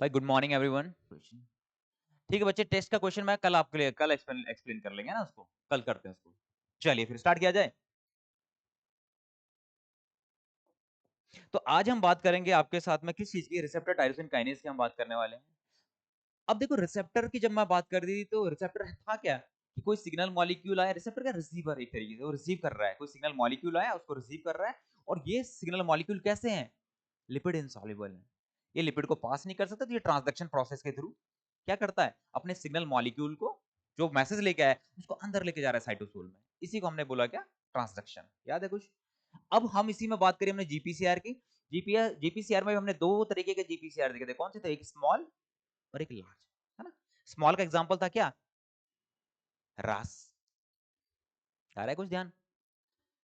भाई good morning everyone. ठीक है बच्चे, टेस्ट का क्वेश्चन मैं कल आपके लिए कल एक्सप्लेन कर लेंगे ना, उसको कल करते हैं उसको। चलिए फिर स्टार्ट किया जाए। तो आज हम बात करेंगे आपके साथ में किस चीज की, रिसेप्टर टायरोसिन काइनेज की हम बात करने वाले हैं। अब देखो रिसेप्टर की जब मैं बात कर दी तो रिसेप्टर था क्या कि कोई सिग्नल मॉलिक्यूल आया, रिसेप्टर का रिसीवर एक तरीके से वो रिसीव कर रहा है, कोई सिग्नल मॉलिक्यूल आया उसको रिसीव कर रहा है। और ये सिग्नल मॉलिक्यूल कैसे हैं? लिपिड इनसॉल्युबल है। ये लिपिड को पास नहीं कर सकता, तो ये ट्रांसडक्शन प्रोसेस के थ्रू क्या करता है, अपने सिग्नल मॉलिक्यूल को जो मैसेज लेके आया उसको अंदर लेके जा रहा है साइटोसोल में। इसी को हमने बोला क्या, ट्रांसडक्शन। याद है कुछ? अब हम इसी में बात करें हमने जीपीसीआर की। जीपीसीआर में हमने दो तरीके के जीपीसीआर देखे थे। कौन से थे? एक स्मॉल और एक लार्ज, है ना। स्मॉल का एग्जांपल था क्या? रास। आ रहा है कुछ ध्यान?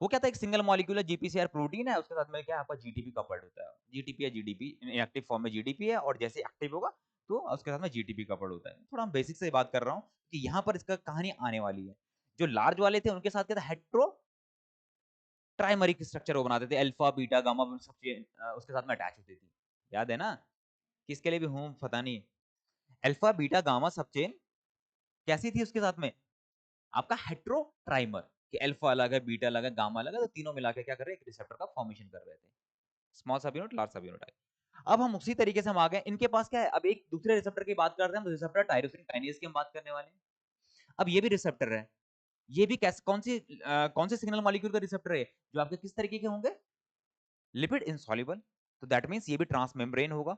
वो क्या था, एक सिंगल मॉलिक्यूलर जीपीसीआर प्रोटीन है, उसके साथ में क्या आपका जीटीपी कपल्ड होता है। जीटीपी या जीडीपी इनएक्टिव फॉर्म में जीडीपी है, और जैसे एक्टिव होगा तो उसके साथ में जीटीपी कपल्ड होता है। थोड़ा हम बेसिक से बात कर रहा हूं कि यहां पर इसका कहानी आने वाली है। जो लार्ज वाले थे उनके साथ क्या था, हेट्रो ट्राइमरिक स्ट्रक्चर वो बनाते थे, अल्फा बीटा गामा सब चीजें उसके साथ में अटैच होती थी। याद है ना? किसके लिए भी हूं पता नहीं। अल्फा बीटा गामा सब चेन कैसी थी उसके साथ में? आपका हेट्रो ट्राइमर, कि अल्फा अलग है, बीटा अलग है, गामा अलग है, तो तीनों मिलाकर क्या कर रहे हैं, एक रिसेप्टर का फॉर्मेशन कर रहे थे। स्मॉल सब यूनिट, लार्ज सब यूनिट। अब हम उसी तरीके से हम आ गए, इनके पास क्या है, अब एक दूसरे रिसेप्टर की बात करते हैं हम, रिसेप्टर टायरोसिन काइनेज की हम बात करने वाले हैं। अब ये भी रिसेप्टर है। ये भी कैसे, कौन से सिग्नल मॉलिक्यूल का रिसेप्टर है, जो आपके किस तरीके के होंगे, लिपिड इनसॉल्युबल। तो दैट मींस ये भी ट्रांसमेम्ब्रेन होगा।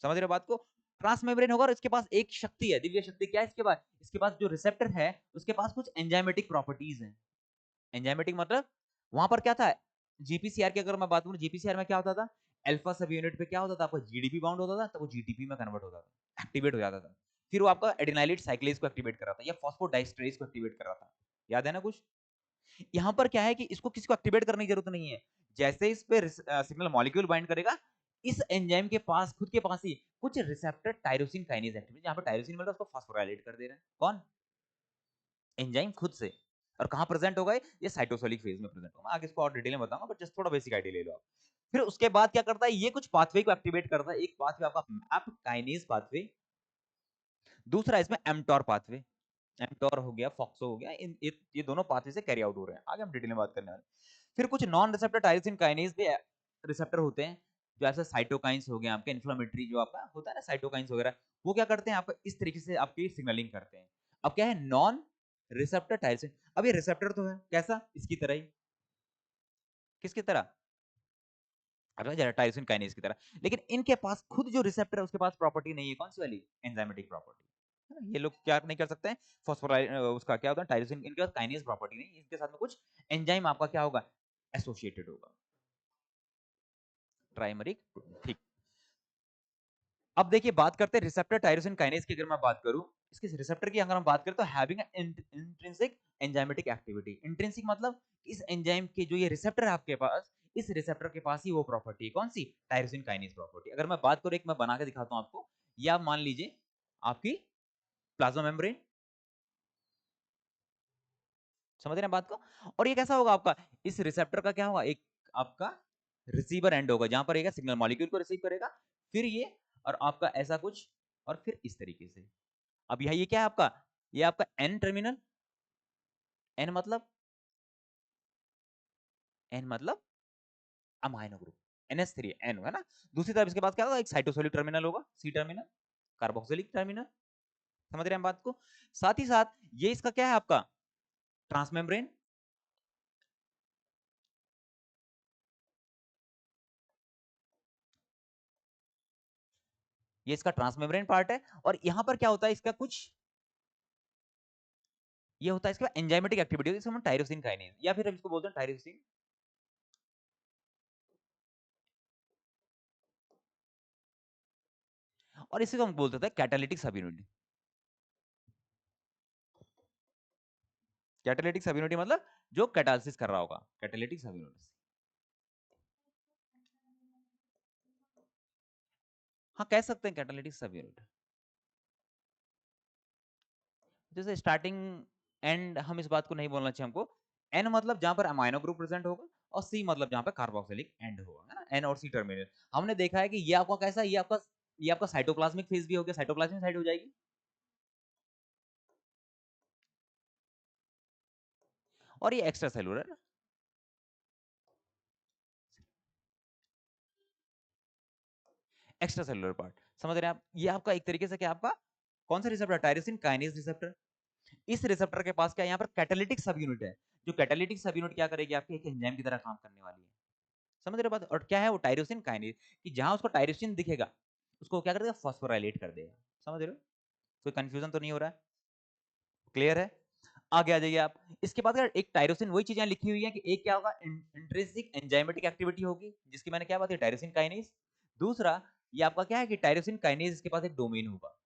समझ रहे हो बात को? ट्रांसमेम्ब्रेन होगा, और इसके पास एक शक्ति है, दिव्य शक्ति। क्या है इसके पास? इसके पास जो रिसेप्टर है उसके पास कुछ एंजाइमेटिक प्रॉपर्टीज हैं। एंजाइमेटिक मतलब वहां पर क्या था, जीपीसीआर की अगर मैं बात करूं, जीपीसीआर में क्या होता था, अल्फा सब यूनिट पे क्या होता था, आपका जीडीपी बाउंड होता था, तो वो जीटीपी में कन्वर्ट होता था, एक्टिवेट हो जाता था। फिर वो आपका एडिनाइलेट साइक्लेज को एक्टिवेट कर रहा था, या फॉस्फोडाइस्ट्रेज को एक्टिवेट कर रहा था। याद है ना कुछ? यहां पर क्या है कि इसको किसी को एक्टिवेट करने की जरूरत नहीं है। जैसे इस पे सिग्नल मॉलिक्यूल बाइंड करेगा, इस एंजाइम के पास, खुद के पास ही कुछ रिसेप्टर टायरोसिन काइनेज एक्टिवेट, जहां पर टायरोसिन मिल रहा है उसको फास्फोराइलेट कर दे रहा है। कौन? एंजाइम खुद से। और कहां प्रेजेंट होगा? ये साइटोसोलिक फेज में प्रेजेंट होगा। आगे इसको और डिटेल में बताऊंगा, बट जस्ट थोड़ा बेसिक आइडिया ले लो आप। फिर उसके बाद क्या करता है, ये कुछ पाथवे को एक्टिवेट करता है। एक पाथवे आपका मैप काइनेज पाथवे, दूसरा इसमें एमटोर पाथवे। एमटोर हो गया, फॉक्सो हो गया, ये दोनों पाथवे से कैरी आउट हो रहे हैं। आगे हम डिटेल में बात करने वाले। फिर कुछ नॉन रिसेप्टर टायरोसिन काइनेज भी रिसेप्टर होते हैं, जो ऐसे साइटोकाइंस हो गए आपके, इन्फ्लेमेटरी जो आपका होता है ना, साइटोकाइंस वगैरह, वो क्या करते हैं आपका इस तरीके से आपकी सिग्नलिंग करते हैं। अब क्या है, नॉन रिसेप्टर टायरोसिन। अब ये रिसेप्टर तो है कैसा, इसकी तरह ही। किसकी तरह? टायरोसिन काइनेज की तरह। लेकिन इनके पास खुद जो रिसेप्टर है उसके पास प्रॉपर्टी नहीं है। कौन सी वाली? एंजाइमेटिक प्रॉपर्टी, है ना। ये लोग क्या नहीं कर सकते हैं, फॉस्फोराइल उसका क्या होता है, टायरोसिन, इनके पास काइनेज प्रॉपर्टी नहीं, इनके साथ में कुछ एंजाइम आपका क्या होगा, एसोसिएटेड होगा, ट्राइमरिक। ठीक। अब देखिए बात करते हैं रिसेप्टर टायरोसिन काइनेज की। अगर मैं बात करूं इसके रिसेप्टर की, अगर हम बात करें तो having intrinsic enzymatic activity. Intrinsic मतलब इस एंजाइम के जो ये रिसेप्टर है आपके पास, इस रिसेप्टर के पास ही वो प्रॉपर्टी है। कौन सी? Tyrosine kinase property. अगर मैं बात करूं, एक मैं बना के दिखाता हूं आपको। ये आप मान लीजिए आपकी प्लाज्मा मेम्ब्रेन। समझ रहे हैं बात को? और ये कैसा होगा आपका, इस रिसेप्टर का क्या होगा, एक आपका रिसीवर एंड होगा, जहां पर एक सिग्नल मॉलिक्यूल को रिसीव करेगा, फिर ये, और आपका ऐसा कुछ, और फिर इस तरीके से। अब यह ये क्या है आपका, ये आपका एन टर्मिनल। एन मतलब, एन मतलब अमाइनो ग्रुप, NH3 एन है ना। दूसरी तरफ इसके पास क्या होगा, एक साइटोसोलिक टर्मिनल होगा, सी टर्मिनल, कार्बोक्सिलिक टर्मिनल। समझ रहे हैं बात को? साथ ही साथ ये इसका क्या है आपका, ट्रांसमेम्ब्रेन। ये इसका ट्रांसमेम्ब्रेन पार्ट है। और यहां पर क्या होता है, इसका कुछ ये होता है, इसका एंजाइमेटिक एक्टिविटी होती है, इसको हम टायरोसिन काइनेज, या फिर हम इसको बोलते हैं टायरोसिन। और इसी को हम बोलते हैं कैटालिटिक सब यूनिट। कैटालिटिक सब यूनिट मतलब जो कैटालिसिस कर रहा होगा, कैटालिटिक सब यूनिट। हाँ कह सकते हैं कैटालिटिक सब यूनिट। जैसे स्टार्टिंग एंड, हम इस बात को नहीं बोलना चाहिए हमको। एन मतलब जहां पर अमाइनो ग्रुप प्रेजेंट होगा, और सी मतलब जहां पर कार्बोक्सिलिक एंड होगा, है ना। एन और सी टर्मिनल। हमने देखा है कि ये आपका कैसा, ये आपका ये आपका साइटोप्लाज्मिक फेज भी हो गया, साइटोप्लाज्मिक साइट हो जाएगी। और ये extra cellular, extra cellular part, समझ रहे हैं आप? ये आपका एक तरीके से क्या आपका कौन सा रिसेप्टर, टायरोसिन काइनेज रिसेप्टर। इस रिसेप्टर के पास क्या यहाँ पर कैटालिटिक सब यूनिट है, जो कैटालिटिक सब यूनिट क्या करेगी, आपके एक एंजाइम की तरह काम करने वाली है। समझ रहे हो बात? और क्या है वो टायरोसिन काइनेज, कि जहां उसको टायरोसिन दिखेगा उसको क्या कर देगा, फॉस्फोराइलेट कर देगा। समझ रहे हो? कोई कंफ्यूजन तो नहीं हो रहा है? क्लियर है? आगे आ जाइए आप। इसके बाद अगर एक टायरोसिन, वही चीजें लिखी हुई है कि एक क्या होगा, इंट्रिंसिक एंजाइमेटिक एक्टिविटी होगी, जिसकी मैंने क्या बात की, टायरोसिन काइनेज। दूसरा, ये आपका क्या है कि टायरोसिन काइनेज इसके पास एक डोमेन होगा,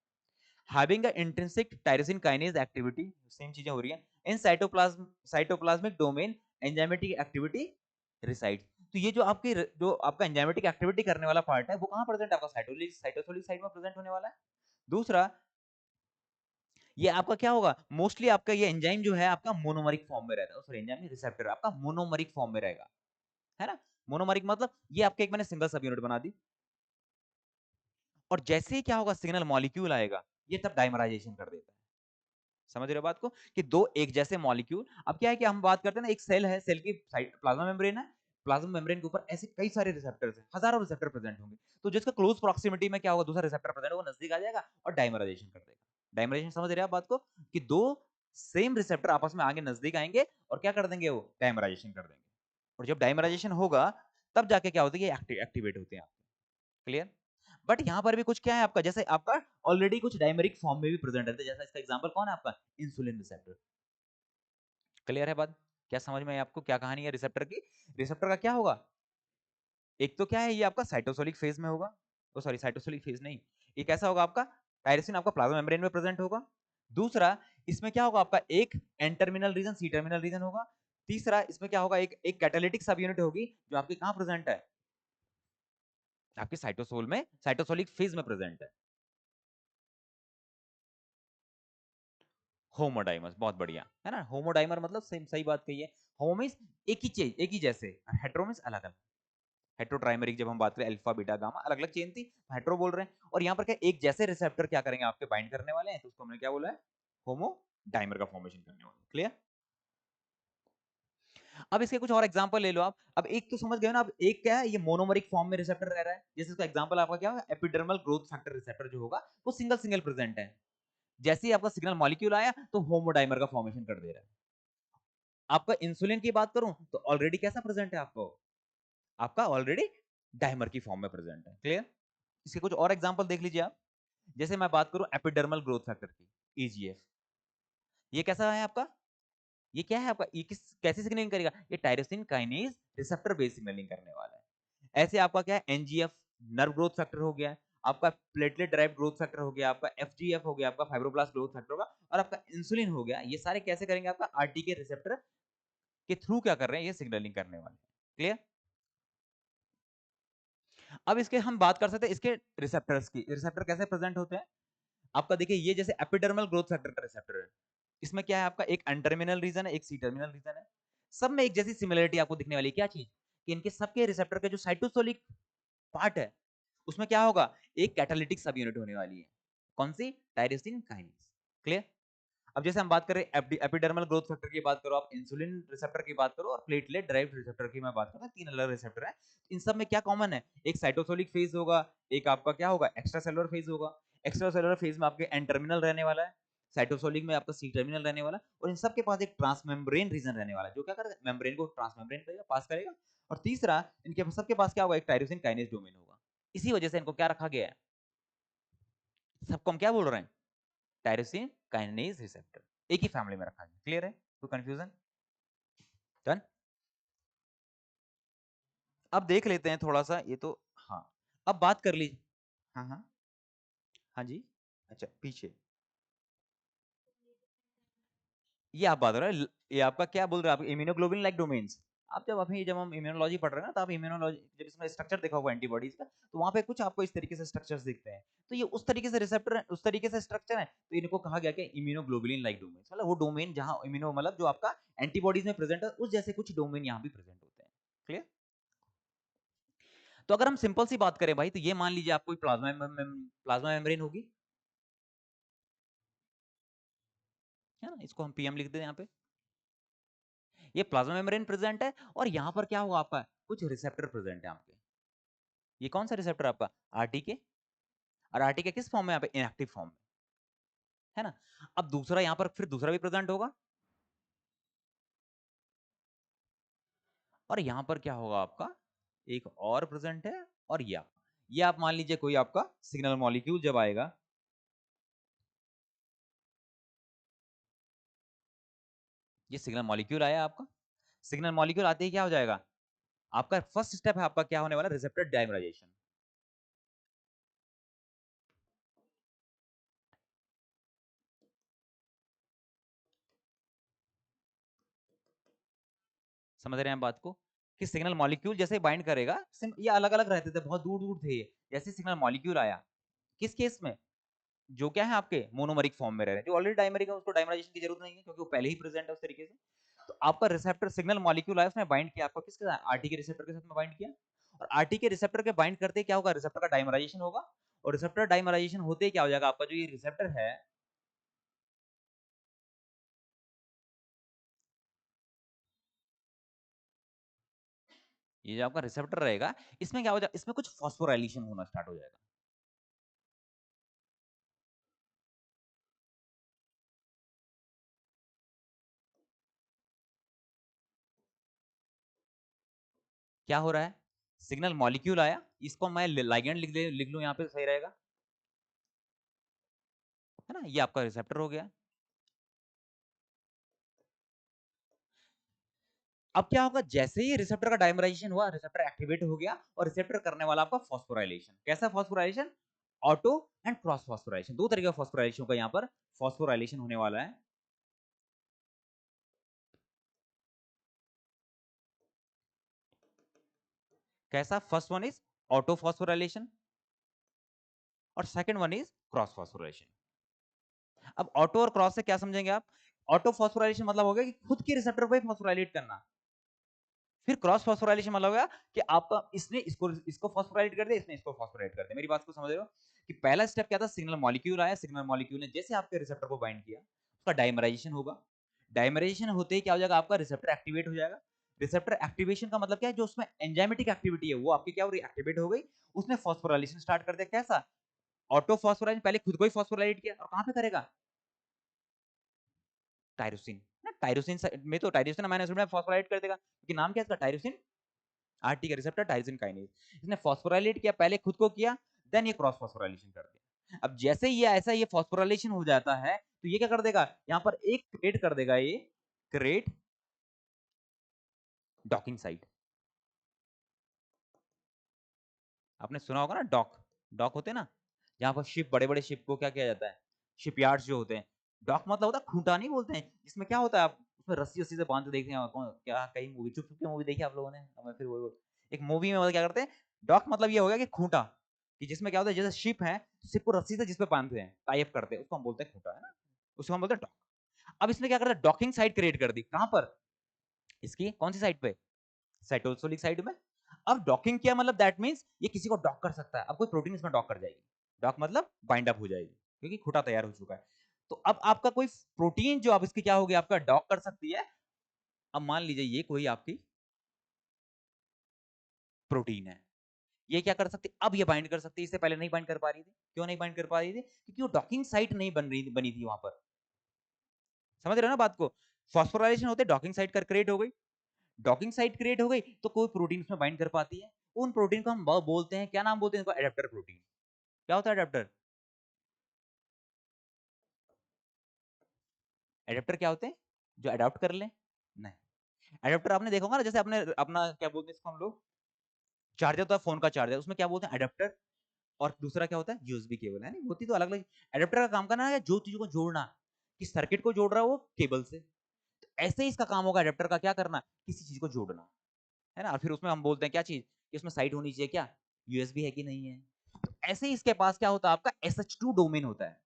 having a intrinsic tyrosine kinase activity, same चीजें हो रही हैं, in cytoplasmic domain enzymatic activity reside. तो ये जो आपकी जो आपका एंजाइमेटिक एक्टिविटी करने वाला पार्ट है वो कहां प्रेजेंट है, आपका साइटोसोलिक साइड में प्रेजेंट होने वाला है। दूसरा, ये आपका क्या होगा, मोस्टली आपका ये एंजाइम जो है आपका मोनोमरिक फॉर्म में रहता है, सॉरी एंजाइम रिसेप्टर आपका मोनोमरिक फॉर्म में रहेगा, है ना? मोनोमरिक मतलब ये आपके एक मैंने सिंगल सब यूनिट बना दी, और जैसे ही क्या होगा सिग्नल मॉलिक्यूल आएगा, ये तब डाइमराइजेशन कर देता है। समझ रहे हो बात को, कि दो एक जैसे मॉलिक्यूल, अब क्या है कि हम बात करते हैं ना, एक सेल है, सेल की साइड प्लाज्मा मेम्ब्रेन है, प्लाज्मा मेम्ब्रेन के ऊपर ऐसे कई सारे रिसेप्टर्स हैं, हजारों रिसेप्टर प्रेजेंट होंगे, तो जिसका क्लोज प्रॉक्सिमिटी में क्या होगा, दूसरा रिसेप्टर प्रेजेंट होगा, नजदीक आ जाएगा और डाइमराइजेशन कर देगा। डाइमराइजेशन समझ रहे हैं आप बात को, कि दो सेम रिसेप्टर आपस में आगे नजदीक आएंगे और क्या कर देंगे, वो डाइमराइजेशन कर देंगे, और जब डाइमराइजेशन होगा तब जाके क्या होता है, ये एक्टिवेट होते हैं आपके। क्लियर? बट यहां पर भी कुछ क्या है आपका, जैसे आपका ऑलरेडी कुछ डायमेरिक फॉर्म में भी प्रेजेंट रहते हैं, जैसा इसका एग्जांपल कौन है आपका, इंसुलिन रिसेप्टर। क्लियर है बात? क्या समझ में आई आपको, क्या कहानी है रिसेप्टर की? रिसेप्टर का क्या होगा, एक तो क्या है, ये आपका साइटोसोलिक फेज में होगा, ओ सॉरी साइटोसोलिक फेज नहीं, ये कैसा होगा आपका, टायरोसिन आपका प्लाज्मा मेम्ब्रेन में प्रेजेंट होगा। दूसरा, इसमें क्या होगा आपका, एक N terminal region, C terminal region होगा। तीसरा, इसमें क्या होगा, एक एक कैटालिटिक सब यूनिट होगी जो आपके कहां प्रेजेंट है, आपके साइटोसोल में, साइटोसोलिक फेज में प्रेजेंट है। होमोडाइमर्स, बहुत बढ़िया है ना, होमोडाइमर मतलब सेम, सही बात कही है। होमो मींस एक ही चीज, एक ही जैसे, हेट्रो मींस अलग अलग। हेट्रोट्राइमेरिक जब हम बात करें, अल्फा बीटा गामा अलग अलग चेन थी, हेट्रो बोल रहे हैं, और यहाँ पर क्या एक जैसे रिसेप्टर क्या करेंगे, आपके बाइंड करने वाले हैं, तो उसको हमने क्या बोला है, होमोडाइमर का फॉर्मेशन करने वाले। क्लियर? अब इसके कुछ और एग्जांपल ले लो आप। अब एक तो समझ गए ना, अब एक क्या है, ये मोनोमरिक फॉर्म में रिसेप्टर रह रहा है, जैसे इसका एग्जांपल आपका क्या होगा, एपिडर्मल ग्रोथ फैक्टर रिसेप्टर जो होगा वो सिंगल सिंगल प्रेजेंट है, जैसे ही आपका सिग्नल मॉलिक्यूल आया तो होमोडाइमर का फॉर्मेशन कर दे रहा है। आपका इंसुलिन की बात करूं तो ऑलरेडी कैसा प्रेजेंट है आपको, आपका ऑलरेडी डाइमर की फॉर्म में प्रेजेंट है। क्लियर? इसके कुछ और एग्जांपल देख लीजिए आप, जैसे मैं बात करूं एपिडर्मल ग्रोथ फैक्टर की, ईजीएफ, ये कैसा है आपका, ये क्या है आपका, ये किस कैसे सिग्नलिंग करेगा, ये tyrosine kinase receptor based signalling करने वाला है। ऐसे आपका क्या है, एनजीएफ नर्व ग्रोथ फैक्टर हो गया, आपका प्लेटलेट ड्राइव ग्रोथ फैक्टर हो गया, आपका एफजीएफ हो गया, आपका फाइब्रोब्लास्ट ग्रोथ फैक्टर होगा, और आपका इंसुलिन हो गया। ये सारे कैसे करेंगे, आपका आरटी के रिसेप्टर के थ्रू क्या कर रहे हैं, ये सिग्नलिंग करने वाले हैं। क्लियर? अब इसके हम बात कर सकते हैं इसके रिसेप्टर्स की, रिसेप्टर कैसे प्रेजेंट होते हैं। आपका देखिए, ये जैसे एपिडर्मल ग्रोथ फैक्टर का रिसेप्टर है, इसमें क्या है आपका, एक एन टर्मिनल रीजन है, एक सी टर्मिनल रीजन है, सब में एक जैसी सिमिलरिटी आपको दिखने वाली है, क्या चीज, कि इनके सबके रिसेप्टर के जो साइटोसोलिक पार्ट है उसमें क्या होगा, एक कैटालिटिक सब यूनिट होने वाली है, कौन सी, टायरोसिन काइनेज। क्लियर? अब जैसे हम बात करें एपिडर्मल ग्रोथ फैक्टर की बात करो, आप इंसुलिन रिसेप्टर की बात करो, और प्लेटलेट ड्राइव रिसेप्टर की मैं बात करूं, तीन अलग रिसेप्टर है। इन सब में क्या कॉमन है, एक साइटोसोलिक फेज होगा, एक आपका क्या होगा, एक्स्ट्रा सेलुलर फेज होगा। एक्स्ट्रा सेलुलर फेज में आपके एन टर्मिनल रहने वाला है, साइटोसोलिक में आपका सी टर्मिनल रहने वाला है, और इन सब के पास एक ट्रांसमेम्ब्रेन रीजन रहने वाला है, जो क्या करेगा, मेम्ब्रेन को ट्रांसमेम्ब्रेन करेगा, पास करेगा। और तीसरा, इनके सबके पास क्या होगा, एक टायरोसिन काइनेज डोमेन होगा। इसी वजह से इनको क्या रखा गया है, सबको हम क्या बोल रहे हैं, टायरोसिन काइनेज रिसेप्टर, एक ही फैमिली में रखा गया। क्लियर है? कोई कंफ्यूजन? डन? अब देख लेते हैं थोड़ा सा ये तो, हाँ, अब बात कर लीजिए। हाँ हाँ, हाँ जी, अच्छा पीछे, ये आप बात हो रहा है, ये आपका क्या बोल रहे हैं, आप इम्यूनोग्लोबुलिन लाइक डोमेन्स। आप जब हम इम्यूनोलॉजी पढ़ रहे हैं ना, तो आप इम्यूनोलॉजी जब इसमें स्ट्रक्चर देखा होगा एंटीबॉडीज का, तो वहां पे कुछ आपको इस तरीके से स्ट्रक्चर्स दिखते हैं, तो ये उस तरीके से रिसेप्टर है, उस तरीके से स्ट्रक्चर है, तो इनको कहा गया कि इम्यूनोग्लोबुलिन लाइक डोमेन्स, मतलब वो डोमेन जहां इम्यूनो मतलब जो आपका एंटीबॉडीज में प्रेजेंट है, उस जैसे कुछ डोमेन यहाँ भी प्रेजेंट होते हैं। क्लियर? तो अगर हम सिंपल सी बात करें भाई, तो ये मान लीजिए आपको प्लाज्मा मेम्ब्रेन होगी, है ना, इसको हम पीएम लिख दें यहाँ पे। ये प्लाज्मा मेम्ब्रेन प्रेजेंट है, और यहाँ पर क्या होगा आपका, कुछ रिसेप्टर प्रेजेंट है आपके। ये कौन सा रिसेप्टर आपका, आरटीके, और आरटीके किस फॉर्म में, यहाँ पे इनएक्टिव फॉर्म में, है ना। अब दूसरा यहाँ पर फिर दूसरा भी प्रेजेंट होगा, और यहाँ पर क्या होगा आपका, एक और प्रेजेंट है, और ये आप मान लीजिए कोई आपका सिग्नल मॉलिक्यूल जब आएगा, ये सिग्नल मॉलिक्यूल आया आपका, सिग्नल मॉलिक्यूल आते ही क्या हो जाएगा, आपका फर्स्ट स्टेप है आपका क्या होने वाला, रिसेप्टर डायमराइजेशन। समझ रहे हैं बात को, कि सिग्नल मॉलिक्यूल जैसे बाइंड करेगा, ये अलग अलग रहते थे, बहुत दूर दूर थे ये, जैसे सिग्नल मॉलिक्यूल आया, किस केस में, जो क्या है आपके मोनोमरिक फॉर्म में रह रहे हैं, जो ऑलरेडी डायमरिक है उसको डायमराइजेशन की जरूरत नहीं है, क्योंकि वो पहले ही प्रेजेंट है उस तरीके से। तो आपका रिसेप्टर सिग्नल मॉलिक्यूल आया, उसने बाइंड किया आपको किसके साथ, आरटी के रिसेप्टर के साथ में बाइंड किया, और आरटी के रिसेप्टर के बाइंड करते क्या होगा, रिसेप्टर का डायमराइजेशन होगा, और रिसेप्टर डायमराइजेशन होते ही क्या हो जाएगा, आपका जो ये रिसेप्टर है, ये जो आपका रिसेप्टर रहेगा, इसमें क्या हो जाएगा, इसमें कुछ फॉस्फोराइलेशन होना स्टार्ट हो जाएगा। क्या हो रहा है, सिग्नल मॉलिक्यूल आया, इसको मैं लाइगेंड लिख लूं यहाँ पे, सही रहेगा, है ना, ये आपका रिसेप्टर हो गया। अब क्या होगा, जैसे ही रिसेप्टर का डायमराइजेशन हुआ, रिसेप्टर एक्टिवेट हो गया, और रिसेप्टर करने वाला आपका फॉस्फोराइलेशन, कैसा phosphorylation, auto and cross phosphorylation, दो तरीके का फॉस्फोराइलेशन का यहाँ पर फॉस्फोराइलेशन होने वाला है। कैसा, first one is auto phosphorylation, और second one is cross phosphorylation. अब ऑटो और क्रॉस से क्या समझेंगे आप, ऑटो फॉस्फोराइलेशन मतलब हो गया कि खुद के रिसेप्टर को ही फॉस्फोराइलेट करना, फिर क्रॉस फॉस्फोराइलेशन मतलब होगा कि आपका इसने इसको इसको फॉस्फोराइलेट कर दिया, इसने इसको फॉस्फोराइलेट कर दिया। मेरी बात को समझ रहे हो, कि पहला स्टेप क्या था, सिग्नल मॉलिक्यूल आया, सिग्नल मॉलिक्यूल ने जैसे आपके रिसेप्टर को बाइंड किया, उसका डायमराइजेशन होगा, डायमराइजेशन होते ही क्या हो जाएगा, आपका रिसेप्टर एक्टिवेट हो जाएगा। रिसेप्टर एक्टिवेशन का मतलब क्या है, जो उसमें एंजाइमेटिक एक्टिविटी है वो आपकी क्या हो रही है, एक्टिवेट हो गई, उसने फॉस्फोराइलेशन स्टार्ट कर दिया, कैसा, ऑटो फॉस्फोराइलेशन, पहले खुद को ही फॉस्फोराइलेट किया, और कहां पे करेगा, टायरोसिन ना, टायरोसिन में तो टायरोसिन अमीनो एसिड में फॉस्फोराइलेट कर देगा, क्योंकि नाम क्या है इसका, टायरोसिन, आरटी का रिसेप्टर टायरोसिन काइनेज, इसने फॉस्फोराइलेट किया, पहले खुद को किया, देन ये क्रॉस फॉस्फोराइलेशन कर दिया। अब जैसे ये ऐसा ये फॉस्फोराइलेशन हो जाता है, तो ये क्या कर देगा, यहां पर एक क्रिएट कर देगा, ये क्रिएट डॉकिंग साइट। आपने सुना होगा ना, डॉक, डॉक होते हैं ना, जहां पर शिप, बड़े बड़े शिप को क्या किया जाता है, शिपयार्ड्स जो होते हैं, डॉक मतलब होता है खूंटा, नहीं बोलते हैं, इसमें क्या होता है, आप उसमें रस्सी रस्सी से बांध के देखते हैं, क्या कई मूवी, चुप चुप के मूवी देखी आप लोगों ने, अब मैं फिर वो एक मूवी में मतलब क्या करते हैं, डॉक मतलब ये हो गया कि खूंटा, कि जिसमें क्या होता है, जैसे शिप है, शिप को रस्सी से जिसपे बांधते हैं, टाई अप करते हैं, उसको हम बोलते हैं खूंटा, है ना, उसको हम बोलते हैं डॉक। अब इसने क्या करता है, डॉकिंग साइट क्रिएट कर दी, कहां पर, इसकी कौन सी साइट पे, साइटोसोलिक साइड में। अब डॉकिंग किया मतलब दैट मींस ये किसी को डॉक कर सकता है, अब कोई प्रोटीन इसमें डॉक कर जाएगी, डॉक मतलब बाइंड अप हो जाएगी, क्योंकि खुटा तैयार हो चुका है। तो अब आपका कोई प्रोटीन जो अब इसकी क्या होगी, आपका डॉक कर सकती है। अब मान लीजिए ये कोई आपकी प्रोटीन है, ये क्या कर सकती है, अब ये बाइंड कर सकती है, इससे पहले नहीं बाइंड कर पा रही थी, क्यों नहीं बाइंड कर पा रही थी, क्योंकि वो डॉकिंग साइट नहीं बनी थी वहां पर। समझ रहे हो ना बात को, फॉस्फोराइलेशन होते डॉकिंग साइट कर क्रिएट हो गई, डॉकिंग साइट क्रिएट हो गई, तो कोई प्रोटीन उसमें बाइंड कर पाती है, उन प्रोटीन को हम बोलते हैं, क्या नाम बोलते हैं इनको, एडेप्टर प्रोटीन। क्या होता है एडेप्टर, एडेप्टर क्या होते हैं, जो अडॉप्ट कर ले, नहीं, एडेप्टर आपने देखा होगा ना, जैसे आपने अपना क्या बोलते हैं इसको हम लोग, चार्जर होता है फोन का चार्जर, उसमें क्या बोलते हैं एडेप्टर, और दूसरा क्या होता है यूएसबी केबल, है नहीं, होती तो अलग अलग। एडेप्टर का काम करना है जो चीजों को जोड़ना, कि सर्किट को जोड़ रहा है वो केबल से, तो ऐसे ही इसका काम होगा एडेप्टर का, क्या करना, किसी चीज को जोड़ना, है ना, और फिर उसमें हम बोलते हैं क्या चीज, कि उसमें साइट होनी चाहिए क्या, यूएसबी है कि नहीं है। तो ऐसे ही इसके पास क्या होता है, आपका SH2 डोमेन होता है,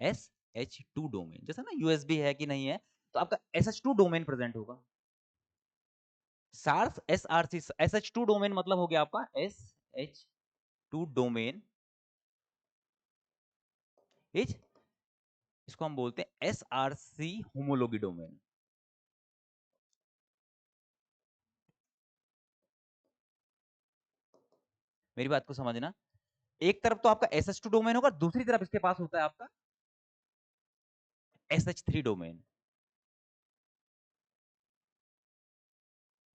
SH2 डोमेन, जैसा ना यूएसबी है कि नहीं है, तो आपका SH2 डोमेन प्रेजेंट होगा। SARS SRC SH2 डोमेन मतलब हो गया आपका SH2 डोमेन इज, इसको हम बोलते हैं SRC होमोलॉगी डोमेन। मेरी बात को समझना, एक तरफ तो आपका SH2 डोमेन होगा, दूसरी तरफ इसके पास होता है आपका SH3 डोमेन।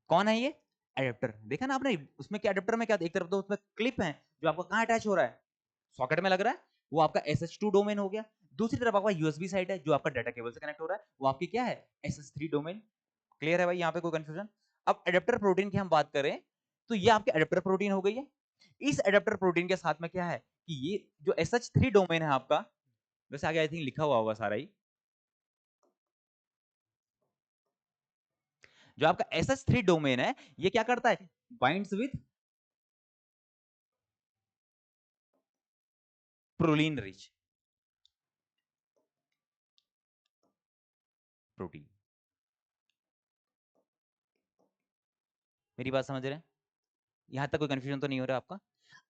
कौन है ये? एडेप्टर। देखा ना आपने, उसमें क्या एडेप्टर में क्या, एक तरफ तो उसमें क्लिप है जो आपको कहां अटैच हो रहा है, सॉकेट में लग रहा है, वो आपका SH2 डोमेन हो गया। दूसरी तरफ आपका USB साइड है जो आपका डाटा केबल से कनेक्ट हो रहा है, वो आपकी क्या है, SH3 डोमेन। क्लियर है भाई, यहाँ पे कोई कंफ्यूजन? अब एडेप्टर प्रोटीन की हम बात करें तो ये आपके एडेप्टर प्रोटीन हो गई है। इस एडेप्टर प्रोटीन के साथ में क्या है कि ये जो SH3 डोमेन है आपका, वैसे आगे आई थिंक लिखा हुआ होगा सारा ही, जो आपका SH3 डोमेन है ये क्या करता है, binds with proline rich protein. मेरी बात समझ रहे हैं? यहां तक कोई कंफ्यूजन तो नहीं हो रहा आपका?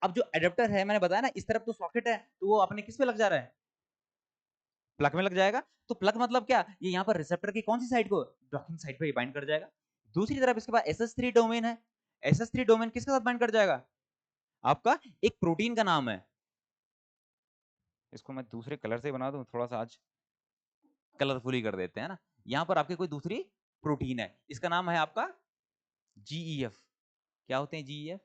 अब जो एडेप्टर है, मैंने बताया ना, इस तरफ तो सॉकेट है, तो वो अपने किस पे लग जा रहा है, प्लग में लग जाएगा। तो प्लग मतलब क्या, ये यहाँ पर रिसेप्टर की कौन सी साइड को, डॉकिंग साइड पे बाइंड कर जाएगा। दूसरी तरफ इसके पास SH3 डोमेन है, SH3 डोमेन किसके साथ बाइंड कर जाएगा, आपका एक प्रोटीन का नाम है, इसको मैं दूसरे कलर से बना दूं, थोड़ा सा आज कलरफुली कर देते हैं ना। यहाँ पर आपके कोई दूसरी प्रोटीन है, इसका नाम है आपका GEF। क्या होते हैं GEF?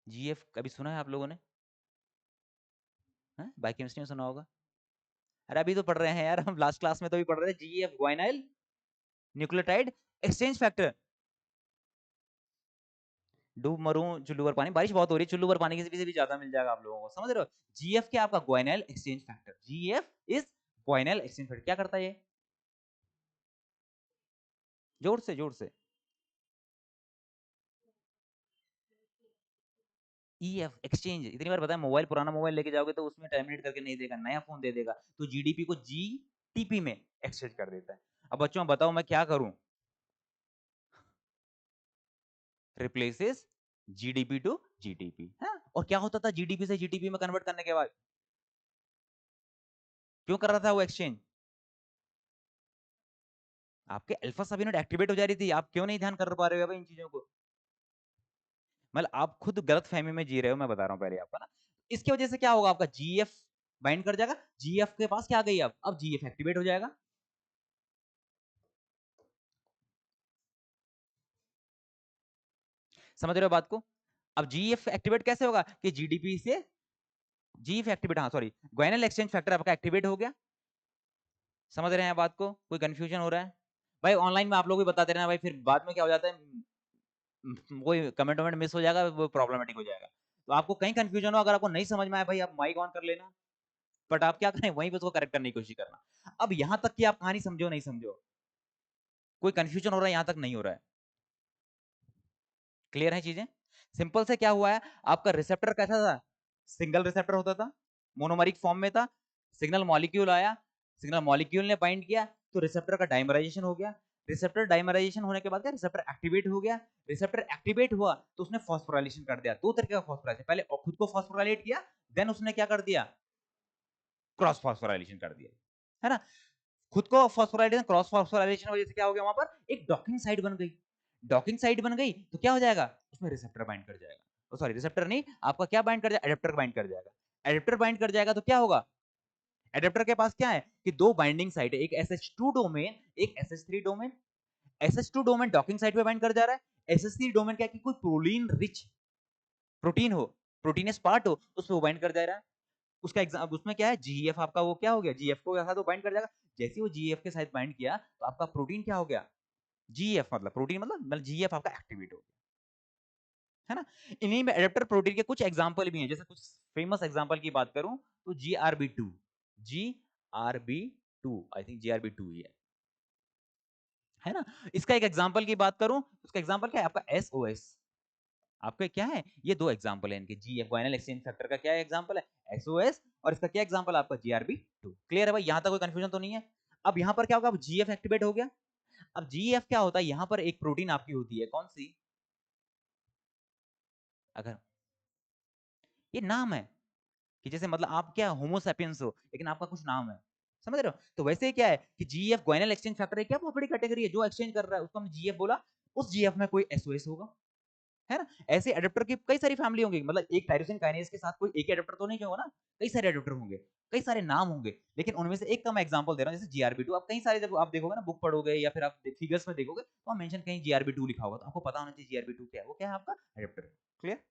GEF कभी सुना है आप लोगों ने? बायोकेमिस्ट्री में सुना होगा। अरे अभी तो पढ़ रहे हैं यार हम, लास्ट क्लास में तो भी पढ़ रहे थे, GEF ग्वाइनाइल न्यूक्लियोटाइड एक्सचेंज फैक्टर। डूब मरूं चुल्लू पर पानी, बारिश बहुत हो रही है, चुल्लू पर पानी किसी भी ज्यादा मिल जाएगा आप लोगों को, समझ रहे हो? GF क्या आपका guanyl exchange factor, GF is guanyl exchange factor. क्या करता है ये, जोर से जोर से, EF एक्सचेंज। इतनी बार बताया, मोबाइल पुराना मोबाइल लेके जाओगे तो उसमें टर्मिनेट करके नहीं देगा, नया फोन दे देगा, तो GDP को GTP में एक्सचेंज कर देता है। अब बच्चों बताओ मैं क्या करूं, रिप्लेसेस GDP टू GTP है। और क्या होता था GDP से GTP में कन्वर्ट करने के बाद, क्यों कर रहा था वो एक्सचेंज, आपके अल्फा सब यूनिट एक्टिवेट हो जा रही थी, आप क्यों नहीं ध्यान कर पा रहे हो भाई इन चीजों को, मतलब आप खुद गलत फहमी में जी रहे हो, मैं बता रहा हूं पहले आपको ना। इसकी वजह से क्या होगा, आपका GF बाइंड कर जाएगा, GF के पास क्या आ गई, अब GF एक्टिवेट हो जाएगा। समझ रहे हो बात को? अब GF एक्टिवेट कैसे होगा कि GDP से GF एक्टिवेट, हाँ सॉरी, ग्वाइनल एक्सचेंज फैक्टर आपका एक्टिवेट हो गया। समझ रहे हैं बात को, कोई कंफ्यूजन हो रहा है? भाई ऑनलाइन में आप लोग भी बताते रहना भाई, फिर बाद में क्या हो जाता है, कोई कमेंट वमेंट मिस हो जाएगा, वो प्रॉब्लमेटिक हो जाएगा। तो आपको कहीं कंफ्यूजन हो, अगर आपको नहीं समझ में आया भाई, आप माइक ऑन कर लेना, बट आप क्या करें, वहीं पे उसको करेक्ट करने की कोशिश करना। अब यहां तक कि आप कहानी समझो नहीं समझो, कोई कंफ्यूजन हो रहा है यहां तक नहीं हो रहा है, क्लियर है चीजें? सिंपल से क्या हुआ है, आपका रिसेप्टर कैसा था, सिंगल रिसेप्टर होता था, मोनोमरिक फॉर्म में था, सिग्नल मॉलिक्यूल आया, सिग्नल मॉलिक्यूल ने बाइंड किया, तो रिसेप्टर का डाइमराइजेशन हो गया। रिसेप्टर डाइमराइजेशन होने के बाद क्या, रिसेप्टर एक्टिवेट हो गया। रिसेप्टर एक्टिवेट हुआ तो उसने फॉस्फोराइलेशन कर दिया, दो तरीके का फॉस्फोराइलेशन, पहले खुद को फॉस्फोराइलेट किया, देन उसने क्या कर दिया, क्रॉस फॉस्फोराइलेशन कर दिया, है ना। खुद को फॉस्फोराइलेशन, क्रॉस फॉस्फोराइलेशन वजह से क्या हो गया, वहां पर एक डॉकिंग साइट बन गई। डॉकिंग साइट बन गई तो क्या हो जाएगा, उसमें रिसेप्टर बाइंड कर जाएगा, सॉरी रिसेप्टर नहीं, आपका क्या बाइंड कर जाएगा, एडेप्टर बाइंड कर जाएगा। एडेप्टर बाइंड कर जाएगा तो क्या होगा, एडेप्टर के पास क्या है कि दो बाइंडिंग साइट है, एक SH2 डोमेन, एक SH3 domain. SH2 domain docking site पे बाइंड कर जा रहा है, SH3 डोमेन क्या है कि कोई प्रोलीन रिच प्रोटीन हो, प्रोटीनस पार्ट हो, उस पे वो बाइंड कर जा रहा है। उसका एग्जाम उसमें क्या है, GF आपका वो क्या हो गया, GF को साथ वो बाइंड कर जाएगा। जैसे वो GF के साथ बाइंड किया तो आपका प्रोटीन क्या हो गया, GF मतलब प्रोटीन, मतलब GF आपका एक्टिवेट हो गया, है ना। इन्हीं में एडेप्टर प्रोटीन के कुछ एग्जांपल भी हैं, जैसे कुछ फेमस एग्जांपल की बात करूं तो GRB2, GRB2 I think GRB2 ही है ना। इसका एक एग्जांपल की बात करूं, उसका एग्जांपल क्या है, आपका SOS। आपके क्या है, ये दो एग्जांपल है इनके, GF ग्वाइनल एक्सचेंज फैक्टर का क्या एग्जांपल है, SOS, और इसका क्या एग्जांपल है आपका GRB2। क्लियर है भाई, यहां तक कोई कंफ्यूजन तो नहीं है? अब यहां पर क्या होगा, अब GF एक्टिवेट हो गया, अब जीएफ क्या होता है, यहां पर एक प्रोटीन आपकी होती है, कौन सी, अगर ये नाम है कि जैसे मतलब आप क्या होमोसैपियंस हो लेकिन आपका कुछ नाम है, समझ रहे हो, तो वैसे क्या है कि जीएफ ग्वाइनल एक्सचेंज फैक्टर है, क्या बहुत बड़ी कैटेगरी है, जो एक्सचेंज कर रहा है उसको हमने जीएफ बोला, उस जीएफ में कोई एसओएस होगा, है ना। ऐसे एडेप्टर की कई सारी फैमिली होंगी, मतलब एक टायरोसिन काइनेज के साथ कोई एक एडेप्टर तो नहीं होगा ना, कई सारे एडेप्टर होंगे, कई सारे नाम होंगे, लेकिन उनमें से एक का मैं एग्जांपल दे रहा हूं, जैसे जीआरबी2, आप कई सारे जब आप देखोगे ना, बुक पढ़ोगे या फिर आप फिगर्स में देखोगे तो आप मेंशन कहीं जीआरबी2 लिखा होगा, तो आपको पता होना चाहिए जीआरबी2 क्या है, वो क्या है आपका एडेप्टर, क्लियर।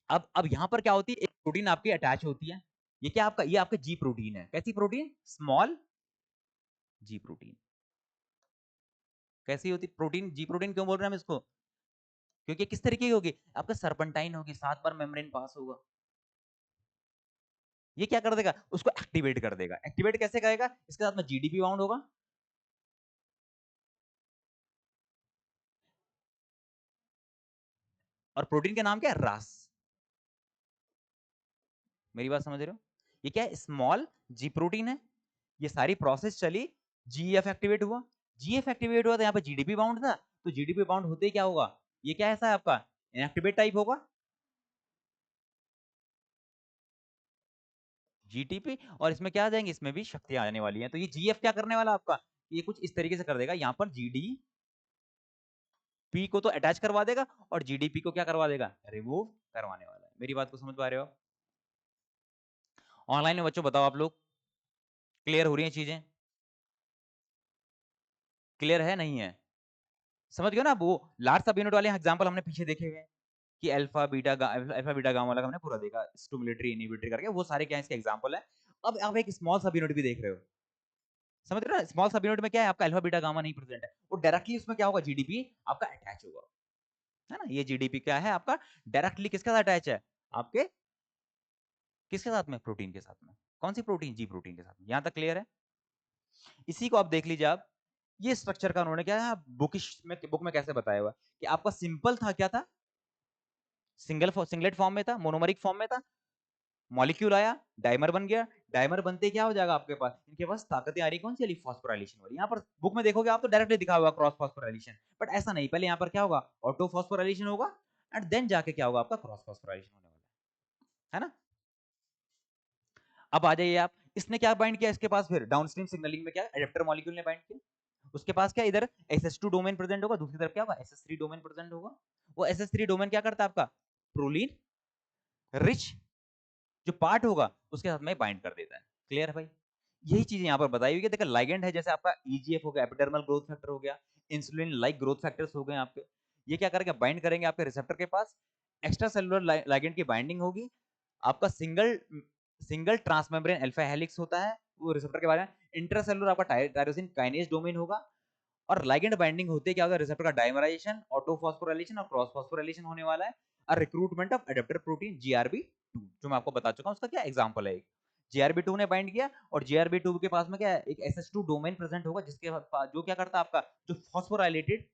अब यहां पर क्या होती है, एक प्रोटीन आपकी अटैच होती है, ये क्या आपका, ये आपका जी प्रोटीन है, कैसी प्रोटीन, स्मॉल जी प्रोटीन, कैसी होती प्रोटीन, जी प्रोटीन क्यों बोल रहे हैं हम इसको, क्योंकि किस तरीके की होगी, आपका सर्पेंटाइन होगी, 7 बार मेम्ब्रेन पास होगा, ये क्या कर देगा, उसको एक्टिवेट कर देगा, एक्टिवेट कैसे करेगा, इसके साथ में जीडीपी बाउंड होगा, और प्रोटीन का नाम क्या है, रास, मेरी बात समझ रहे हो, ये क्या है, स्मॉल जी प्रोटीन है, ये सारी प्रोसेस चली, जीएफ एक्टिवेट हुआ, जीएफ एक्टिवेट हुआ तो यहाँ पे जीडीपी बाउंड था, तो जीडीपी बाउंड होते ही क्या होगा, ये क्या ऐसा है आपका इनएक्टिवेट टाइप होगा, जीटीपी, और इसमें क्या आ जाएंगे, इसमें भी शक्तियां आने वाली हैं, तो ये जीएफ क्या करने वाला आपका, ये कुछ इस तरीके से कर देगा, यहाँ पर जीडी पी को तो अटैच करवा देगा और जीडीपी को क्या करवा देगा, रिमूव करवाने वाला है, मेरी बात को समझ पा रहे हो, ऑनलाइन में बच्चों बताओ आप लोग, क्लियर हो रही हैं चीजें, क्लियर है नहीं है, समझ गए ना, वो लार्ज सब यूनिट वाले एग्जांपल हमने पीछे देखे हुए हैं कि अल्फा बीटा गामा वाला हमने पूरा देखा, स्टिमुलेटरी इनहिबिटरी करके, वो सारे क्या इसके एग्जांपल है। अब आप एक स्मॉल सब यूनिट भी देख रहे हो, समझ रहे हो ना, स्मॉल सब यूनिट में क्या है, आपका अल्फा बीटा गामा नहीं प्रेजेंट है, वो डायरेक्टली उसमें क्या होगा, जीडीपी आपका अटैच होगा, है ना, ये जीडीपी क्या है आपका, डायरेक्टली किसके साथ अटैच है, आपके किसके साथ में, प्रोटीन के साथ में, कौन सी प्रोटीन, जी प्रोटीन के साथ में, यहां तक क्लियर है। इसी को आप देख लीजिए, आप ये स्ट्रक्चर का उन्होंने क्या है बुक में कैसे बताया हुआ कि आपका सिंपल था, क्या था, सिंगलेट फॉर्म में था, मोनोमरिक फॉर्म में था, मॉलिक्यूल आया, डाइमर बन गया, डाइमर बनते क्या हो जाएगा आपके पास, इनके पास ताकतें आ रही कौन सी वाली, फॉस्फोराइलेशन वाली, यहाँ पर बुक में देखोगे आप तो डायरेक्टली दिखा होगा क्रॉस फॉस्फोराइलेशन, बट ऐसा नहीं, पहले यहाँ पर क्या होगा, ऑटो फॉस्फोराइलेशन होगा, एंड देन जाके क्या होगा आपका क्रॉस फॉस्फोराइलेशन होने वाला है ना। अब आ जाइए आप, इसने क्या बाइंड किया इसके पास, फिर डाउनस्ट्रीम सिग्नलिंग में क्या एडेप्टर मॉलिक्यूल ने बाइंड किया, उसके पास क्या इधर SS2 डोमेन प्रेजेंट होगा, दूसरी तरफ क्या होगा SS3 डोमेन प्रेजेंट होगा, वो SS3 डोमेन क्या करता है आपका प्रोलीन रिच जो पार्ट होगा उसके साथ में बाइंड कर देता है, क्लियर है भाई, यही चीज यहाँ पर बताई हुई है, देखो लाइगेंड है, जैसे आपका EGF हो गया, एपिडर्मल ग्रोथ फैक्टर हो गया, इंसुलिन लाइक ग्रोथ फैक्टर्स हो गए आपके, ये क्या करेंगे, बाइंड करेंगे आपके रिसेप्टर के पास, एक्स्ट्रा सेलुलर लाइगेंड की बाइंडिंग होगी, आपका single single transmembrane alpha helix होता है वो रिसेप्टर के बारे में, इंट्रासेलुलर आपका टायरोसिन काइनेज डोमेन होगा, और लाइगेंड बाइंडिंग होते क्या होगा, रिसेप्टर का डाइमराइजेशन, ऑटो फॉस्फोराइलेशन और क्रॉस फॉस्फोराइलेशन होने वाला है, और recruitment of adapter protein GRB2 जो मैं आपको बता चुका हूं, उसका क्या एग्जांपल है, GRB2 ने बाइंड किया और GRB2 के पास में क्या है, एक SS2 डोमेन प्रेजेंट होगा, जिसके जो क्या करता है आपका, जो phosphorylated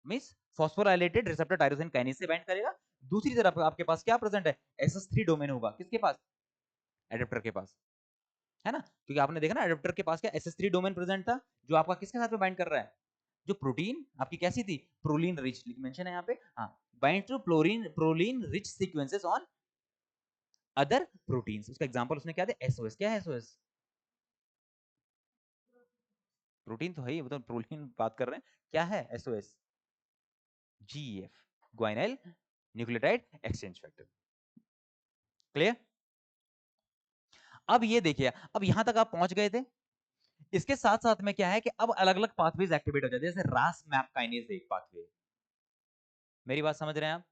means phosphorylated receptor tyrosine kinase से बाइंड करेगा, दूसरी तरफ आपके पास क्या प्रेजेंट है, SS3 डोमेन होगा, किसके पास, एडेप्टर के पास, है ना, क्योंकि आपने देखा ना एडेप्टर के पास क्या SS3 डोमेन प्रेजेंट था, जो आपका किसके साथ में बाइंड कर रहा है, जो प्रोटीन आपकी कैसी थी, प्रोलीन रिच मेंशन है यहाँ पे, हाँ, bind to proline rich sequences on other proteins, उसका एग्जांपल उसने क्या दिया, एसओएस, क्या है एसओएस, प्रोटीन तो है ही, वो तो प्रोटीन बात कर रहे हैं, क्या है SOS, GF guanyl nucleotide exchange factor, clear. अब ये देखिए, अब यहां तक आप पहुंच गए थे, इसके साथ साथ में क्या है कि अब अलग अलग पाथवेज एक्टिवेट हो जाते हैं, जैसे रास मैप काइनेज एक पाथवे, मेरी बात समझ रहे हैं आप,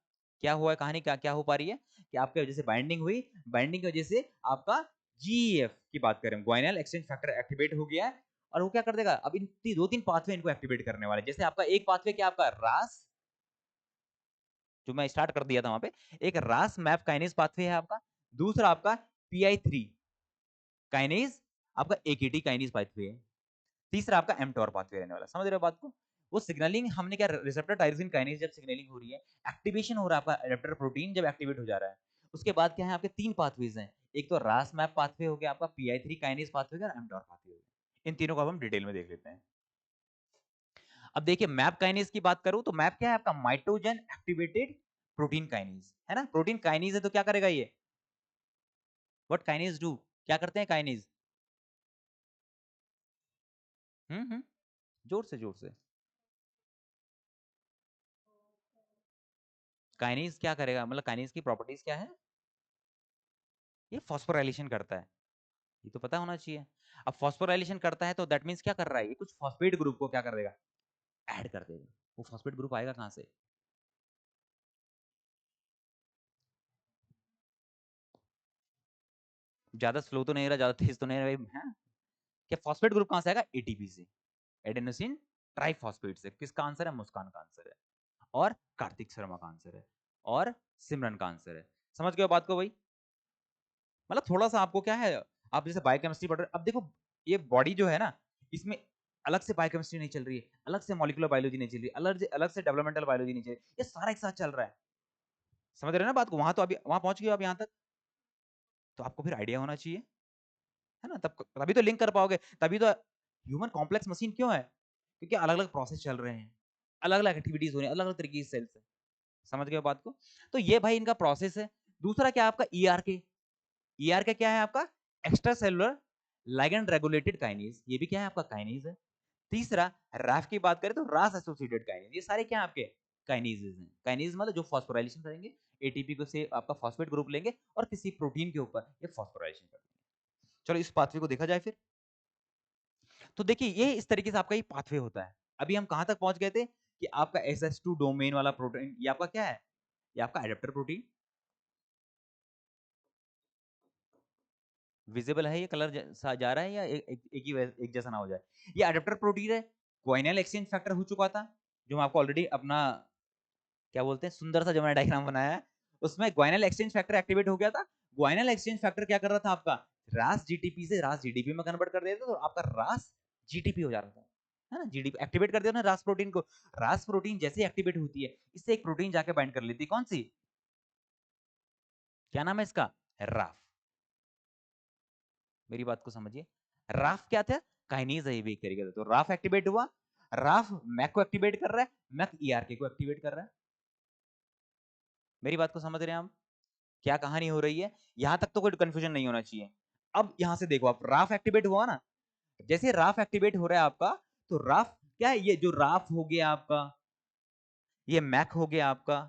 क्या हुआ है कहानी, क्या क्या हो पा रही है कि आपके वजह से बाइंडिंग हुई, बाइंडिंग की वजह से आपका जीएफ की बात करें, ग्वाइनल एक्सचेंज फैक्टर एक्टिवेट हो गया है, और वो क्या कर देगा, अब इन दो तीन पाथवे इनको एक्टिवेट करने वाले, जैसे आपका एक पाथवे क्या आपका रास, जो मैं स्टार्ट कर दिया था वहां पे, एक रास मैप काइनेज पाथवे है आपका, दूसरा आपका PI3 काइनेज, आपका AKT काइनेज पाथवे है, तीसरा आपका mTOR पाथवे रहने वाला, समझ रहे हो बात को, वो सिग्नलिंग हमने क्या, रिसेप्टर टायरोसिन काइनेज जब सिग्नलिंग हो रही है, एक्टिवेशन हो रहा है आपका एडेप्टर प्रोटीन जब एक्टिवेट हो जा रहा है, उसके बाद क्या है आपके तीन पाथवेज हैं, एक तो रास मैप पाथवे हो गया आपका, PI3 काइनेज पाथवे हो गया और mTOR पाथवे हो गया, इन तीनों को अब हम डिटेल में देख लेते हैं। अब देखिए मैप काइनेज की बात करूं तो मैप क्या है आपका, माइटोजन एक्टिवेटेड प्रोटीन काइनेज, है ना। प्रोटीन काइनेज है तो क्या करेगा ये, व्हाट काइनेज डू, क्या करते हैं काइनेज? जोर से जोर से। काइनेज क्या करेगा, मतलब काइनेज की प्रॉपर्टीज क्या है? ये फॉस्फोराइलेशन करता है, ये तो पता होना चाहिए। अब फॉस्फोराइलेशन करता है तो दैट मींस क्या कर रहा है, ये कुछ फॉस्फेट ग्रुप को क्या कर देगा, ऐड कर देगा। वो फॉस्फेट ग्रुप आएगा कहां से? ज्यादा स्लो तो नहीं रहा, ज्यादा तेज तो नहीं रहा भाई, है? क्या फॉस्फेट ग्रुप कहां से आएगा, एटीपी से, एडेनोसिन ट्राइफॉस्फेट से। किसका आंसर है, मुस्कान का आंसर है, और कार्तिक शर्मा का आंसर है, और सिमरन का आंसर है। समझ गए बात को भाई? मतलब थोड़ा सा आपको क्या है, आप जैसे बायोकेमिस्ट्री पढ़ रहे, अब देखो ये बॉडी जो है ना, इसमें अलग से बायोकेमिस्ट्री नहीं चल रही है, अलग से मॉलिक्यूलर बायोलॉजी नहीं चल रही, अलग अलग से डेवलपमेंटल बायोलॉजी नहीं चल रही, ये सारा एक साथ चल रहा है। समझ रहे हैं ना बात को? वहां तो अभी वहां पहुंच गए आप यहाँ तक, तो आपको फिर आइडिया होना चाहिए, है ना। तब तभी तो लिंक कर पाओगे, तभी तो ह्यूमन कॉम्प्लेक्स मशीन क्यों है, क्योंकि अलग अलग प्रोसेस चल रहे हैं, अलग अलग एक्टिविटीज हो रही है, अलग अलग तरीके की सेल्स है। समझ गए बात को? तो ये भाई इनका प्रोसेस है। दूसरा क्या आपका ईआरके, ईआरके क्या है आपका, extra cellular ligand regulated kinase, ये भी क्या है आपका, काइनेज है। तीसरा राफ की बात करें तो रास एसोसिएटेड काइनेज, ये सारे क्या है आपके, काइनेजेस हैं। काइनेज मतलब जो फॉस्फोराइलेशन करेंगे, एटीपी को से आपका फॉस्फेट ग्रुप लेंगे और किसी प्रोटीन के ऊपर ये फॉस्फोराइलेशन करेंगे। चलो इस पाथवे को देखा जाए फिर। तो देखिए ये इस तरीके से आपका ये पाथवे होता है। अभी हम कहां तक पहुंच गए थे कि आपका SS2 डोमेन वाला प्रोटीन, ये आपका क्या है, ये आपका एडेप्टर प्रोटीन। विजिबल है ये कलर जा रहा है, या एक ही एक जैसा ना हो जाए। ये एडेप्टर प्रोटीन है, ग्वाइनल एक्सचेंज फैक्टर हो चुका था, जो मैं आपको ऑलरेडी अपना क्या बोलते हैं सुंदर सा जो मैंने डायग्राम बनाया है, उसमें ग्वाइनल एक्सचेंज फैक्टर एक्टिवेट हो गया था। ग्वाइनल एक्सचेंज फैक्टर क्या कर रहा था आपका, रास जीटीपी से रास जीडीपी में कन्वर्ट कर देता था, और आपका रास जीटीपी हो जा रहा था, है ना। जीडीपी एक्टिवेट कर दिया ना रास प्रोटीन को। रास प्रोटीन जैसे एक्टिवेट होती है, इससे एक प्रोटीन जाके बाइंड कर लेती है, कौन सी, क्या नाम है इसका, राफ। मेरी बात को समझिए, राफ क्या था, काइनेज है ये भी एक तरीके से। तो राफ एक्टिवेट हुआ, राफ मैक को एक्टिवेट कर रहा है, मैक ईआरके को एक्टिवेट कर रहा है। मेरी बात को समझ रहे हैं आप, क्या कहानी हो रही है? यहां तक तो कोई कंफ्यूजन नहीं होना चाहिए। अब यहां से देखो आप, राफ एक्टिवेट हुआ ना, जैसे राफ एक्टिवेट हो रहा है आपका, तो राफ क्या है, ये जो राफ हो गया आपका, ये मैक हो गया आपका,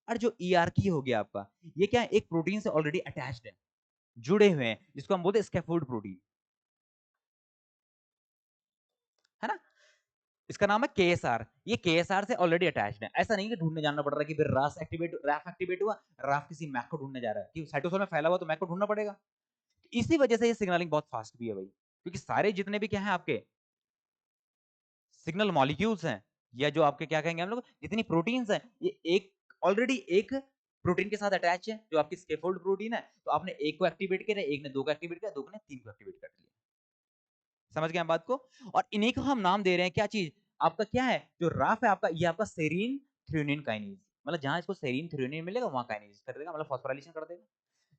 और जो ईआरकी हो गया आपका, ये क्या है, एक प्रोटीन से ऑलरेडी अटैच्ड है, जुड़े हुए हैं, जिसको हम बोलते हैं स्कैफोल्ड प्रोटीन, है ना। इसका नाम है केएसआर, ये केएसआर से ऑलरेडी अटैच्ड है। ऐसा नहीं कि ढूंढने जाना पड़ रहा है कि फिर रास एक्टिवेट, राफ एक्टिवेट हुआ, राफ किसी मैक को ढूंढने जा रहा है, कि साइटोसोल में फैला हुआ तो मैक को ढूंढना पड़ेगा। इसी वजह से ये सिग्नलिंग बहुत फास्ट भी है भाई, क्योंकि सारे जितने भी क्या है आपके सिग्नल मॉलिक्यूल्स हैं, या जो आपके क्या कहेंगे हम लोग, जितनी प्रोटीन्स हैं, ये एक ऑलरेडी एक प्रोटीन के साथ अटैच है, जो आपकी स्केफोल्ड प्रोटीन है। तो आपने एक को एक्टिवेट किया, एक ने दो को एक्टिवेट किया, दो ने तीन को एक्टिवेट कर लिया। समझ गए हम बात को? और इन्हीं को हम नाम दे रहे हैं, क्या चीज, आपका क्या है, जो राफ है आपका, ये आपका सेरीन थ्रेओनिन काइनेज, मतलब जहां इसको सेरीन थ्रेओनिन मिलेगा वहां काइनेज कर देगा, मतलब फॉस्फोराइलेशन कर देगा।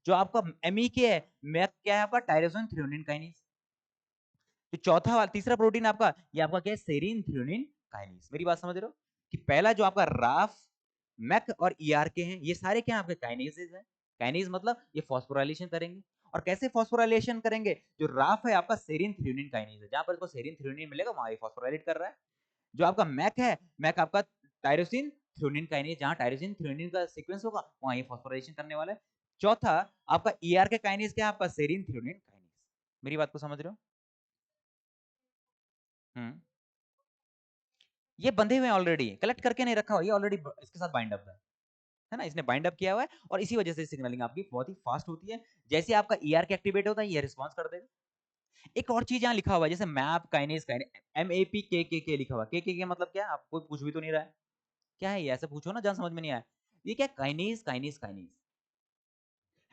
जो आपका एमईके है, मैक क्या है आपका, टायरोसिन थ्रेओनिन काइनेज। तो चौथा वाला तीसरा प्रोटीन आपका, ये आपका क्या है, सेरीन थ्रेओनिन काइनेज। मेरी बात समझ रहे हो, कि पहला जो आपका राफ, मैक और ईआरके हैं, ये सारे क्या आपके काइनेजेस हैं। काइनेज मतलब ये फॉस्फोराइलेशन करेंगे, और कैसे फॉस्फोराइलेशन करेंगे, जो राफ है आपका सेरीन थ्रेओनिन काइनेज है, जहां पर इसको सेरीन थ्रेओनिन मिलेगा वहां ये फॉस्फोराइलेट कर रहा है। जो आपका मैक है, मैक आपका टायरोसिन थ्रेओनिन काइनेज, जहां टायरोसिन थ्रेओनिन का सीक्वेंस होगा वहां ये फॉस्फोराइलेशन करने वाला है। चौथा आपका ईआरके काइनेज क्या है आपका, सेरीन थ्रेओनिन काइनेज। मेरी बात को समझ रहे हो? हम्म, ये बंधे हुए हैं ऑलरेडी, कलेक्ट करके नहीं रखा हुआ, ये ऑलरेडी इसके साथ बाइंड अप है ना, इसने बाइंड अप किया हुआ है, और इसी वजह से सिग्नलिंग आपकी बहुत ही फास्ट होती है। जैसे आपका ईआर के एक्टिवेट होता है, ये रिस्पांस कर देगा। एक और चीज यहाँ लिखा हुआ है, जैसे मैप काइनेज काइनेज, MAP लिखा हुआ, के मतलब क्या है, आपको कुछ भी तो नहीं रहा है, क्या है ये, ऐसे पूछो ना जहां समझ में नहीं आया। ये क्या, काइनेज काइनेज काइनेज,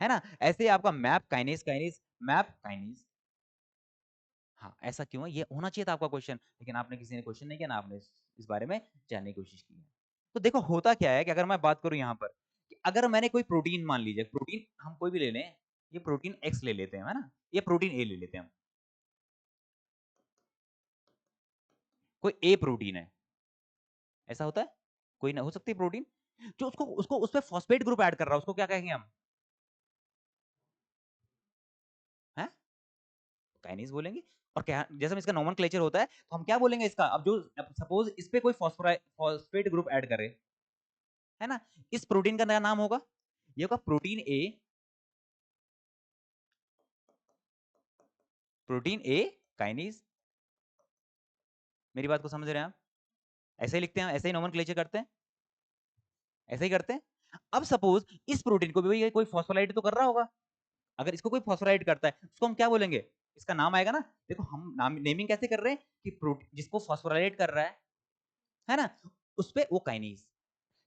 है ना। ऐसे आपका map kinase kinase, map kinase. हाँ, ऐसा क्यों है, ये होना चाहिए था आपका क्वेश्चन, लेकिन आपने किसी ने क्वेश्चन नहीं किया ना, आपने इस बारे में जानने की कोशिश की है। तो देखो होता क्या है, कि अगर मैं बात करूं यहाँ पर, कि अगर मैंने कोई प्रोटीन, मान लीजिए प्रोटीन हम कोई भी ले लें, ये प्रोटीन एक्स ले लेते हैं, है ना, ये प्रोटीन ए ले लेते हैं हम, कोई ए प्रोटीन है, ऐसा होता है? कोई ना हो सकती है प्रोटीन जो उसको उसको उस पे फॉस्फेट ग्रुप ऐड कर रहा है, उसको क्या कहेंगे हम? हैं? काइनेज बोलेंगे। और क्या जैसे हम इसका नोमेनक्लेचर होता है तो हम क्या बोलेंगे इसका? अब जो सपोज इस पे कोई फॉस्फेट ग्रुप ऐड करे, है ना, इस प्रोटीन का नया नाम होगा, ये होगा protein A, protein A kinase. मेरी बात को समझ रहे हैं आप? ऐसे ही लिखते हैं, ऐसे ही नोमेनक्लेचर करते हैं, ऐसे ही करते हैं। अब सपोज इस प्रोटीन को भी कोई फॉस्फोलाइट तो कर रहा होगा, अगर इसको कोई फॉस्फोलाइट करता है उसको हम क्या बोलेंगे? इसका नाम आएगा ना। देखो हम नाम नेमिंग कैसे कर रहे हैं कि प्रोटीन जिसको फॉस्फोराइलेट कर रहा है ना, उस पे वो काइनेज,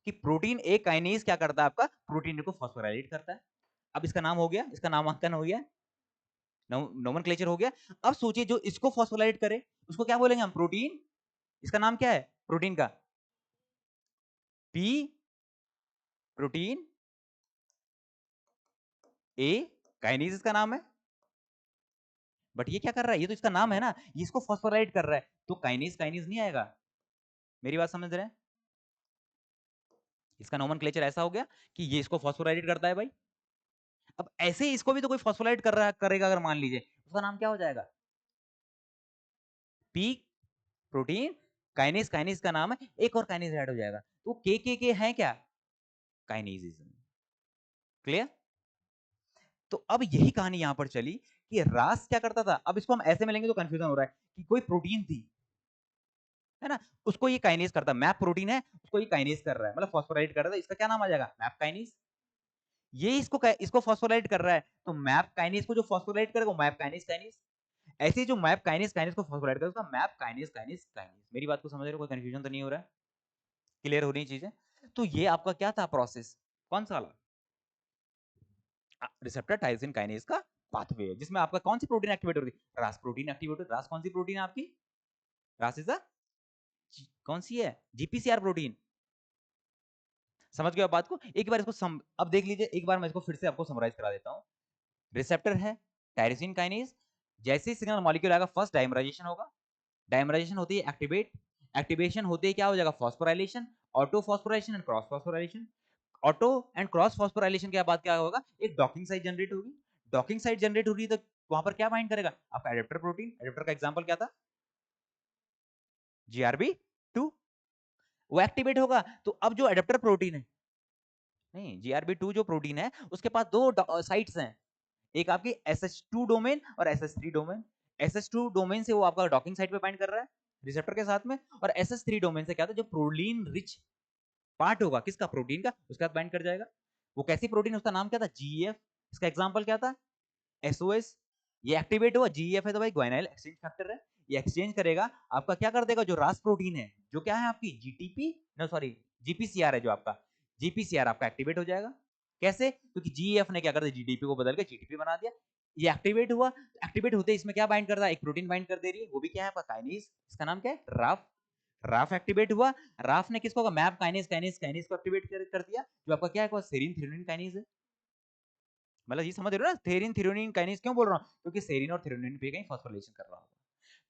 कि प्रोटीन ए काइनेज क्या करता है आपका? प्रोटीन को फॉस्फोराइलेट करता है। अब इसका नाम हो गया, इसका नामांकन हो गया, नोमेनक्लेचर हो गया। अब सोचिए जो इसको फॉस्फोराइलेट करे उसको क्या बोलेंगे हम? प्रोटीन। इसका नाम क्या है प्रोटीन का? पी प्रोटीन ए काइनेज इसका नाम है। बट ये क्या कर रहा है? ये तो इसका नाम है ना, ये इसको फॉस्फोराइलेट कर रहा है, तो काइनेज काइनेज नहीं आएगा। मेरी बात समझ रहे हैं? इसका नोमेनक्लेचर ऐसा हो गया कि ये इसको फॉस्फोराइलेट करता है भाई। अब ऐसे ही इसको भी तो कोई फॉस्फोराइलेट कर रहा करेगा, अगर मान लीजिए, उसका नाम क्या हो जाएगा? पी प्रोटीन काइनेज, काइनेज का नाम है, एक और काइनेज ऐड हो जाएगा, तो के है क्या? काइनेज। क्लियर? तो अब यही कहानी यहां पर चली कि रास क्या करता था। अब इसको हम ऐसे में लेंगे तो कंफ्यूजन हो रहा है कि कोई प्रोटीन थी, है ना, उसको ये काइनेज करता, मैप प्रोटीन है, उसको ये काइनेज कर रहा है, मतलब फॉस्फोराइलेट कर रहा है, इसका क्या नाम आ जाएगा? Map kinase. ये इसको फॉस्फोराइलेट कर रहा है, तो मैप काइनेज को जो फॉस्फोराइलेट करेगा वो मैप काइनेज काइनेज। ऐसे ही जो मैप काइनेज काइनेज को फॉस्फोराइलेट करेगा उसका मैप काइनेज काइनेज काइनेज। मेरी बात को समझ रहे हो? कोई कंफ्यूजन तो नहीं हो रहा है? क्लियर हो रही चीजें? तो ये आपका क्या था प्रोसेस? कौन सा वाला? रिसेप्टर टायरोसिन काइनेज का पाथवे है, जिसमें आपका कौन सी प्रोटीन एक्टिवेट हो रही है? रास प्रोटीन एक्टिवेट हो रही है। रास कौन सी प्रोटीन है आपकी? रास इज कौन सी है? GPCR protein. समझ गए आप बात को? एक बार इसको अब देख लीजिए, एक बार मैं इसको फिर से आपको समराइज करा देता हूं। रिसेप्टर है टायरोसिन काइनेज, जैसे ही सिग्नल मॉलिक्यूल आएगा फर्स्ट डाइमराइजेशन होगा, डाइमराइजेशन होती है एक्टिवेट, एक्टिवेशन होते ही क्या हो जाएगा? Phosphorylation, auto phosphorylation and cross phosphorylation. Auto and cross phosphorylation के बाद क्या होगा? एक डॉकिंग साइट जनरेट होगी। डॉकिंग साइट जनरेट हो रही है तो वहां पर क्या बाइंड करेगा? आपका एडेप्टर प्रोटीन। एडेप्टर का एग्जांपल क्या था? GRB2। वो एक्टिवेट होगा, तो अब जो एडेप्टर प्रोटीन है, नहीं, GRB2 जो प्रोटीन है उसके पास दो साइट्स हैं, एक आपकी SH2 डोमेन और SH3 डोमेन। SH2 डोमेन से वो आपका डॉकिंग साइट पे बाइंड कर रहा है रिसेप्टर के साथ में, और SH3 डोमेन से क्या था? जो प्रोलीन रिच पार्ट होगा किसका? प्रोटीन का, उसके साथ बाइंड कर जाएगा। वो कैसी प्रोटीन? उसका नाम क्या था? GEF। इसका एग्जांपल क्या था? SOS। ये एक्टिवेट हुआ, GEF है तो भाई ग्वाइनाइल एक्सचेंज फैक्टर है, ये एक्सचेंज करेगा, आपका क्या कर देगा? जो रास प्रोटीन है, जो क्या है आपकी GTP, नो सॉरी, GPCR है जो आपका, GPCR आपका एक्टिवेट हो जाएगा। कैसे? क्योंकि GEF ने क्या कर दिया? GTP को बदल के GTP बना दिया। ये एक्टिवेट हुआ, एक्टिवेट होते इसमें क्या बाइंड कर रहा है? एक प्रोटीन बाइंड कर दे रही है, वो भी क्या है आपका? काइनेज। इसका नाम क्या है? राफ। राफ एक्टिवेट हुआ, राफ ने किसको? मैप काइनेज काइनेज काइनेज को एक्टिवेट कर दिया, जो आपका क्या है? सेरीन थ्रेओनीन काइनेज है। मतलब ये समझ रहे हो ना, थेरिन थ्रेओनीन काइनेज क्यों बोल रहा हूँ? क्योंकि सेरीन और थ्रेओनीन पे कहीं फॉस्फोराइलेशन कर रहा होगा।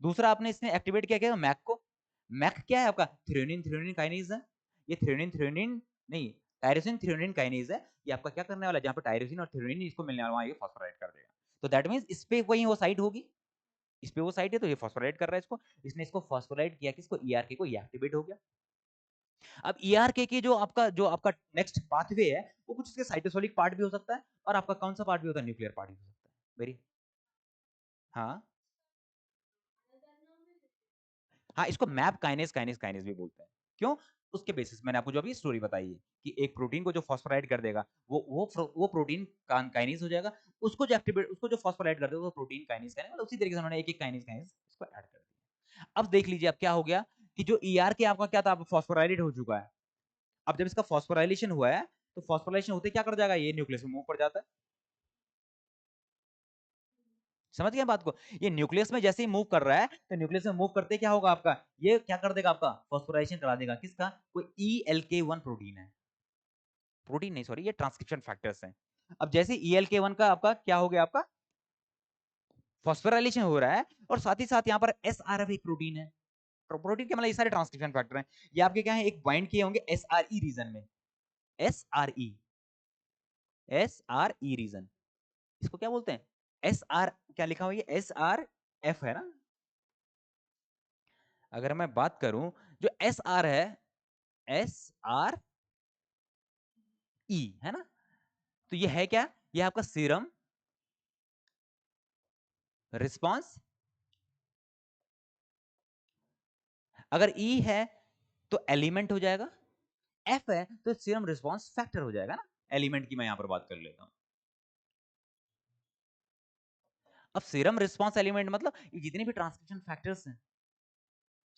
दूसरा आपने इसने एक्टिवेट किया क्या? मैक को। मैक क्या है आपका? थ्रेओनीन थ्रेओनीन काइनेज है। ये थ्रेओनीन थ्रेओनीन नहीं, टायरोसिन थ्रेओनीन काइनेज है। ये आपका क्या करने वाला है? जहां पर टायरोसिन और थ्रेओनीन इसको मिलने वाला, वहां ये फॉस्फोराइलेट कर देगा। तो दैट मींस इस पे कोई वो साइट होगी, इस पे वो साइट है, तो ये फॉस्फोराइलेट कर रहा है इसको। इसने इसको फॉस्फोराइलेट किया, किसको? ERK को, ये एक्टिवेट हो गया। अब ERK की जो आपका नेक्स्ट पाथवे है, वो कुछ इसके साइटोसोलिक पार्ट भी हो सकता है, और आपका कौन सा पार्ट भी होता है? न्यूक्लियर पार्ट भी हो सकता है। वेरी, हाँ हाँ, इसको मैप काइनेज काइनेज काइनेज भी बोलते हैं। क्यों? उसके बेसिस मैंने आपको जो अभी स्टोरी बताई है कि एक प्रोटीन को जो फॉस्फोराइलेट कर देगा, वो प्रोटीन काइनेज हो जाएगा। उसको जो एक्टिवेट, उसको जो फॉस्फोराइलेट कर देगा वो प्रोटीन काइनेज काइनेज, मतलब उसी तरीके से उन्होंने एक एक काइनेज काइनेज इसको ऐड कर दिया। अब देख लीजिए अब क्या हो गया कि जो ERK आपका क्या था? फॉस्फोराइलेट हो चुका है। अब जब इसका फॉस्फोराइलेशन हुआ है, तो फॉस्फोराइलेशन होते क्या कर जाएगा? ये न्यूक्लियस में मूव कर जाता है। समझ गए बात को? ये न्यूक्लियस में जैसे ही मूव कर रहा है, तो न्यूक्लियस में मूव करते क्या होगा आपका? ये क्या कर देगा आपका? फॉस्फोराइलेशन करा देगा। किसका? कोई ELK1 प्रोटीन है, प्रोटीन नहीं सॉरी, ये ट्रांसक्रिप्शन फैक्टर्स हैं। अब जैसे ELK1 का आपका क्या हो गया? आपका फॉस्फोराइलेशन हो रहा है, और साथ ही साथ यहाँ पर SRF एक प्रोटीन है, प्रोटीन के मतलब ये सारे ट्रांसक्रिप्शन फैक्टर हैं, ये आपके क्या है, एक बाइंड किए होंगे एसआरई रीजन में, एसआरई, एसआरई रीजन, इसको क्या बोलते हैं, एस आर, क्या लिखा हुआ है, एस आर एफ है ना। अगर मैं बात करूं, जो एस आर है, एस आर ई है ना, तो ये है क्या, ये आपका सीरम रिस्पांस, अगर ई है तो एलिमेंट हो जाएगा, एफ है तो सीरम रिस्पांस फैक्टर हो जाएगा ना, एलिमेंट की मैं यहां पर बात कर लेता हूं। अब सीरम रिस्पांस एलिमेंट मतलब ये जितने भी ट्रांसक्रिप्शन फैक्टर्स हैं,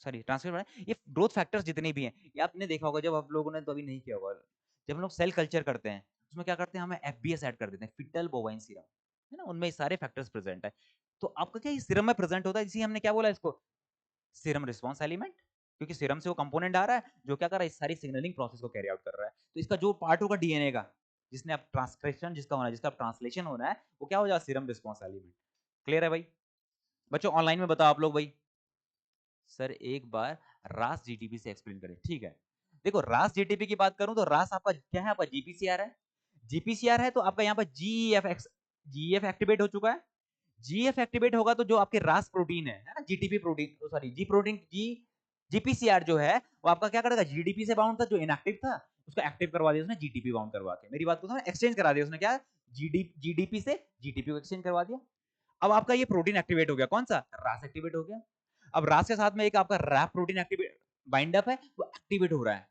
सॉरी ट्रांसक्रिप्शन, ये ग्रोथ फैक्टर्स जितने भी हैं, ये आपने देखा होगा, जब आप लोगों ने तो अभी नहीं किया होगा, जब हम लोग सेल कल्चर करते हैं उसमें क्या करते हैं, हमें एफबीएस ऐड कर देते हैं, फिटल बोवाइन सीरम, है ना, उनमें ये सारे फैक्टर्स प्रेजेंट है। तो आपका क्या, ये सीरम में प्रेजेंट होता है, इसी हमने क्या बोला इसको, सीरम रिस्पांस एलिमेंट, क्योंकि सीरम से वो कंपोनेंट आ रहा है जो क्या कर रहा है, इस सारी सिग्नलिंग प्रोसेस को कैरी आउट कर रहा है। तो इसका जो पार्ट होगा डीएनए का, जिसने आप ट्रांसक्रिप्शन जिसका होना है, जिसका ट्रांसलेशन होना है, वो क्या हो जाएगा, सीरम रिस्पांस एलिमेंट। क्लियर है भाई? बच्चों ऑनलाइन में बताओ आप लोग भाई। सर एक बार रास जीटीपी से एक्सप्लेन करें, ठीक है। देखो रास जीटीपी की बात करूं तो रास आपका क्या है, आपका जीपीसीआर है, जीपीसीआर है तो आपका यहाँ पर जीएफ एक्टिवेट हो चुका है। जीएफ एक्टिवेट होगा तो जो आपके रास प्रोटीन है ना, GTP protein, sorry G protein, G GPCR जो है वो आपका क्या करेगा, जीडीपी से बाउंड था, जो इनएक्टिव था उसको एक्टिव करवा दिया उसने, जीटीपी बाउंड करवा के, मेरी बात को समझ, एक्सचेंज करा दिया उसने, क्या जीडीपी से जीटीपी को एक्सचेंज करवा दिया। अब आपका ये प्रोटीन एक्टिवेट हो गया, कौन सा, रास एक्टिवेट हो गया। अब रास के साथ में एक आपका Rap protein activate bind up है, वो एक्टिवेट हो रहा है।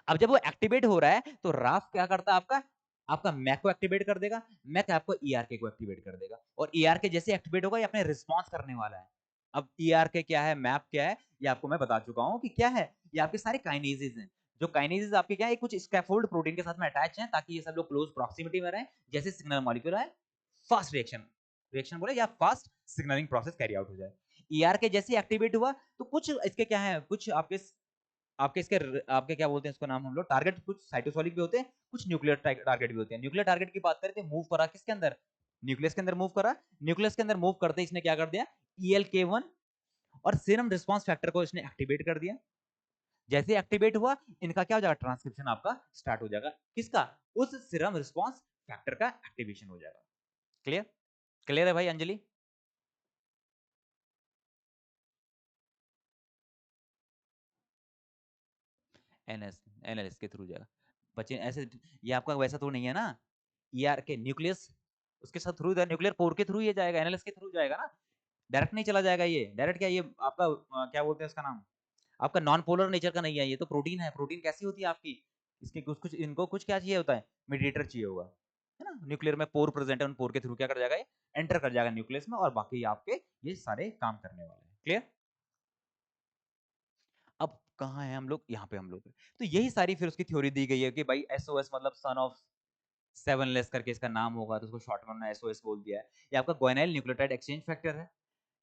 अब जब वो एक्टिवेट हो रहा है तो राफ क्या करता है, आपका आपका मैक को एक्टिवेट कर देगा, मैक आपको ईआरके को एक्टिवेट कर देगा, और ईआरके जैसे एक्टिवेट होगा ये अपने रिस्पांस करने वाला है। अब ईआरके क्या है, मैप क्या है, ये आपको मैं बता चुका हूं कि क्या है, ये आपके सारे काइनेजेस हैं, जो काइनेजेस आपके क्या है, कुछ स्कैफोल्ड प्रोटीन के साथ में अटैच हैं, ताकि ये सब लोग क्लोज प्रॉक्सिमिटी में रहें, जैसे सिग्नल मॉलिक्यूल है, फास्ट रिएक्शन, रिएक्शन बोले या fast signalling process carry out हो जाए। ईआरके जैसे एक्टिवेट हुआ तो कुछ इसके क्या है, कुछ आपके आपके इसके आपके क्या बोलते हैं इसको नाम हम लोग, टारगेट कुछ साइटोसोलिक भी होते हैं, कुछ न्यूक्लियर टारगेट भी होते हैं। न्यूक्लियर टारगेट की बात करें तो मूव करा किसके अंदर, न्यूक्लियस के अंदर मूव करा, न्यूक्लियस के अंदर मूव करते इसने क्या कर दिया, ELK1 और सीरम रिस्पांस फैक्टर को इसने एक्टिवेट कर दिया। जैसे एक्टिवेट हुआ इनका क्या हो जाएगा, ट्रांसक्रिप्शन आपका स्टार्ट हो जाएगा, किसका, उस सीरम रिस्पांस फैक्टर का एक्टिवेशन हो जाएगा। क्लियर, क्लियर है भाई अंजलि? एनएस, एनएलएस के थ्रू जाएगा बच्चे, ऐसे ये आपका वैसा तो नहीं है ना, ईआर के न्यूक्लियस उसके साथ थ्रू, न्यूक्लियर पोर के थ्रू ये जाएगा, एनएलएस के थ्रू जाएगा ना, डायरेक्ट नहीं चला जाएगा ये, डायरेक्ट क्या ये आपका क्या बोलते हैं इसका नाम, आपका नॉन पोलर नेचर का नहीं है, ये तो प्रोटीन है। प्रोटीन कैसी होती है आपकी, इसके कुछ कुछ इनको कुछ क्या चाहिए होता है, मीडिएटर चाहिए होगा, है ना, न्यूक्लियर में पोर प्रेजेंट है, उन पोर के थ्रू क्या कर जाएगा, ये एंटर कर जाएगा न्यूक्लियस में, और बाकी आपके ये सारे काम करने वाले हैं। क्लियर? अब कहाँ है हम लोग, यहाँ पे हम लोग, तो यही सारी फिर उसकी थ्योरी दी गई है कि भाई एसओएस मतलब सन ऑफ सेवन लेस करके इसका नाम होगा, तो उसको शॉर्ट फॉर्म में एसओएस बोल दिया है। ये आपका ग्वाइनाइल न्यूक्लियोटाइड एक्सचेंज फैक्टर है,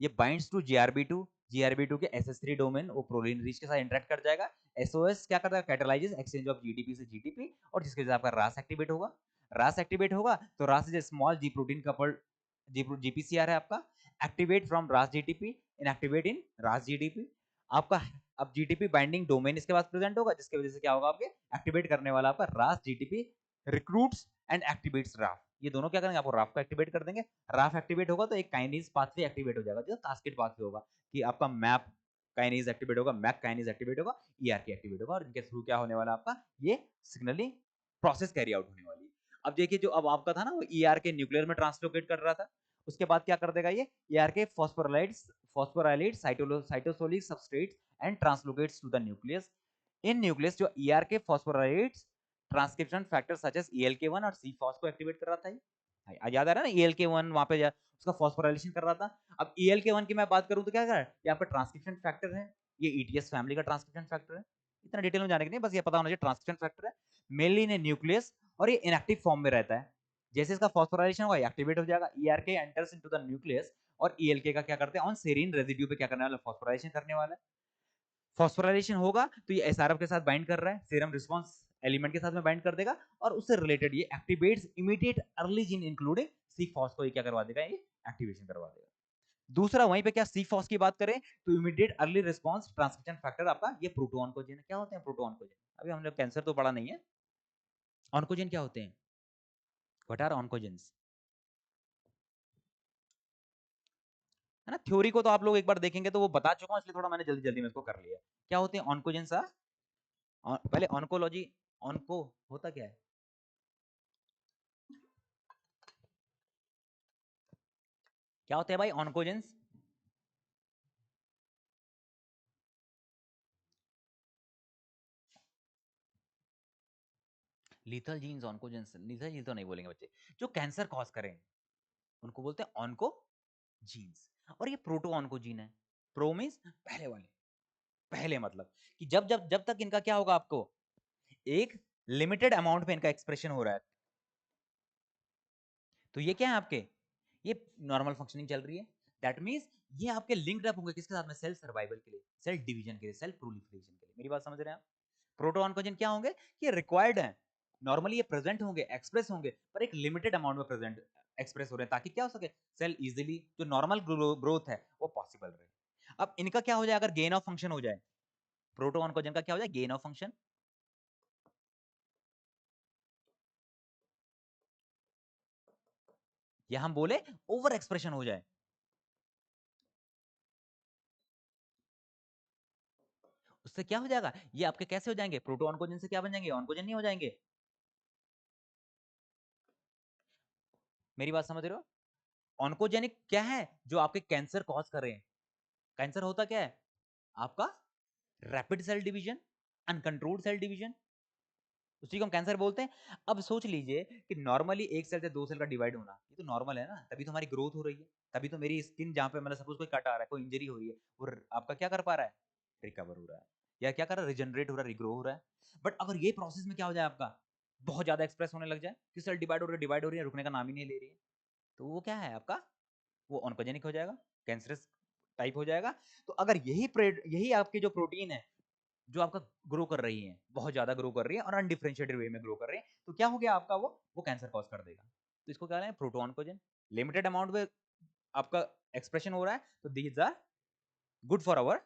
ये बाइंड्स टू जीआरबी2, जीआरबी2 के एसएस3 डोमेन वो प्रोलिन रीच के साथ इंटरेक्ट कर जाएगा। एसओएस क्या करता है, कैटलाइजेस एक्सचेंज ऑफ जीडीपी से जीटीपी, और जिसके वजह से आपका रास एक्टिवेट होगा। रास एक्टिवेट होगा तो रास is small ji protein coupled, GPCR है आपका, एक्टिवेट फ्रॉम रास जीटीपी, इनएक्टिवेट इन रास जीडीपी। आपका अब जीटीपी बाइंडिंग डोमेन इसके पास प्रेजेंट होगा, जिसकी वजह से क्या होगा, आपके एक्टिवेट करने वाला आपका Ras GTP recruits and activates Raf, ये दोनों क्या करेंगे, आपको राफ को एक्टिवेट कर देंगे। राफ एक्टिवेट होगा तो एक काइनेज पाथवे एक्टिवेट हो जाएगा, जो कास्केड पाथवे होगा, कि आपका मैप काइनेज एक्टिवेट होगा, मैक काइनेज एक्टिवेट होगा, ईआरके एक्टिवेट होगा, और इनके थ्रू क्या होने वाला आपका, ये सिग्नलिंग प्रोसेस कैरी आउट होने वाली है। अब देखिए जो अब आपका था ना, वो ईआरके न्यूक्लियर में ट्रांसलोकेट कर रहा था, उसके बाद क्या कर देगा ये, ERK phosphorylates, phosphorylate cytosolic substrates and translocates to the nucleus. In nucleus जो ERK phosphorylates transcription factor such as ELK1 और C-फॉस को एक्टिवेट कर रहा था ये, याद आ रहा है ना, ELK1 वहां पे उसका फॉस्फोराइलेशन कर रहा था। अब ELK1 की मैं बात करूं तो क्या कर, ये आपका ट्रांसक्रिप्शन फैक्टर है, ये ETS फैमिली का ट्रांसक्रिप्शन फैक्टर है, इतना डिटेल में जाने के नहीं, बस ये पता होना चाहिए ट्रांसक्रिप्शन फैक्टर है, मेनली इन न्यूक्लियस, और ये इनएक्टिव फॉर्म में रहता है। जैसे इसका फॉस्फोराइलेशन होगा एक्टिवेट हो जाएगा, ERK enters into the nucleus, और ELK का क्या करते हैं, ऑन सेरीन रेजिड्यू पे क्या करने वाला, फॉस्फोराइलेशन करने वाला है। फॉस्फोराइलेशन होगा तो ये एसआरएफ के साथ बाइंड कर रहा है, सीरम रिस्पांस एलिमेंट के साथ में बाइंड कर देगा, और उससे रिलेटेड ये activates immediate early gene including C-फॉस को ये क्या करवा देगा, ये एक्टिवेशन करवा देगा। दूसरा वहीं पे क्या C-FOS की बात करें तो immediate early response transcription factor आपका ये प्रोटोऑन्कोजेन है। क्या होते हैं प्रोटोऑन्कोजेन? अभी हमने कैंसर तो पढ़ा नहीं है। ऑन्कोजेन क्या होते हैं? What are oncogenes? है ना, थ्योरी को तो आप लोग एक बार देखेंगे तो वो बता चुका हूं, इसलिए थोड़ा मैंने जल्दी जल्दी में इसको कर लिया। क्या होते हैं ऑन्कोजेंस? पहले ऑन्कोलॉजी, ऑन्को होता क्या है? क्या होते हैं भाई ऑन्कोजेंस? लीथल जीन्स ऑन्कोजेंस, लीथल जीन तो नहीं बोलेंगे बच्चे, जो कैंसर कॉज करें उनको बोलते हैं ऑन्को जीन्स। और ये प्रोटो ऑन्कोजीन है। प्रो मीन्स पहले वाले, पहले मतलब कि जब तक इनका क्या होगा, आपको एक लिमिटेड अमाउंट में इनका एक्सप्रेशन हो रहा है, तो ये क्या है आपके, ये नॉर्मल फंक्शनिंग चल रही है। दैट मींस ये आपके लिंक्ड अप होंगे किसके साथ में? सेल सर्वाइवल के लिए, सेल डिवीजन के लिए, सेल प्रोलिफरेशन के लिए। मेरी बात समझ रहे हैं आप? प्रोटो ऑन्कोजेन क्या होंगे? ये रिक्वायर्ड है, नॉर्मली ये प्रेजेंट होंगे, एक्सप्रेस होंगे, पर एक लिमिटेड अमाउंट में प्रेजेंट एक्सप्रेस हो रहे हैं, ताकि क्या हो सके, सेल इजीली जो नॉर्मल ग्रोथ है वो पॉसिबल रहे। अब इनका क्या हो जाए अगर गेन ऑफ फंक्शन हो जाए? प्रोटो ऑन्कोजेन का क्या हो जाए? गेन ऑफ फंक्शन, या हम बोले ओवर एक्सप्रेशन हो जाए, उससे क्या हो जाएगा? ये आपके कैसे हो जाएंगे? प्रोटो ऑन्कोजेन से क्या बन जाएंगे? ऑन्कोजेन नहीं हो जाएंगे। मेरी बात समझ रहे हो? ऑन्कोजेनिक क्या है? जो आपके कैंसर कॉज कर रहे हैं। कैंसर होता क्या है आपका? Rapid cell division, uncontrolled cell division, उसी को हम कैंसर बोलते हैं। अब सोच लीजिए कि नॉर्मली एक सेल से दो सेल का डिवाइड होना, ये तो नॉर्मल है ना, तभी तो हमारी ग्रोथ हो रही है, तभी तो मेरी स्किन जहां पे मतलब सपोज कोई कट आ रहा है, कोई इंजरी हो रही है, और आपका क्या कर पा रहा है? रिकवर हो रहा है, या क्या कर रहा है? रिजनरेट हो रहा है, रिग्रो हो रहा है। बट अगर ये प्रोसेस में क्या हो जाए आपका, बहुत ज्यादा एक्सप्रेस होने लग जाए कि सेल डिवाइड हो रही है, रुकने का नाम ही नहीं ले रही है, तो वो क्या है आपका? वो ऑन्कोजेनिक हो जाएगा, कैंसरस टाइप हो जाएगा। तो अगर यही आपकी जो प्रोटीन है जो आपका ग्रो कर रही है, बहुत ज्यादा ग्रो कर रही है और अनडिफरेंशिएटेड वे में ग्रो कर रही है, तो क्या हो गया आपका? वो कैंसर कॉज कर देगा। तो इसको क्या है? प्रोटोऑन्कोजेन। लिमिटेड अमाउंट में आपका एक्सप्रेशन हो रहा है, तो these are good for our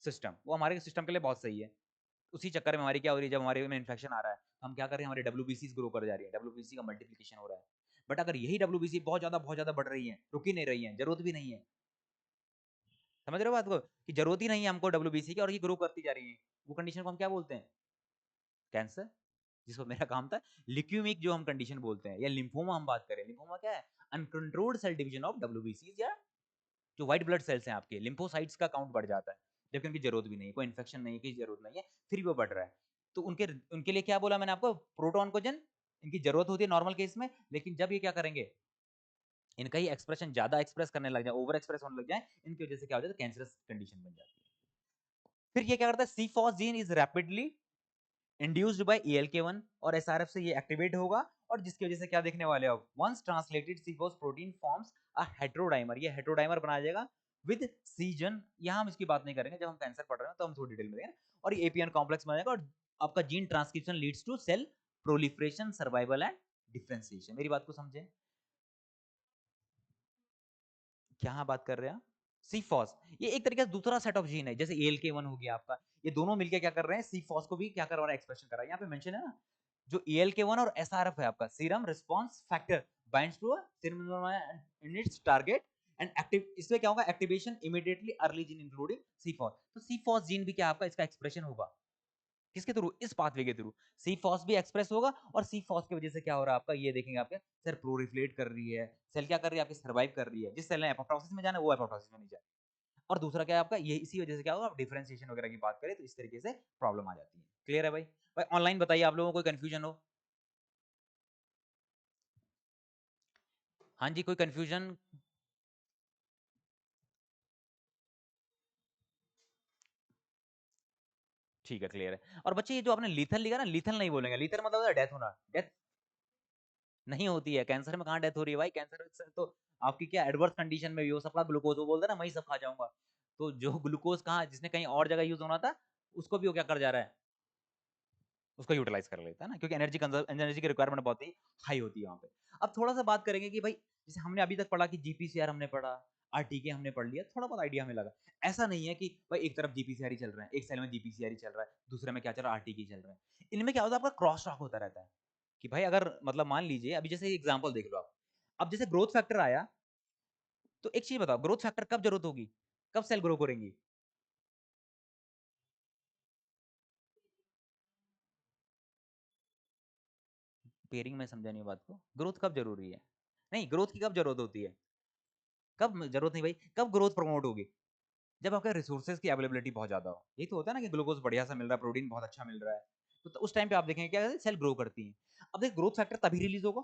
system, वो हमारे सिस्टम के लिए बहुत सही है। उसी चक्कर में हमारी क्या हो रही है, जब हमारे में इन्फेक्शन आ रहा है तो हम क्या कर रहे हैं, हमारे डब्ल्यूबीसी ग्रो कर जा रही है, डब्ल्यूबीसी का मल्टीप्लिकेशन हो रहा है। बट अगर यही डब्ल्यूबीसी बहुत ज्यादा बढ़ रही है, रुक ही नहीं रही है, जरूरत भी नहीं है, समझ रहे हो बात को, कि जरूरत ही नहीं है हमको डब्ल्यूबीसी की और ये ग्रो करती जा रही है, वो कंडीशन को हम क्या बोलते हैं? कैंसर। जिसको मेरा काम था लिक्यूमिक जो हम कंडीशन बोलते हैं, या लिम्फोमा हम बात करें, लिम्फोमा क्या है? Uncontrolled cell division of WBC, या जो व्हाइट ब्लड सेल्स हैं आपके, लिम्फोसाइट्स का काउंट बढ़ जाता है, जबकि उनकी जरूरत भी नहीं है, कोई इन्फेक्शन नहीं है, किसी जरूरत नहीं है, फिर भी वो बढ़ रहा है। तो उनके उनके लिए क्या बोला मैंने आपको? प्रोटोऑन्कोजेन इनकी जरूरत होती है नॉर्मल केस में, लेकिन जब ये क्या करेंगे, इनका ही एक्सप्रेशन ज्यादा एक्सप्रेस करने लग जाए, ओवर एक्सप्रेस होने लग जाए, इनकी वजह से क्या हो जाता है? कैंसरस कंडीशन बन जाती है। फिर ये क्या करता है? C-FOS gene is rapidly induced by ELK1 और SRF से ये एक्टिवेट होगा, और जिसकी वजह से क्या देखने वाले हो? Once translated C-FOS protein forms a heterodimer, ये हेटेरोडाइमर बना जाएगा विद सीजन। यहां हम इसकी बात नहीं करेंगे, जब हम कैंसर पढ़ रहे हैं तो हम थोड़ी डिटेल में देखेंगे। और ये एपीएन कॉम्प्लेक्स बन जाएगा, और आपका gene transcription leads to cell proliferation, survival and differentiation. मेरी बात को समझे? क्या बात कर रहे हैं? C-FOS ये एक तरीके से दूसरा सेट ऑफ जीन है, जैसे ALK1 हो गया आपका, ये दोनों मिलकर क्या कर रहे हैं? C-FOS को भी क्या करवा रहा है? एक्सप्रेशन कर रहा है। यहाँ पे मेंशन है ना, जो ALK1 और SRF है आपका, serum response factor binds to serum in its target and active, इसमें क्या होगा? Activation immediately early gene including C-FOS। तो C-FOS जीन भी क्या आपका इसका एक्सप्रेशन होगा, किसके थ्रू? इस पाथवे के थ्रू। C-FOS भी एक्सप्रेस होगा, और C-FOS की वजह से क्या हो रहा है आपका, ये देखेंगे आपके सेल प्रोलिफरेट कर रही है, सेल क्या कर रही है आपकी? सर्वाइव कर रही है। जिस सेल ने एपोप्टोसिस में जाना है वो एपोप्टोसिस में नहीं जाए। और दूसरा क्या है आपका, ये इसी वजह से क्या होगा, आप डिफरेंशिएशन वगैरह की बात करें तो इस तरीके से प्रॉब्लम आ जाती है। क्लियर है भाई? भाई ऑनलाइन बताइए आप लोगों को, कोई कंफ्यूजन हो? हाँ जी, कोई कंफ्यूजन? ठीक है, क्लियर है। और बच्चे ये जो आपने लीथल लिखा ना, लीथल नहीं बोलेंगे, लीथल मतलब डेथ होना, डेथ नहीं होती है कैंसर में। कहाँ डेथ हो रही है भाई? कैंसर से तो आपकी क्या एडवर्स कंडीशन में भी हो, सबका ग्लूकोज, वो बोलते हैं ना मैं ही सब खा जाऊंगा, तो जो ग्लूकोज कहाँ, जिसने कहीं और जगह यूज होना था, उसको भी वो क्या कर जा रहा है? उसको यूटिलाइज कर लेता है ना, क्योंकि एनर्जी की रिक्वायरमेंट बहुत ही हाई होती है वहां पे। अब थोड़ा सा बात करेंगे कि भाई, जैसे हमने अभी तक पढ़ा कि GPCR हमने पढ़ा, आरटीके हमने पढ़ लिया, थोड़ा बहुत आइडिया हमें लगा। ऐसा नहीं है कि भाई एक तरफ जीपीसीआर चल रहा है, एक सेल में जीपीसीआर चल रहा है, दूसरे में क्या चल रहा है, आरटीके चल रहा है। इनमें क्या होता है, आपका क्रॉस टॉक होता रहता है कि भाई अगर मतलब मान लीजिए अभी जैसे एग्जांपल देख लो आप, अब जैसे ग्रोथ फैक्टर आया, तो एक चीज बताओ, ग्रोथ फैक्टर कब जरूरत होगी, कब सेल ग्रो करेंगी? पेयरिंग में समझा नहीं बात को, ग्रोथ कब जरूरी है? नहीं, ग्रोथ की कब जरूरत होती है? कब जरूरत नहीं भाई, कब ग्रोथ प्रमोट होगी? जब आपके रिसोर्सेज की अवेलेबिलिटी बहुत ज्यादा हो। यही तो होता है ना कि ग्लूकोज बढ़िया सा मिल रहा है, प्रोटीन बहुत अच्छा मिल रहा है, तो उस टाइम पे आप देखेंगे क्या सेल ग्रो करती है। अब देखिए ग्रोथ फैक्टर तभी रिलीज होगा,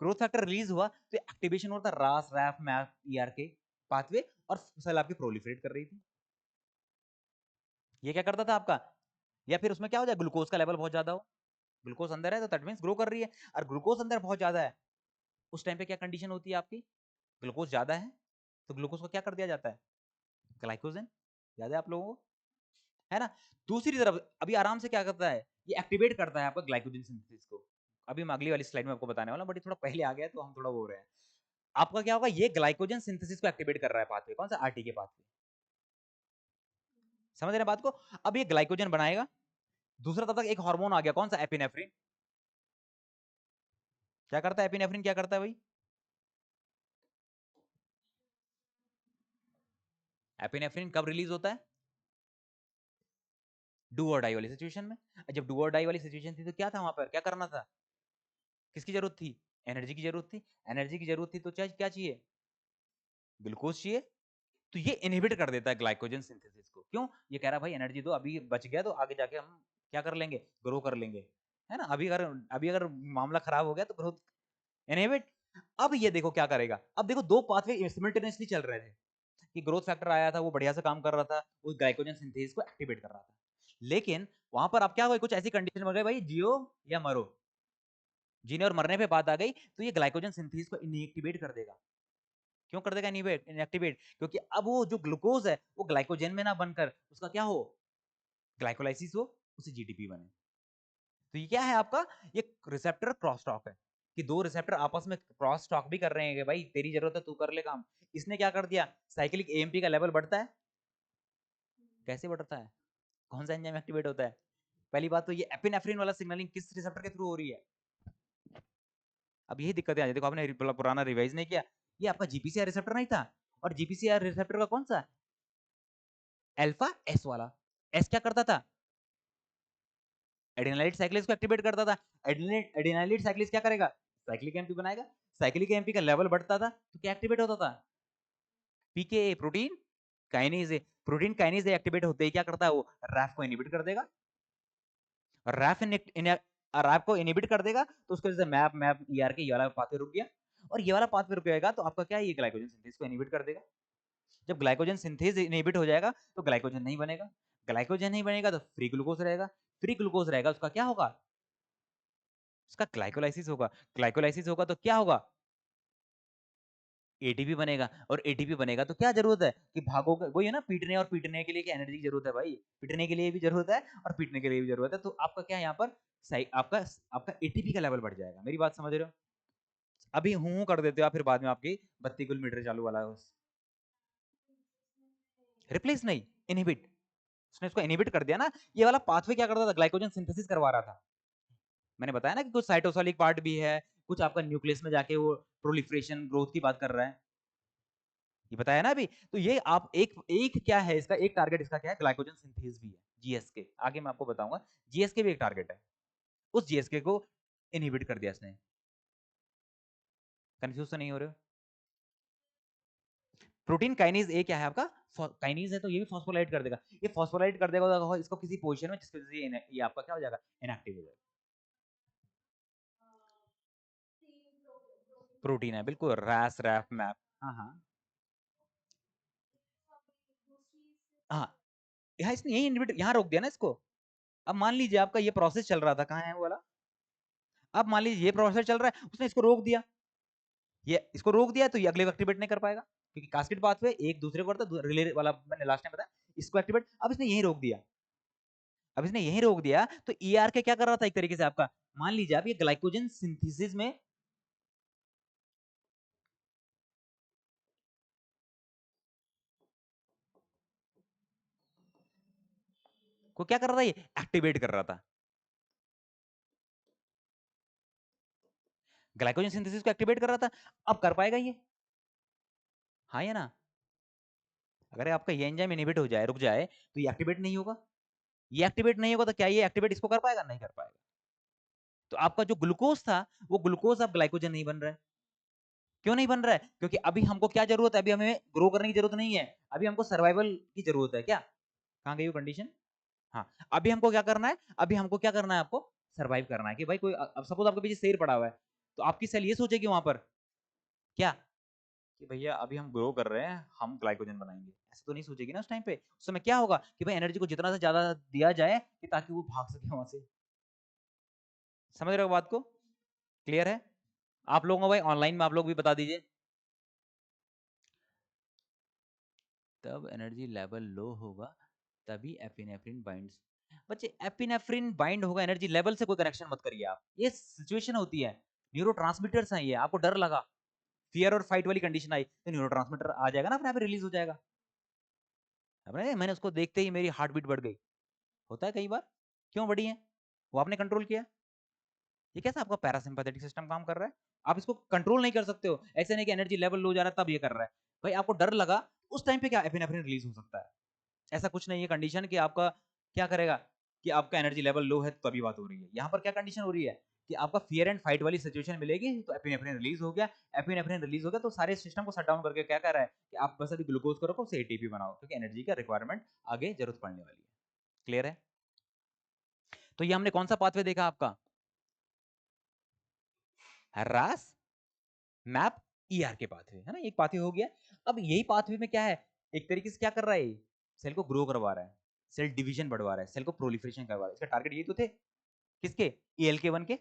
ग्रोथ फैक्टर रिलीज हुआ तो एक्टिवेशन होता है रास रैफ मैप ईआर के पाथवे, और सेल आपकी प्रोलिफरेट कर रही थी। ये क्या करता था आपका, या फिर उसमें क्या हो जाए, ग्लूकोज का लेवल बहुत ज्यादा हो, ग्लूकोज अंदर है तो दैट मींस ग्रो कर रही है, और ग्लूकोज अंदर बहुत ज्यादा है, उस टाइम पे क्या कंडीशन होती है आपकी, ग्लूकोज ज्यादा है तो ग्लूकोज को क्या कर दिया जाता है, ग्लाइकोजन। याद है आप लोगों को, है ना? दूसरी तरफ अभी आराम से क्या करता है, ये एक्टिवेट करता है आपका ग्लाइकोजन सिंथेसिस को। अभी मैं अगली वाली स्लाइड में आपको बताने वाला हूं, बट थोड़ा पहले आ गया तो हम थोड़ा वो हो रहे हैं। आपका क्या होगा, ये ग्लाइकोजन सिंथेसिस को एक्टिवेट कर रहा है पाथवे, कौन सा, आरटीके पाथवे। समझ रहे हैं बात को? अब ये ग्लाइकोजन बनाएगा, दूसरा तब तक एक हार्मोन आ गया, कौन सा, एपिनेफ्रिन। क्या करता है एपिनेफ्रिन, क्या करता है भाई? एपिनेफ्रिन कब रिलीज होता है, डू और डाई वाली सिचुएशन में। जब डू और डाई वाली सिचुएशन थी तो क्या था वहां पर, क्या करना था, किसकी जरूरत थी, एनर्जी की जरूरत थी। एनर्जी की जरूरत थी तो क्या चाहिए, ग्लूकोज चाहिए। तो ये इनहिबिट कर देता है ग्लाइकोजन सिंथेसिस को। क्यों, ये कह रहा है भाई एनर्जी दो, अभी बच गया तो आगे जाके हम क्या कर लेंगे, ग्रो कर लेंगे, है ना? अभी अगर मामला खराब हो गया तो ग्रोथ इनहिबिट। अब ये देखो क्या करेगा, अब देखो दो पाथवे सिमिल्टेनियसली चल रहे थे, कि ग्रोथ फैक्टर आया था, वो बढ़िया से काम कर रहा था, वो ग्लाइकोजन सिंथेसिस को एक्टिवेट कर रहा था। लेकिन वहां पर अब क्या हुआ, कुछ ऐसी कंडीशन बन गई भाई, जियो या मरो, जीने और मरने पे बात आ गई, तो ये ग्लाइकोजन सिंथेसिस को इनएक्टिवेट कर देगा। क्यों कर देगा इनएक्टिवेट, क्योंकि अब वो जो ग्लूकोज है वो ग्लाइकोजन में ना बनकर उसका क्या हो, ग्लाइकोलाइसिस हो, उसे जीडीपी बने। तो ये क्या है आपका, ये रिसेप्टर क्रॉस टॉक है, कि दो रिसेप्टर आपस में क्रॉस टॉक भी कर रहे हैं कि भाई तेरी जरूरत है तू कर ले काम। इसने क्या कर दिया, साइक्लिक एएमपी का लेवल बढ़ता है, कैसे बढ़ता है, कौन सा एंजाइम एक्टिवेट होता है? पहली बात तो ये एपिनेफ्रिन वाला सिग्नलिंग किस रिसेप्टर के थ्रू हो रही है। अब यही दिक्कतें आ जाती है, देखो आपने पुराना रिवाइज नहीं किया, ये आपका जीपीसीआर रिसेप्टर नहीं था, और जीपीसीआर रिसेप्टर का कौन सा, अल्फा एस वाला। एस क्या करता था, एडिनाइलिक साइक्लेज को एक्टिवेट करता था। एडिनाइलिक साइक्लेज क्या करेगा, साइक्लिक एमपी बनाएगा। साइक्लिक एमपी का लेवल बढ़ता था तो क्या एक्टिवेट होता था, PK, protein kinase. Protein kinase activate होते ही क्या करता है, वो रैफ को इनहिबिट कर देगा, और रैफ को इनहिबिट कर देगा तो उसको जैसे मैप मैप ईआर के ये वाला पाथवे रुक गया, और ये वाला पाथवे रुक जाएगा तो आपका क्या है, ये ग्लाइकोजन सिंथेसिस को इनहिबिट कर देगा। जब ग्लाइकोजन सिंथेज इनहिबिट हो जाएगा तो ग्लाइकोजन नहीं बनेगा, ग्लाइकोजन नहीं बनेगा तो फ्री ग्लूकोज रहेगा, फ्री ग्लूकोज रहेगा उसका क्या होगा, उसका ग्लाइकोलाइसिस होगा। ग्लाइकोलाइसिस होगा तो क्या होगा, एटीपी बनेगा, और एटीपी बनेगा तो क्या जरूरत है कि भागो, वही है ना, पीटने और पीटने के लिए क्या एनर्जी की जरूरत है भाई, पीटने के लिए भी जरूरत है और पीटने के लिए भी जरूरत है। तो आपका क्या है यहाँ पर, सही आपका आपका एटीपी का लेवल बढ़ जाएगा। मेरी बात समझ रहे हो? अभी हूं कर देते हो फिर बाद में आपकी बत्ती गुल मीटर चालू वाला रिप्लेस नहीं, इनहिबिट। उसने इसको इनहिबिट कर दिया ना। ये वाला पाथवे क्या करता था, ग्लाइकोजन सिंथेसिस करवा रहा था। मैंने बताया ना कि कुछ साइटोसोलिक पार्ट भी है, कुछ आपका न्यूक्लियस में जाके वो प्रोलिफरेशन ग्रोथ की बात कर रहा है, ये बताया ना अभी। तो ये आप एक एक क्या है इसका, एक टारगेट इसका क्या है, ग्लाइकोजन सिंथेसिस भी है, जीएसके आगे मैं आपको बताऊंगा। जीएसके भी एक टारगेट है, उस जीएसके को इनहिबिट कर दिया इसने। कंफ्यूज तो नहीं हो रहे हो? प्रोटीन काइनेज ए क्या है आपका, काइनेज है, तो ये भी फॉस्फोलाइट कर देगा, ये फॉस्फोलाइट कर देगा तो इसको किसी पोजीशन में जिसकी वजह से ये आपका क्या हो जाएगा, इनएक्टिव हो जाएगा। प्रोटीन है बिल्कुल, रैस रैफ मैप। हाँ हाँ हाँ, यहाँ इसने यही इनहिबिट यहाँ रोक दिया ना इसको। अब मान लीजिए आपका ये प्रोसेस चल रहा था, कहाँ है वो वाला, अब मान लीजिए ये प्रोसेस चल रहा है, उसने इसको रोक दिया, ये इसको रोक दिया तो ये अगले को एक्टिवेट नहीं कर पाएगा, क्योंकि कास्केड पाथवे एक दूसरे को करता है, रिले वाला मैंने लास्ट टाइम बताया, इसको एक्टिवेट, अब इसने यही रोक दिया। अब इसने यही रोक दिया तो ईआर के क्या कर रहा था एक तरीके से आपका, मान लीजिए आप ये ग्लाइकोजन सिंथेसिस में को क्या कर रहा था, ये एक्टिवेट कर रहा था। ग्लाइकोजन सिंथेसिस को एक्टिवेट कर रहा था। अब कर पाएगा ये? हाँ या ना? अगर आपका ये एंजाइम इनहिबिट हो जाए, रुक जाए, तो ये एक्टिवेट नहीं होगा। ये एक्टिवेट नहीं होगा तो क्या ये एक्टिवेट इसको कर पाएगा? नहीं कर पाएगा। तो आपका जो ग्लूकोज था, वो ग्लूकोज अब ग्लाइकोजन नहीं बन रहा है। क्यों नहीं बन रहा है? क्योंकि अभी हमको क्या जरूरत है, अभी हमें ग्रो करने की जरूरत नहीं है, अभी हमको सर्वाइवल की जरूरत है। क्या, कहां गई वो कंडीशन? हाँ, अभी हमको क्या करना है, अभी हमको क्या करना है, आपको सर्वाइव करना है। कि भाई कोई, अब सपोज आपके पीछे शेर पड़ा हुआ है, तो आपकी सेल ये सोचेगी वहां पर क्या, कि भैया अभी हम ग्रो कर रहे हैं, हम ग्लाइकोजन बनाएंगे। ऐसा तो नहीं सोचेगी ना उस टाइम पे। उस समय क्या होगा कि भाई एनर्जी को जितना से ज्यादा दिया जाए कि ताकि वो भाग सके वहां से। समझ रहे हो बात को? क्लियर है? आप लोगों को भाई ऑनलाइन में आप लोग भी बता दीजिए। तब एनर्जी लेवल लो होगा, तभी एपिनेफ्रिन बाइंड्स। बच्चे एपिनेफ्रिन बाइंड होगा, एनर्जी लेवल से कोई कनेक्शन मत करिए आप। ये सिचुएशन होती है, न्यूरोट्रांसमीटर्स हैं ये। आपको डर लगा, फियर और फाइट वाली कंडीशन आई, तो न्यूरोट्रांसमीटर आ जाएगा ना अपने आप, रिलीज हो जाएगा। अपने मैंने उसको देखते ही मेरी हार्ट बीट बढ़ गई। होता है कई बार। क्यों बढ़ी है? वो आपने कंट्रोल किया। ये कैसा आपका पैरासिम्पैथेटिक सिस्टम काम कर रहा है, आप इसको कंट्रोल नहीं कर सकते हो। ऐसे नहीं कि एनर्जी लेवल लो जा रहा है तब ये कर रहा है। भाई आपको डर लगा, उस टाइम पे क्या एपिनेफ्रिन रिलीज हो सकता है। ऐसा कुछ नहीं है कंडीशन कि आपका क्या करेगा, कि आपका एनर्जी लेवल लो है तो तभी बात हो रही है। यहाँ पर क्या कंडीशन हो रही है कि आपका फियर एंड फाइट वाली सिचुएशन मिलेगी, तो एपिनेफ्रिन रिलीज हो गया। एपिनेफ्रिन रिलीज हो गया तो सारे सिस्टम को शट डाउन करके क्या कर रहा है कि आप बस अभी ग्लूकोज को रखो, उसे एटीपी बनाओ, क्योंकि एनर्जी का रिक्वायरमेंट आगे जरूरत पड़ने वाली है। क्लियर है? तो ये हमने कौन सा पाथवे देखा आपका, रास मैप ईआर के पाथवे, है ना, एक पाथवे हो गया। अब यही पाथवे में क्या है, एक तरीके से क्या कर रहा है, सेल को ग्रो करवा रहा है, सेल डिवीजन बढ़वा रहा है, सेल को प्रोलिफरेशन करवा रहा है। इसका टारगेट ये तो थे, किसके, ELK1 के,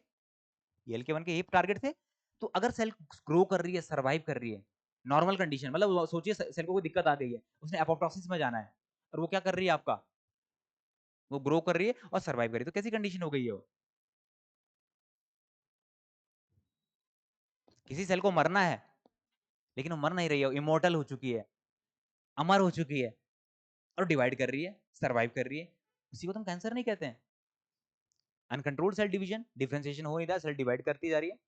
ELK1 के ये टारगेट थे। तो अगर सेल ग्रो कर रही है, सर्वाइव कर रही है, नॉर्मल कंडीशन, मतलब सोचिए सेल को कोई दिक्कत आ गई है, उसने एपोप्टोसिस में जाना है, और वो क्या कर रही है आपका, वो ग्रो कर रही है और सर्वाइव कर रही है, तो कैसी कंडीशन हो गई है वो? किसी सेल को मरना है, लेकिन वो मर नहीं रही है, इमोर्टल हो चुकी है, अमर हो चुकी है, और डिवाइड कर रही है, सर्वाइव कर रही है। इसी को तुम कैंसर नहीं कहते हैं। अनकंट्रोल्ड सेल डिवीजन, डिफरेंशिएशन हो नहीं रहा, सेल डिवाइड करती जा रही है।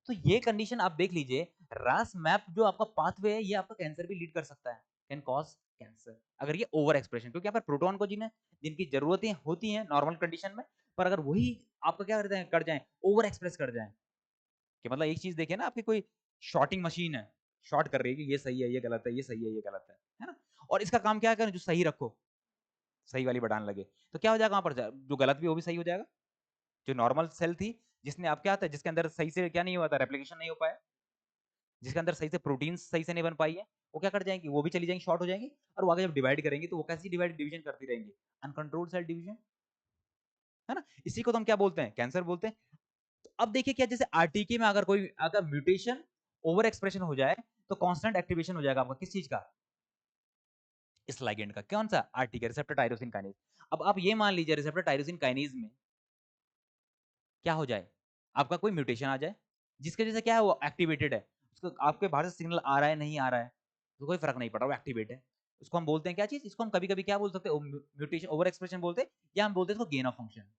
तो ये कंडीशन आप देख लीजिए, रास मैप जो आपका पाथवे है, ये आपका कैंसर भी लीड कर सकता है, कैन कॉज कैंसर, अगर ये ओवर एक्सप्रेशन, क्योंकि यहाँ पर प्रोटॉन को जिन्हें जिनकी जरूरतें होती हैं नॉर्मल कंडीशन में, पर अगर वही आपका क्या करते हैं, कर जाए, ओवर एक्सप्रेस कर जाए, कि मतलब एक चीज देखिए ना, आपकी कोई शॉर्टिंग मशीन है, शॉर्ट कर रही है कि ये सही है, ये गलत है, ये सही है, ये गलत है ना, और इसका काम क्या है, जो सही रखो, सही वाली बटन लगे, तो क्या हो जाएगा, वहां पर जो गलत भी वो भी सही हो जाएगा। जो नॉर्मल सेल थी, जिसने आप क्या था, जिसके अंदर सही से क्या नहीं हुआ था, रेप्लिकेशन नहीं हो पाया, जिसके अंदर सही से प्रोटीन सही से नहीं बन पाई है, वो क्या कर जाएंगी, वो भी चली जाएंगी, शॉर्ट हो जाएंगी, और वो आगे जब डिवाइड करेंगी तो वो कैसी डिवाइड डिवीजन करती रहेंगी, अनकंट्रोल्ड सेल डिवीजन, है ना। इसी को तो हम क्या बोलते हैं, कैंसर बोलते हैं। तो अब देखिए क्या, जैसे आरटीके में अगर कोई अगर म्यूटेशन ओवर एक्सप्रेशन हो जाए, तो कांस्टेंट एक्टिवेशन हो जाएगा आपका, किस चीज का, इस लिगेंड का, कौन सा, आरटीके, रिसेप्टर टायरोसिन काइनेज। अब आप ये मान लीजिए रिसेप्टर टायरोसिन काइनेज में क्या हो जाए, आपका कोई म्यूटेशन आ जाए, जिसके वजह से क्या है, वो एक्टिवेटेड है, उसको आपके बाहर से सिग्नल आ रहा है नहीं आ रहा है, तो कोई फर्क नहीं पड़ रहा, वो एक्टिवेट है। उसको हम बोलते हैं क्या चीज, इसको हम कभी कभी क्या बोल सकते हैं, म्यूटेशन ओवर एक्सप्रेशन बोलते हैं, या हम बोलते हैं इसको gain of function.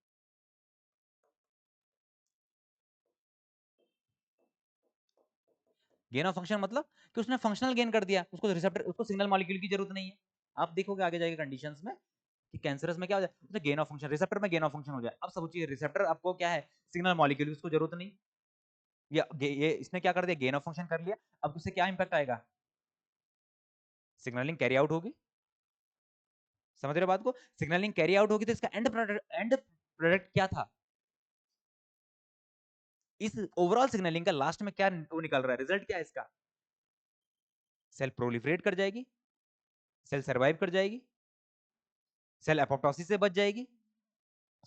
Gain of function मतलब कि उसने फंक्शनल गेन कर दिया, उसको रिसेप्टर, उसको सिग्नल मॉलिक्यूल की जरूरत नहीं है। आप देखोगे आगे जाके कंडीशंस में कि कैंसरस में क्या हो जाए, उसे गेन ऑफ फंक्शन, रिसेप्टर में गेन ऑफ फंक्शन हो जाए। अब सोचिए रिसेप्टर आपको क्या है, सिग्नल मॉलिक्यूल, उसको जरूरत नहीं, ये इसने क्या कर दिया, गेन ऑफ फंक्शन कर लिया। अब उससे क्या इंपैक्ट आएगा, सिग्नलिंग कैरी आउट होगी। समझ रहे हो बात को, सिग्नलिंग कैरी आउट होगी, तो इसका एंड प्रोडक्ट क्या था, इस ओवरऑल सिग्नलिंग का लास्ट में क्या वो निकल रहा है, रिजल्ट क्या है इसका, सेल प्रोलिफरेट कर जाएगी, सेल सर्वाइव कर जाएगी, सेल एपोप्टोसिस से बच जाएगी।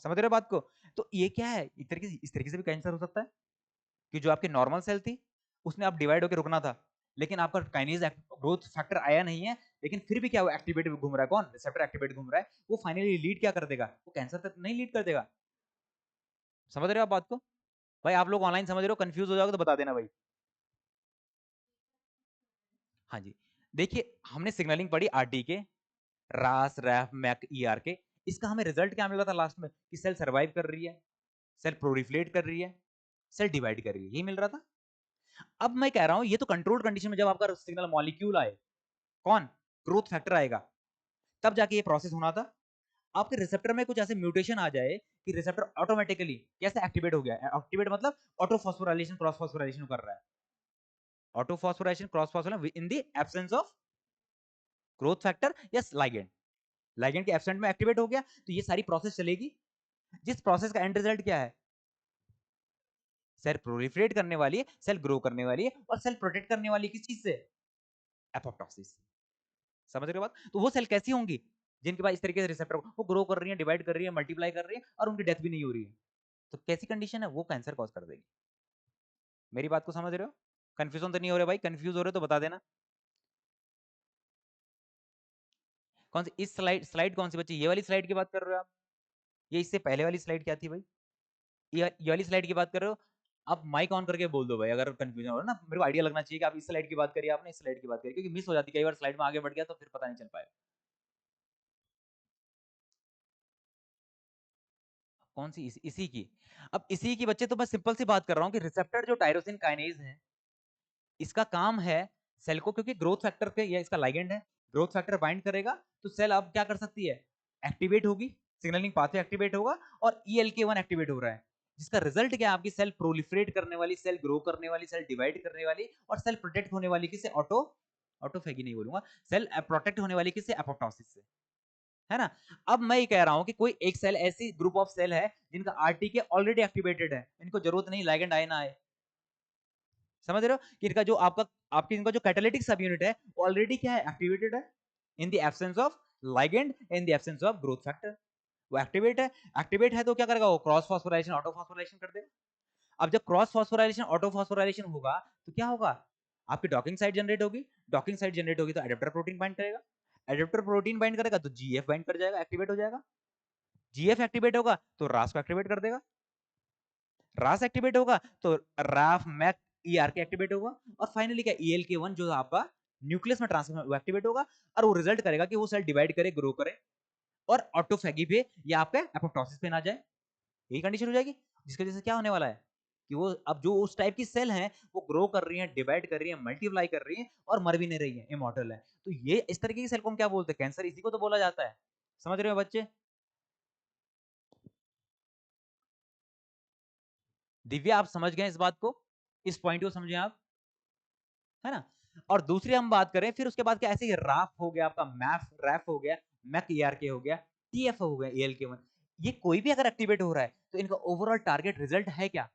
समझ रहे हो बात को? तो ये क्या है, एक तरीके से इस तरीके से भी कैंसर हो सकता है, कि जो आपकी नॉर्मल सेल थी, उसने आप डिवाइड होकर रुकना था, लेकिन आपका काइनेज ग्रोथ फैक्टर आया नहीं है, लेकिन फिर भी क्या, वो एक्टिवेट घूम रहा है, कौन, रिसेप्टर एक्टिवेट घूम रहा है, वो फाइनली लीड क्या कर देगा, वो कैंसर तक नहीं लीड कर देगा। समझ रहे हो आप बात को? भाई आप लोग ऑनलाइन समझ रहे हो, कंफ्यूज हो जाओगे तो बता देना भाई। हाँ जी, देखिए हमने सिग्नलिंग पढ़ी आरटी के, रास रैफ मैक ईआर के, इसका हमें रिजल्ट क्या मिल रहा था लास्ट में कि सेल सर्वाइव कर रही है, सेल प्रोलिफरेट कर रही है, सेल डिवाइड कर रही है, यही मिल रहा था। अब मैं कह रहा हूं ये तो कंट्रोल्ड कंडीशन में जब आपका सिग्नल मॉलिक्यूल आए, कौन, ग्रोथ फैक्टर आएगा, तब जाके ये प्रोसेस होना था। आपके रिसेप्टर में कुछ ऐसे म्यूटेशन आ जाए कि रिसेप्टर ऑटोमेटिकली कैसे एक्टिवेट हो गया, एक्टिवेट मतलब ऑटो फॉस्फोराइलेशन क्रॉस फॉस्फोराइलेशन कर रहा है, auto phosphorylation cross phosphorylation in the absence of growth factor या लाइगेंड, लाइगेंड के एब्सेंट में एक्टिवेट हो गया, तो ये सारी प्रोसेस चलेगी, जिस प्रोसेस का एंड रिजल्ट क्या है, सेल प्रोलिफरेट करने वाली है, सेल ग्रो करने वाली है, और सेल प्रोटेक्ट करने वाली किस चीज से, एपोप्टोसिस। समझ रहे हो बात? तो वो सेल कैसी होंगी जिनके पास इस तरीके से रिसेप्टर, वो ग्रो कर रही है, डिवाइड कर रही है, मल्टीप्लाई कर रही है, और उनकी डेथ भी नहीं हो रही है, तो कैसी कंडीशन है, वो कैंसर कॉज कर देगी। मेरी बात को समझ रहे हो? कंफ्यूजन तो नहीं हो रहा भाई? कंफ्यूज हो रहे हो तो बता देना। कौन सी इस स्लाइड, स्लाइड कौन सी बच्ची, ये वाली स्लाइड की बात कर रहे हो आप? ये इससे पहले वाली स्लाइड क्या थी भाई? ये वाली स्लाइड की बात कर रहे हो? आप माइक ऑन करके बोल दो भाई, अगर कंफ्यूजन हो रहा है ना, मेरे को आइडिया लगना चाहिए कि आप इस स्लाइड की बात करिए, आपने इस स्लाइड की बात करी, क्योंकि मिस हो जाती है कई बार, स्लाइड में आगे बढ़ गया तो फिर पता नहीं चल पाएगा। कौन सी, इसी की? अब इसी की बच्चे, तो मैं सिंपल सी बात कर रहा हूँ कि रिसेप्टर जो टायरोसिन काइनेज है, इसका काम है सेल को, क्योंकि ग्रोथ फैक्टर के, या इसका लाइगेंड है, ग्रोथ फैक्टर बाइंड करेगा तो सेल अब क्या कर सकती है, एक्टिवेट होगी, सिग्नलिंग पाथवे एक्टिवेट होगा, और ELK1 एक्टिवेट हो रहा है, जिसका रिजल्ट क्या है, आपकी सेल प्रोलिफरेट करने वाली, सेल ग्रो करने वाली, सेल डिवाइड करने वाली, और सेल प्रोटेक्ट होने वाली किससे, ऑटोफेगी नहीं बोलूंगा, सेल प्रोटेक्ट होने वाली किससे, एपोप्टोसिस से, है ना। अब मैं ये कह रहा हूं कि कोई एक सेल ऐसी ग्रुप ऑफ सेल है जिनका RTK ऑलरेडी एक्टिवेटेड है, इनको जरूरत नहीं लाइगेंड आए ना आए, समझ रहे हो कि इनका जो आपका, आपकी इनका जो कैटालिटिक सब यूनिट है वो ऑलरेडी क्या है, एक्टिवेटेड है, in the absence of ligand, in the absence of growth factor, वो एक्टिवेट है, एक्टिवेट है तो क्या करेगा, वो क्रॉस फॉस्फोराइलेशन ऑटो फॉस्फोराइलेशन कर देगा। अब जब क्रॉस फॉस्फोराइलेशन ऑटो फॉस्फोराइलेशन होगा तो क्या होगा, आपकी डॉकिंग साइट जनरेट होगी, डॉकिंग साइट जनरेट होगी तो एडेप्टर प्रोटीन बाइंड करेगा, एडेप्टर प्रोटीन बाइंड करेगा तो GF बाइंड कर जाएगा, एक्टिवेट हो जाएगा, GF एक्टिवेट होगा तो रास को एक्टिवेट कर देगा, रास एक्टिवेट होगा तो राफ मैक ERK एक्टिवेट होगा, और फाइनली क्या, ELK1 जो आपका न्यूक्लियस में ट्रांसफर वो एक्टिवेट होगा, और वो रिजल्ट करेगा कि वो सेल डिवाइड करे, ग्रो करे, और ऑटोफेगी पे या आपके एपोप्टोसिस पे ना जाए, यही कंडीशन हो जाएगी, जिसकी वजह से क्या होने वाला है कि वो अब जो उस टाइप की सेल है वो ग्रो कर रही है, डिवाइड कर रही है, मल्टीप्लाई कर रही है, और मर भी नहीं रही है, इमॉर्टल है, तो ये इस तरीके की सेल को हम क्या बोलते हैं, कैंसर, इसी को तो बोला जाता है। समझ रहे हो बच्चे? दिव्या आप समझ गए इस बात को, इस पॉइंट को समझे आप, है ना। और दूसरी हम बात करें फिर उसके बाद क्या, ऐसे ही राफ हो गया आपका, मैफ रैफ हो गया, मैक ERK हो गया, TF हो गया, ELK1, ये कोई भी अगर एक्टिवेट हो रहा है तो इनका ओवरऑल टारगेट रिजल्ट है क्या,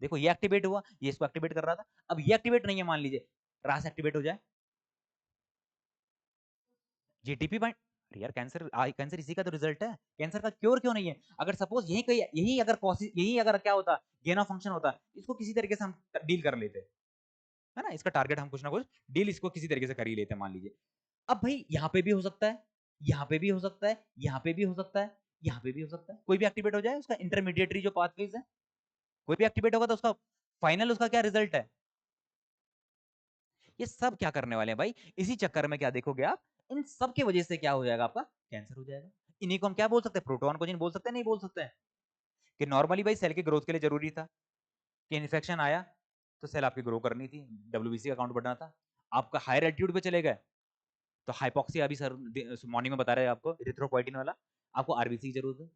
देखो ये एक्टिवेट हुआ, ये इसको एक्टिवेट कर रहा था, अब ये एक्टिवेट नहीं है, मान लीजिए रास एक्टिवेट हो जाए, GTP बाइंड, यार कैंसर, कैंसर इसी का तो रिजल्ट है, कैंसर का क्योर क्यों नहीं है, अगर सपोज यही कहीं, यही अगर यही अगर क्या होता, गेन ऑफ फंक्शन होता, इसको किसी तरीके से हम डील कर लेते, है ना, इसका टारगेट हम कुछ ना कुछ डील इसको किसी तरीके से कर ही लेते हैं, मान लीजिए। अब भाई यहाँ पे भी हो सकता है, यहाँ पे भी हो सकता है, यहाँ पे भी हो सकता है, यहाँ पे भी हो सकता है, कोई भी एक्टिवेट हो जाए, उसका इंटरमीडिएटरी जो पाथवेज है कोई भी एक्टिवेट होगा तो उसका फाइनल उसका क्या रिजल्ट है, ये सब क्या करने वाले हैं भाई, इसी चक्कर में क्या देखोगे आप, इन सब की वजह से क्या हो जाएगा, आपका कैंसर हो जाएगा। इन्हीं को हम क्या बोल सकते हैं, प्रोटोन कोजिन बोल सकते हैं, नहीं बोल सकते हैं, कि नॉर्मली भाई सेल के ग्रोथ के लिए जरूरी था कि इन्फेक्शन आया तो सेल आपकी ग्रो करनी थी, WBC का काउंट बढ़ना था, आपका हायर एल्टीट्यूड पे चले गए तो हाइपॉक्सिया, अभी सर मॉर्निंग में बता रहे हैं आपको, इरिथ्रोपोइटिन वाला, आपको आरबीसी की जरूरत है,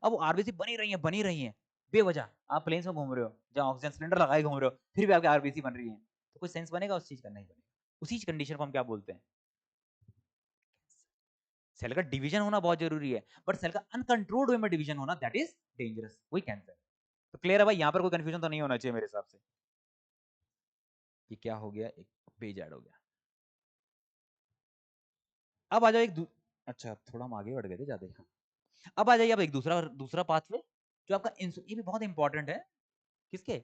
अब वो आरबीसी बनी रही है बेवजह, आप प्लेन्स में घूम रहे हो जहाँ ऑक्सीजन सिलेंडर लगाए घूम रहे हो, फिर भी आपकी आरबीसी बन रही है, तो कोई सेंस बनेगा उस चीज का, नहीं बनेगा। उसी कंडीशन को हम क्या बोलते हैं, सेल का डिवीजन होना बहुत जरूरी है, बट सेल का अनकंट्रोल्ड वे में डिवीजन होना, दैट इज डेंजरस, वही कैंसर। तो क्लियर है भाई, यहाँ पर कोई कंफ्यूजन तो नहीं होना चाहिए मेरे हिसाब से। ये क्या हो गया, एक पेज ऐड हो गया। अब आ जाओ अच्छा थोड़ा हम आगे बढ़ गए थे ज्यादा, हाँ। अब आ जाइए, अब एक दूसरा दूसरा पाथवे जो आपका ये भी बहुत इंपॉर्टेंट है, किसके,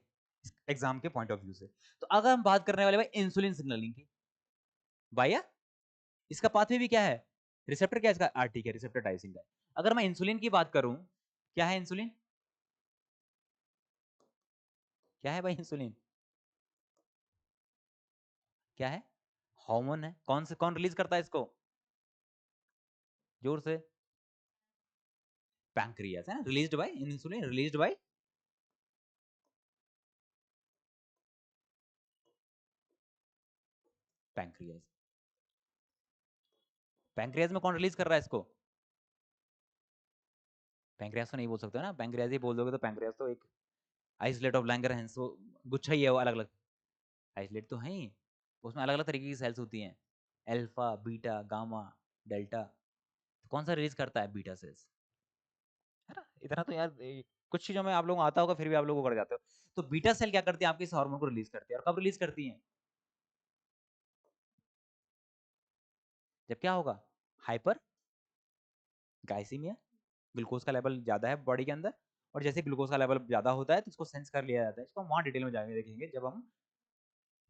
एग्जाम के पॉइंट ऑफ व्यू से। तो अगर हम बात करने वाले भाई इंसुलिन सिग्नलिंग की, भैया इसका पाथवे भी क्या है, रिसेप्टर क्या है इसका, RTK रिसेप्टर टाइसिन का है। अगर मैं इंसुलिन की बात करूं, क्या है इंसुलिन, क्या है भाई इंसुलिन, क्या है, हार्मोन है, कौन से, कौन रिलीज करता है इसको, जोर से, पैंक्रियाज है ना, released by insulin, released by pancreas. Pancreas में कौन रिलीज कर रहा है इसको? पैंक्रियाज तो नहीं बोल सकते ना, पैंक्रियाज ही बोल दोगे तो पैंक्रियाज तो एक आइसोलेट ऑफ लैंगरहैंस, वो गुच्छा ही है, वो अलग अलग आइसोलेट तो है ही, उसमें अलग अलग तरीके की सेल्स होती हैं, अल्फा बीटा गामा डेल्टा। तो कौन सा रिलीज करता है? बीटा सेल्स, है ना। इतना तो यार कुछ चीजों में आप लोगों को आता होगा, फिर भी आप लोग कर जाते हो। तो बीटा सेल क्या करती है आपके इस हार्मोन को रिलीज करती है, और कब रिलीज करती है? जब क्या होगा? हाइपर ग्लाइसीमिया, ग्लूकोज का लेवल ज्यादा है बॉडी के अंदर, और जैसे ग्लूकोज का लेवल ज्यादा होता है तो इसको सेंस कर लिया जाता है। इसको हम वहां डिटेल में जाएंगे, देखेंगे जब हम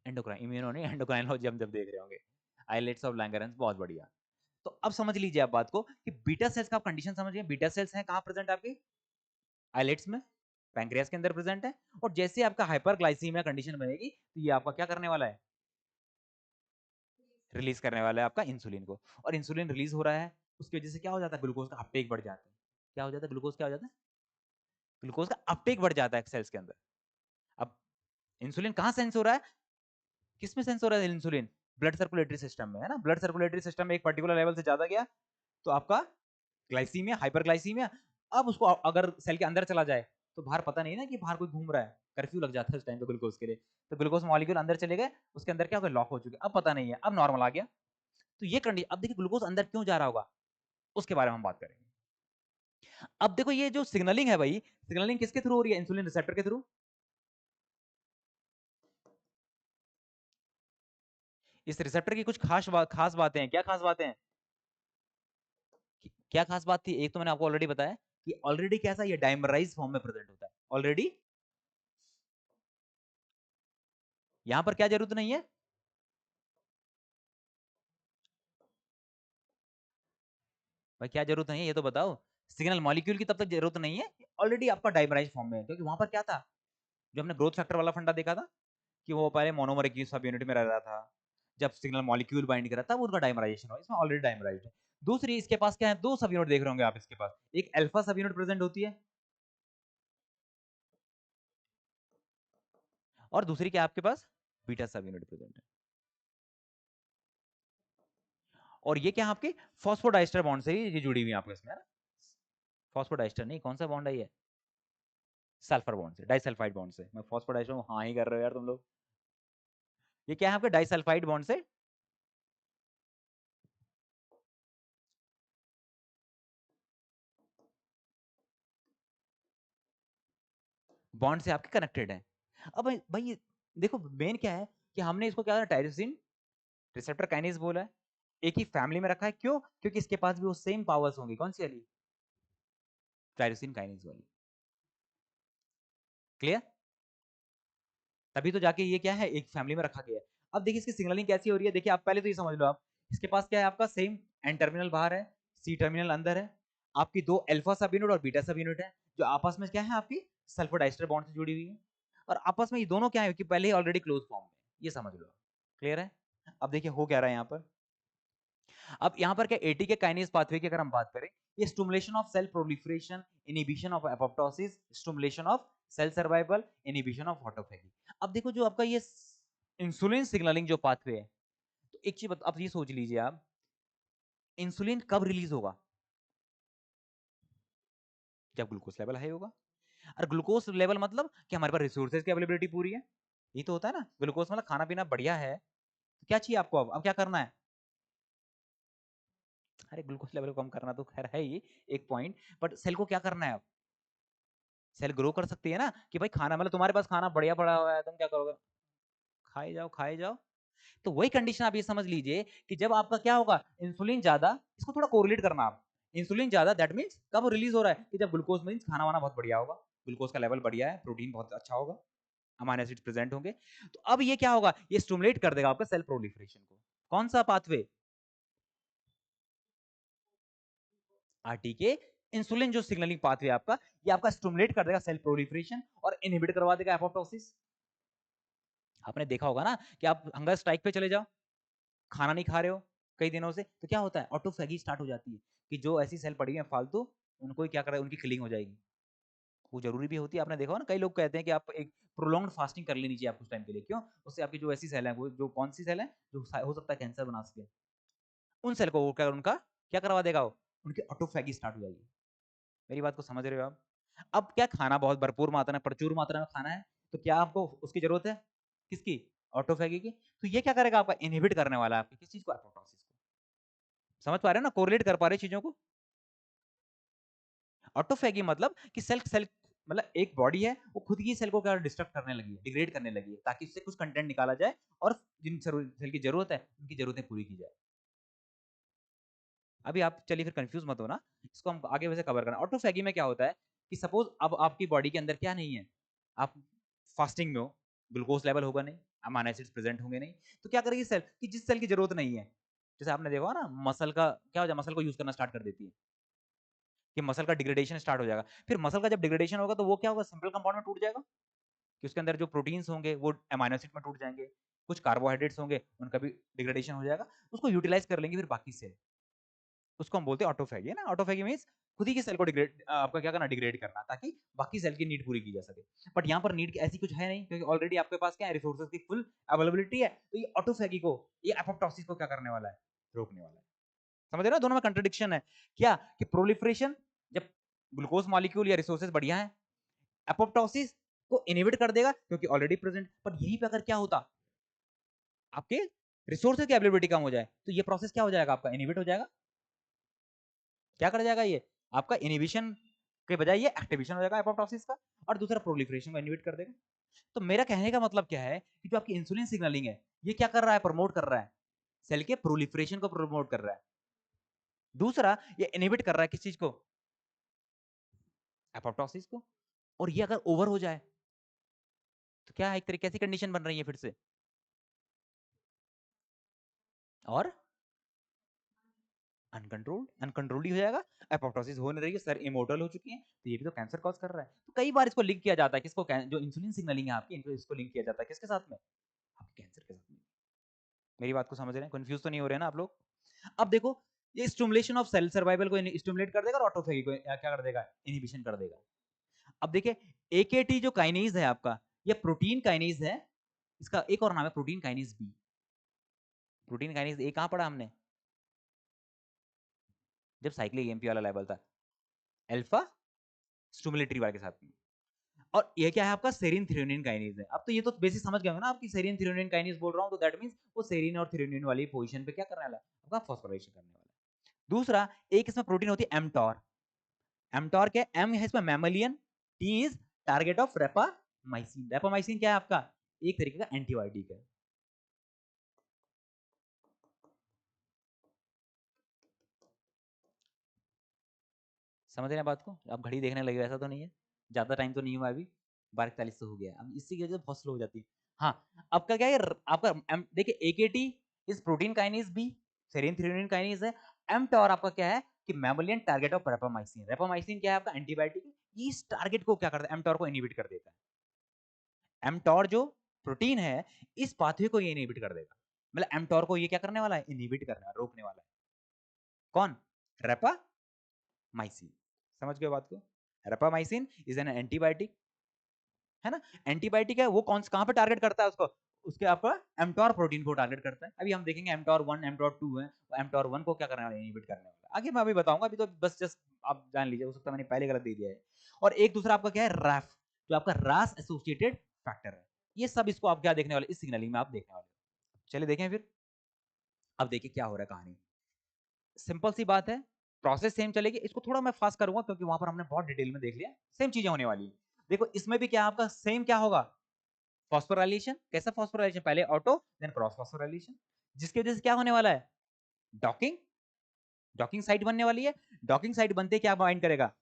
एंडोक्राइन, इम्यूनो नहीं, एंडोक्राइनोलॉजी हम जब देख रहे होंगे। आइलेट्स ऑफ लैंगरहैंस, बहुत बढ़िया। तो अब समझ लीजिए आप बात को कि बीटा सेल्स का आप कंडीशन समझिए। बीटा सेल्स हैं कहां प्रेजेंट है आपके? आइलेट्स में, पैंक्रियास के अंदर प्रेजेंट है। और जैसे आपका हाइपरग्लाइसीमिया कंडीशन बनेगी तो ये आपका क्या करने वाला है? रिलीज करने वाला है आपका इंसुलिन को। और इंसुलिन रिलीज हो रहा है, उसकी वजह से क्या हो जाता है? ग्लूकोज का अपटेक बढ़ जाता है। क्या हो जाता है? ग्लूकोज क्या हो जाता है? ग्लूकोज का अपटेक बढ़ जाता है सेल्स के अंदर। अब इंसुलिन कहां सेंस हो रहा है? किस में सेंस हो रहा है इंसुलिन? ब्लड सर्कुलेटरी सिस्टम में, है ना। ब्लड सर्कुलेटरी सिस्टम में एक पर्टिकुलर लेवल से ज्यादा गया तो आपका ग्लाइसीमिया, हाइपरग्लाइसीमिया। अब उसको अगर सेल के अंदर चला जाए तो बाहर पता नहीं ना कि बाहर कोई घूम रहा है, कर्फ्यू लग जाता है उस टाइम पे ग्लूकोज के लिए। तो ग्लूकोज मॉलिक्यूल अंदर चले गए, उसके अंदर क्या हो गया? लॉक हो चुके, अब पता नहीं है, अब नॉर्मल आ गया। तो ये कंडीशन, अब देखिए ग्लूकोज अंदर क्यों जा रहा होगा, उसके बारे में हम बात करेंगे। अब देखो ये जो सिग्नलिंग है भाई, सिग्नलिंग किसके थ्रू हो रही है? इंसुलिन रिसेप्टर के थ्रू। इस रिसेप्टर की कुछ खास बातें हैं। क्या खास बातें हैं? क्या खास बात थी? एक तो मैंने आपको ऑलरेडी बताया कि ऑलरेडी कैसा ये डाइमराइज फॉर्म में प्रेजेंट होता है ऑलरेडी। यहां पर क्या जरूरत नहीं है? भाई क्या जरूरत नहीं है ये तो बताओ। सिग्नल मॉलिक्यूल की तब तक जरूरत नहीं है, ऑलरेडी आपका डाइमराइज फॉर्म में है। क्योंकि वहां पर क्या था, जो हमने ग्रोथ फैक्टर वाला फंडा देखा था कि वो पहले मोनोमर की सब यूनिट में रह रहा था, जब सिग्नल मॉलिक्यूल बाइंड करा तब उनका डाइमराइजेशन हो, इसमें ऑलरेडी डाइमराइज है। दूसरी इसके पास क्या है? दो सब यूनिट देख रहे होंगे आप इसके पास, एक अल्फा सब यूनिट प्रेजेंट होती है और दूसरी क्या आपके पास? बीटा सब यूनिट प्रेजेंट है। और ये क्या है आपके? फॉस्फोडाइस्टर बॉन्ड से ही ये जुड़ी हुई है आपके इसमें, है ना। फॉस्फोडाइस्टर नहीं, कौन सा बॉन्ड है ये? सल्फर बॉन्ड से, डाइसल्फाइड बॉन्ड से। मैं फॉस्फोडाइस्टर हाँ ही कर रहे हो यार तुम लोग। ये क्या है आपके? डाइसल्फाइड बॉन्ड से, बॉन्ड से आपके कनेक्टेड है। अब भाई देखो मेन क्या है कि हमने इसको क्या टायरोसिन रिसेप्टर काइनेज बोला है, एक ही फैमिली में रखा है। क्यों? क्योंकि इसके पास भी वो सेम पावर्स होंगी। कौन सी वाली? टायरोसिन काइनेज वाली। क्लियर? तभी तो जाके ये क्या है, एक फैमिली में रखा गया है। अब देखिए इसकी सिग्नलिंग कैसी हो रही है, देखिए आप पहले तो ये समझ लो आप, इसके पास क्या है आपका? सेम एन टर्मिनल बाहर है, सी टर्मिनल अंदर है। आपकी दो अल्फा सब यूनिट और बीटा सब यूनिट है, जो आपस में क्या है आपकी सल्फोडाइस्टर बॉन्ड से जुड़ी हुई है। और आपस में ये दोनों क्या है कि पहले ही ऑलरेडी क्लोज फॉर्म में, ये समझ लो। क्लियर है? अब देखिए हो क्या रहा है यहाँ पर। अब यहाँ पर क्या एटी के काइनेज पाथवे की अगर हम बात करें, ये stimulation of cell proliferation, inhibition of apoptosis, stimulation of cell survival, inhibition of autophagy. अब देखो जो आपका ये इंसुलिन सिग्नलिंग जो पाथवे है, तो एक चीज आप ये सोच लीजिए आप, इंसुलिन कब रिलीज होगा? जब ग्लूकोज लेवल हाई होगा। और ग्लूकोज लेवल मतलब कि हमारे पास रिसोर्सेज की अवेलेबिलिटी पूरी है, ये तो होता है ना। ग्लूकोज मतलब खाना पीना बढ़िया है, तो क्या चाहिए आपको? अब क्या करना है? अरे ग्लूकोज लेवल को कम करना तो खैर है ही एक पॉइंट, बट सेल को क्या करना है? अब सेल ग्रो कर सकती है ना, कि भाई खाना मतलब तुम्हारे पास खाना बढ़िया पड़ा हुआ है, तुम क्या करोगे? खाए जाओ खाए जाओ। तो वही कंडीशन आप ये समझ लीजिए कि जब आपका क्या होगा, इंसुलिन ज्यादा, इसको थोड़ा कोरिलेट करना आप। इंसुलिन ज्यादा दैट मींस कब रिलीज हो रहा है? कि जब ग्लूकोज मींस खाना वाना बहुत बढ़िया होगा, ग्लूकोज का लेवल बढ़िया है, प्रोटीन बहुत अच्छा होगा, अमाइनो एसिड्स प्रेजेंट होंगे। तो अब ये क्या होगा, ये स्टिमुलेट कर देगा आपका सेल प्रोलिफरेशन को। कौन सा पाथवे? आरटीके इंसुलिन जो सिग्नलिंग पाथवे आपका, ये आपका स्टिमुलेट कर देगा सेल प्रोलिफरेशन और इनहिबिट करवा देगा एपोप्टोसिस। आपने देखा होगा ना कि आप हंगर स्ट्राइक पे चले जाओ, खाना नहीं खा रहे हो कई दिनों से, तो क्या होता है? ऑटोफेगी स्टार्ट हो जाती है कि जो ऐसी सेल पड़ी है फालतू, उनको ही क्या कर रहा है, उनकी किलिंग हो जाएगी। वो जरूरी भी होती है, आपने देखा हो ना, कई लोग कहते हैं कि आप एक प्रोलॉन्ग्ड फास्टिंग कर लेनी चाहिए आप कुछ टाइम के लिए, क्यों? उससे आपकी जो ऐसी सेल है, वो जो कौन सी सेल है जो हो सकता है कैंसर बना सके, उन सेल को वो क्या, उनका क्या करवा देगा वो, उनकी ऑटोफैगी स्टार्ट हो जाएगी। मेरी बात को समझ रहे हो आप? अब क्या, खाना बहुत भरपूर मात्रा में, प्रचुर मात्रा में खाना है, तो क्या आपको उसकी जरूरत है? किसकी? ऑटोफैगी की। तो ये क्या करेगा आपका, इनहिबिट करने वाला है आपकी किस चीज को, एपोप्टोसिस को। समझ पा रहे हैं ना, कोरिलेट कर पा रहे चीजों को। ऑटोफैगी मतलब कि सेल सेल, मतलब एक बॉडी है वो खुद की सेल को क्या डिस्ट्रक्ट करने लगी है, डिग्रेड करने लगी है, ताकि उससे कुछ कंटेंट निकाला जाए और जिन सेल की जरूरत है उनकी जरूरतें पूरी की जाए। अभी आप चलिए फिर कंफ्यूज मत होना, इसको हम आगे वैसे कवर करना। ऑटोफैगी में क्या होता है कि सपोज अब आपकी बॉडी के अंदर क्या नहीं है, आप फास्टिंग में हो, ग्लूकोज लेवल होगा नहीं, अमाइनो एसिड्स प्रेजेंट होंगे नहीं, तो क्या करेगी सेल कि जिस सेल की जरूरत नहीं है, जैसे आपने देखा ना मसल का क्या हो जाए, मसल को यूज करना स्टार्ट कर देती है कि मसल का डिग्रेडेशन स्टार्ट हो जाएगा। फिर मसल का जब डिग्रेडेशन होगा तो वो क्या होगा, सिंपल कंपाउंड में टूट जाएगा, कि उसके अंदर जो प्रोटीन्स होंगे वो अमाइनो एसिड में टूट जाएंगे, कुछ कार्बोहाइड्रेट्स होंगे उनका भी डिग्रेडेशन हो जाएगा, उसको यूटिलाइज कर लेंगे फिर बाकी सेल, उसको हम बोलते हैं ऑटोफैगी, है ना। ऑटोफैगी मींस खुद ही की सेल को डिग्रेड, आपका क्या करना, डिग्रेड करना, ताकि बाकी सेल की नीड पूरी की जा सके। बट यहाँ पर नीड ऐसी कुछ है नहीं, क्योंकि ऑलरेडी आपके पास क्या है, रिसोर्सेज की फुल अवेलेबिलिटी है, तो ये ऑटोफैगी को, ये एपोप्टोसिस को क्या करने वाला है, रोकने वाला है। समझ रहे हो, दोनों में कंट्रडिक्शन है क्या, कि प्रोलिफरेशन जब ग्लूकोज मॉलिक्यूल या रिसोर्सेज बढ़िया है, एपोप्टोसिस को इनहिबिट कर देगा क्योंकि ऑलरेडी प्रेजेंट। बट यहीं पे अगर क्या होता, आपके रिसोर्सेज की अवेलेबिलिटी कम हो जाए, तो ये प्रोसेस क्या हो जाएगा, आपका इनहिबिट हो जाएगा। क्या कर जाएगा ये, आपका इनहिबिशन के बजाय ये एक्टिवेशन हो जाएगा एपोप्टोसिस का, और दूसरा प्रोलिफरेशन को इनहिबिट कर देगा। तो मेरा कहने का मतलब क्या है कि जो आपकी इंसुलिन सिग्नलिंग है, ये क्या कर रहा है, प्रमोट कर रहा है, सेल के प्रोलिफरेशन को प्रमोट कर रहा है। दूसरा, ये इनहिबिट कर रहा है किस चीज को, एपोप्टोसिस को। और ये अगर ओवर हो जाए तो क्या एक तरीके, कैसी कंडीशन बन रही है फिर से, और अनकंट्रोल्ड, अनकंट्रोल्ड ही हो जाएगा, एपोप्टोसिस हो नहीं रही है, सर इमोर्टल हो चुकी है, तो ये भी तो कैंसर कॉज कर रहा है। तो कई बार इसको लिंक किया जाता है किसको, जो इंसुलिन सिग्नलिंग है आपकी, इनको इसको लिंक किया जाता है किसके साथ में, आपके कैंसर के साथ में। मेरी बात को समझ रहे हैं, कंफ्यूज तो नहीं हो रहे हैं ना आप लोग। अब देखो, ये स्टिमुलेशन ऑफ सेल सर्वाइवल को स्टिमुलेट कर देगा और ऑटोफेगी को क्या कर देगा, इनहिबिशन कर देगा। अब देखिए, एकेटी जो काइनेज है आपका, ये प्रोटीन काइनेज है, इसका एक और नाम है protein kinase B. Protein kinase A कहां पढ़ा हमने, जब साइक्लिक एमपी वाला लेवल था, अल्फा स्टिमुलेटरी वाले के साथ में। और ये क्या है आपका, सेरिन थ्रेओनिन काइनेज है। अब तो ये तो बेसिक समझ गए हो ना, आपकी सेरिन थ्रेओनिन काइनेज बोल रहा हूं, तो दैट मींस वो सेरिन और थ्रेओनिन वाली पोजीशन पे क्या करने वाला है, आपका फॉस्फोराइलेशन करने वाला है। दूसरा, एक इसमें प्रोटीन होती है एमटॉर। एमटॉर क्या, एम है इसमें मैमलियन, टी इज टारगेट ऑफ रेपामाइसिन। रेपामाइसिन क्या है आपका, एक तरीके का एंटीबायोटिक है। समझ रहे हैं बात को, आप घड़ी देखने लगे, ऐसा तो नहीं है, ज्यादा टाइम तो नहीं हुआ अभी, 12:41 तो हो गया, अब इसी की वजह से बहुत स्लो हो जाती है। हाँ, आपका क्या है, आपका देखिए AKT is protein kinase B, serine threonine kinase है। एमटॉर आपका क्या है कि मैमलियन टारगेट ऑफ रेपामाइसिन। रेपामाइसिन क्या है आपका, एंटीबायोटिक है, इस टारगेट को क्या करता है, एमटॉर को इनहिबिट कर देता है। एमटॉर जो प्रोटीन है, इस पाथवे को ये इनहिबिट कर देगा, मतलब एमटॉर को ये क्या करने वाला है, इनहिबिट करने वाला, रोकने वाला है। कौन, रेपामाइसिन। समझ गए बात को, रेपामाइसिन इज एन एंटीबायोटिक, है ना। एंटीबायोटिक है, वो कौन कहां पे टारगेट करता है उसको, उसके आपका एमटॉर प्रोटीन को टारगेट करता है। अभी हम देखेंगे एमटॉर 1 एमटॉर 2 है, तो एमटॉर 1 को क्या करने वाला है, इनहिबिट करने वाला है। आगे मैं अभी बताऊंगा, अभी तो बस जस्ट आप जान लीजिए, हो सकता है मैंने पहले गलत दे दिया है। और एक दूसरा आपका क्या है, रैफ, जो आपका रास एसोसिएटेड फैक्टर है। ये सब इसको आप क्या देखने वाले, इस सिग्नलिंग में आप देखने वाले। चलिए देखें फिर, अब देखिए क्या हो रहा है कहानी। सिंपल सी बात है, प्रोसेस सेम चलेगी, इसको थोड़ा मैं फास्ट करूंगा क्योंकि वहां पर हमने बहुत डिटेल में देख लिया, सेम चीजें होने वाली है। देखो इसमें भी क्या आपका सेम क्या होगा, फॉस्फोराइलेशन। कैसा फॉस्फोराइलेशन, पहले ऑटो देन क्रॉस फॉस्फोराइलेशन, जिसकी वजह से क्या होने वाला है, डॉकिंग, डॉकिंग साइट बनने वाली है। डॉकिंग साइट बनते क्या बाइंड करेगा,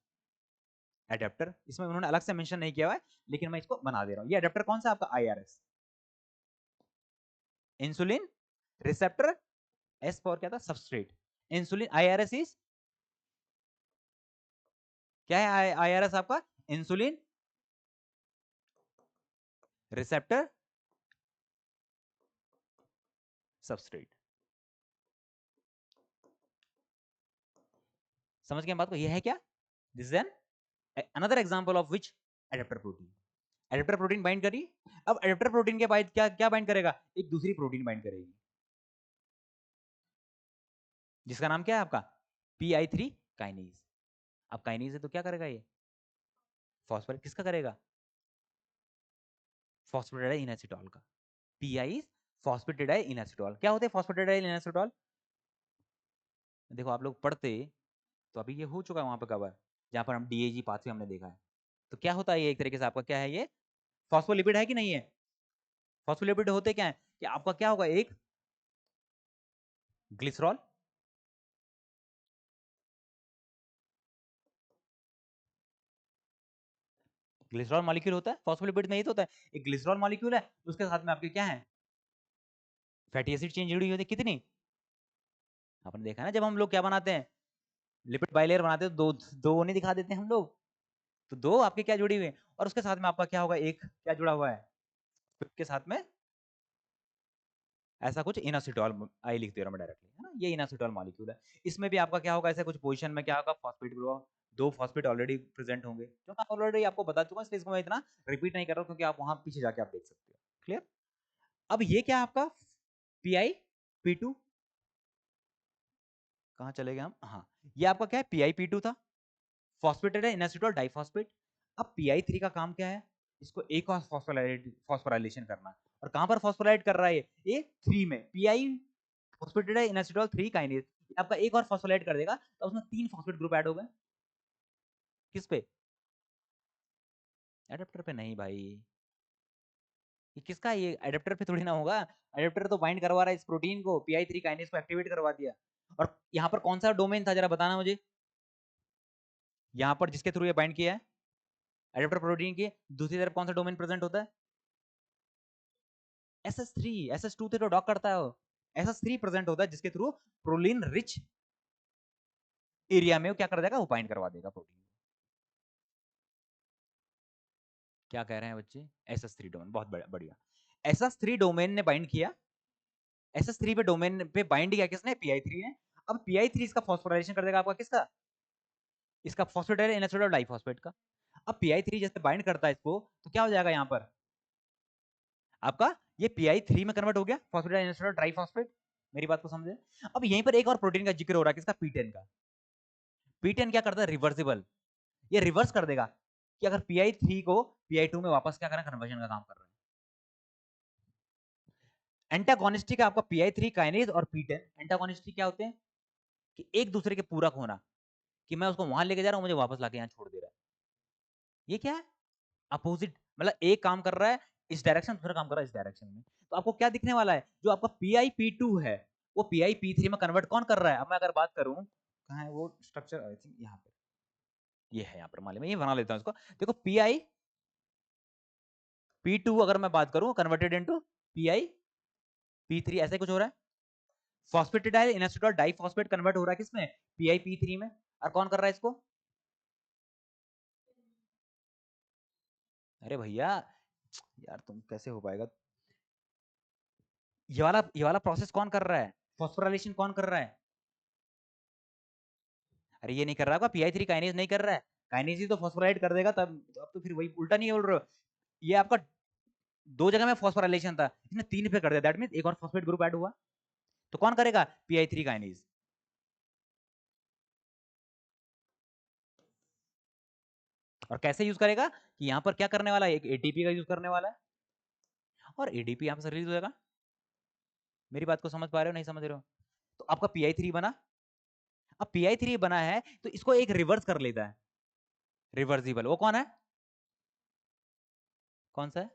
एडेप्टर। इसमें उन्होंने अलग से मेंशन नहीं किया हुआ है, लेकिन मैं इसको बना दे रहा हूं। ये एडेप्टर कौन सा आपका, IRS, insulin receptor, S for क्या था, सबस्ट्रेट। इंसुलिन, आईआरएस इज क्या है, आईआरएस आपका इंसुलिन रिसेप्टर सबस्ट्रेट। समझ गए बात को, ये है क्या, this is an another example of which adapter protein. Adapter protein bind करी। अब एडेप्टर प्रोटीन के बाद क्या क्या बाइंड करेगा, एक दूसरी प्रोटीन बाइंड करेगी जिसका नाम क्या है आपका PI3 काइनेज। अब काइनेज है तो क्या करेगा ये, फॉस्फोरेट किसका करेगा, फॉस्फेटिडाइल इनएसिटॉल का। PI phosphatidyl inositol. क्या होते हैं फॉस्फेटिडाइल इनएसिटॉल, देखो आप लोग पढ़ते तो अभी ये हो चुका है वहां पे कवर, जहां पर हम DAG पाथवे हमने देखा है। तो क्या होता है ये, एक तरीके से आपका क्या है ये, फॉस्फोलिपिड है कि नहीं है। फॉस्फोलिपिड होते क्या है कि आपका क्या होगा, एक ग्लिसरॉल, ग्लिसरॉल मॉलिक्यूल होता है फॉस्फोलिपिड में, ही तो होता है एक ग्लिसरॉल मॉलिक्यूल है, उसके साथ में आपके क्या है, फैटी एसिड चेन जुड़ी होती है कितनी, आपने देखा ना जब हम लोग क्या बनाते हैं, लिपिड बाइलेयर बनाते हैं, दो दो नहीं दिखा देते हैं हम लोग, तो दो आपके क्या जुड़ी हुई है, और उसके साथ में आपका क्या होगा, एक क्या जुड़ा हुआ है के साथ में, ऐसा कुछ इनासिटॉल, आई लिख दे रहा हूं मैं डायरेक्टली, है ना, ये इनासिटॉल मॉलिक्यूल है। इसमें भी आपका क्या होगा, ऐसे कुछ पोजीशन में क्या होगा, फॉस्फेट ग्रुप, दो फॉस्फेट ऑलरेडी प्रेजेंट होंगे, जो मैं ऑलरेडी आपको बता चुका हूं, इसलिए इसको मैं इतना रिपीट नहीं कर रहा हूं, क्योंकि आप वहां पीछे जाके आप देख सकते हो। क्लियर। अब ये क्या आपका PI P2, कहां चले गए हम, हाँ, ये आपका क्या है PI P2 था, फॉस्फेटेड है इनासिटोल डाइफॉस्फेट। अब PI3 का काम क्या है, इसको एक और फॉस्फोराइलेशन करना, और कहां पर फॉस्फोराइलेट कर रहा है ये थ्री में, PI फॉस्फेटेड है इनासिटोल 3 काइनेज, आपका एक और फॉस्फोराइलेट कर देगा, तो उसमें 3 फॉस्फेट ग्रुप ऐड हो गए, किस पे, एडेप्टर पे नहीं भाई, ये किसका, ये एडेप्टर पे थोड़ी ना होगा, एडेप्टर तो बाइंड करवा रहा है इस प्रोटीन को, PI3 काइनेज को एक्टिवेट करवा दिया, और यहाँ पर कौन सा डोमेन था जरा बताना मुझे, यहाँ पर जिसके थ्रू ये बाइंड किया है एडेप्टर प्रोटीन की, दूसरी तरफ कौन सा डोमेन प्रेजेंट होता है, SS3, SS2 से तो डॉक करता है वो, SS3 प्रेजेंट होता है जिसके थ्रू प्रोलीन रिच एरिया में वो क्या कर देगा, वो बाइंड करवा देगा प्रोटीन। क्या कह रहे हैं बच्चे, SS3 डोमेन, बहुत बढ़िया, SS3 डोमेन ने बाइंड किया, SS3 पे डोमेन पे बाइंड किया किसने, PI3 ने। अब PI3 इसका फॉस्फोराइलेशन कर देगा आपका किसका, इसका फॉस्फेटाइल इनएसिड और डाइफॉस्फेट का। अब PI3 जैसे बाइंड करता है इसको, तो क्या हो जाएगा यहाँ पर आपका, ये PI3 में कन्वर्ट हो गया, फॉस्फेटाइल इनएसिड और ट्राइफॉस्फेट। मेरी बात को समझे। अब यहीं पर एक और प्रोटीन का जिक्र हो रहा है किसका, P10 का। P10 क्या करता है, रिवर्सिबल, ये रिवर्स कर देगा, कि अगर PI3 को PI2 में वापस क्या करें, कन्वर्जन का काम कर रहे हैं। एंटागोनिस्टिक है आपका PI3 काइनेज और P10, एंटागोनिस्टिक क्या होते हैं, कि एक दूसरे के पूरक होना, कि मैं उसको वहां लेके जा रहा हूं, मुझे वापस लाके यहाँ छोड़ दे रहा है, ये क्या है, अपोजिट, मतलब एक काम कर रहा है इस डायरेक्शन, दूसरा काम कर रहा है इस डायरेक्शन में। तो आपको क्या दिखने वाला है, जो आपका PI P2 है वो PI P3 में कन्वर्ट कौन कर रहा है। अब मैं अगर बात करूं, कहां है वो स्ट्रक्चर, आई थिंक यहाँ पे, ये है यहाँ पर, मान ली मैं ये बना लेता हूँ इसको, देखो PI P2 अगर मैं बात करूं, कन्वर्टेड इनटू PI P3, ऐसे कुछ हो रहा है, फॉस्फेटिडाइल इनएसिटोल डाइफॉस्फेट कन्वर्ट हो रहा है किसमें, PI P3 में, और कौन कर रहा है इसको, अरे भैया यार तुम कैसे हो पाएगा, ये वाला प्रोसेस कौन कर रहा है, फॉस्फोराइलेशन कौन कर रहा है, अरे ये नहीं कर रहा होगा, PI3 काइनेज नहीं कर रहा है, काइनेज ही तो फॉस्फोराइलेट कर देगा तब, अब तो फिर वही उल्टा नहीं बोल रहे हो, ये आपका दो जगह में फॉस्फोराइलेशन था, इसने तीन पे कर दिया, दैट मींस एक और फॉस्फेट ग्रुप ऐड हुआ, तो कौन करेगा, PI3 काइनेज। और कैसे यूज करेगा, कि यहाँ पर क्या करने वाला है, एक ATP का यूज करने वाला है, और ADP यहाँ पर रिलीज हो जाएगा। मेरी बात को समझ पा रहे हो नहीं समझ रहे हो, तो आपका PI3 बना, अब PI3 बना है तो इसको एक रिवर्स कर लेता है, रिवर्सिबल, वो कौन है, कौन सा है,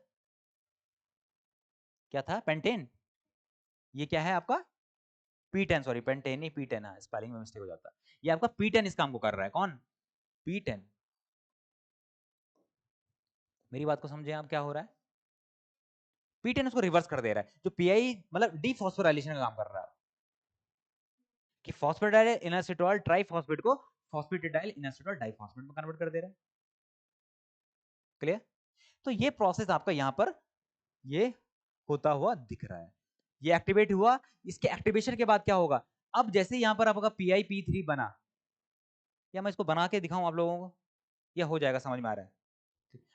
क्या था, पेंटेन, ये क्या है आपका P10, सॉरी पेंटेन नहीं P10, हाँ स्पेलिंग में मिस्टेक हो जाता है, ये आपका P10 इस काम को कर रहा है, कौन, P10। मेरी बात को समझे आप क्या हो रहा है, P10 उसको रिवर्स कर दे रहा है, जो PI मतलब डीफॉस्फोराइलेशन का काम कर रहा है, कि फॉस्फेटाइल इनएसिटोल ट्राइफॉस्फेट को फॉस्फेटिडाइल इनएसिटोल डाइफॉस्फेट में कन्वर्ट कर दे रहा है। क्लियर। तो ये प्रोसेस आपका यहां पर ये होता हुआ दिख रहा है, ये एक्टिवेट हुआ, इसके एक्टिवेशन के बाद क्या होगा, अब जैसे यहां पर आपका PI P3 बना, या मैं इसको बना के दिखाऊं आप लोगों को, या हो जाएगा, समझ में आ रहा है?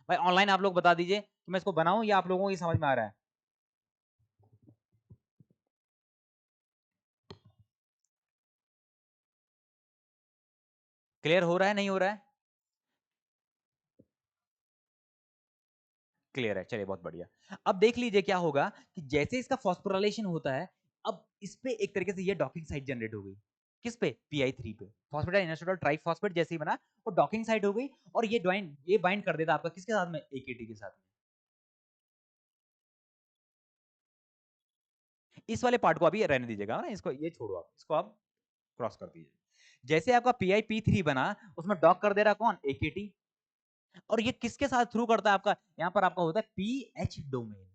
भाई ऑनलाइन आप लोग बता दीजिए कि मैं इसको बनाऊं या आप लोगों को ये समझ में आ रहा है? क्लियर हो रहा है, नहीं हो रहा है? क्लियर है, चलिए बहुत बढ़िया। अब देख लीजिए क्या होगा कि जैसे इसका फॉस्फोराइलेशन होता है, अब इस पे एक तरीके से ये डॉकिंग साइट जनरेट हो गई। किस पे? PI3 पे। फॉस्फेटाइल इनर्जिटॉल ट्राइफॉस्फेट जैसे ही बना वो डॉकिंग साइट हो गई, और ये बाइंड कर देता आपका किसके साथ में? AKT के साथ में। इस वाले पार्ट को अभी रहने दीजिएगा ना, इसको ये छोड़ो, आप इसको आप क्रॉस कर दीजिए। जैसे आपका PIP3 बना, उसमें डॉक कर दे रहा कौन? AKT। और ये किसके साथ थ्रू करता है आपका? यहां पर आपका होता है PH डोमेन।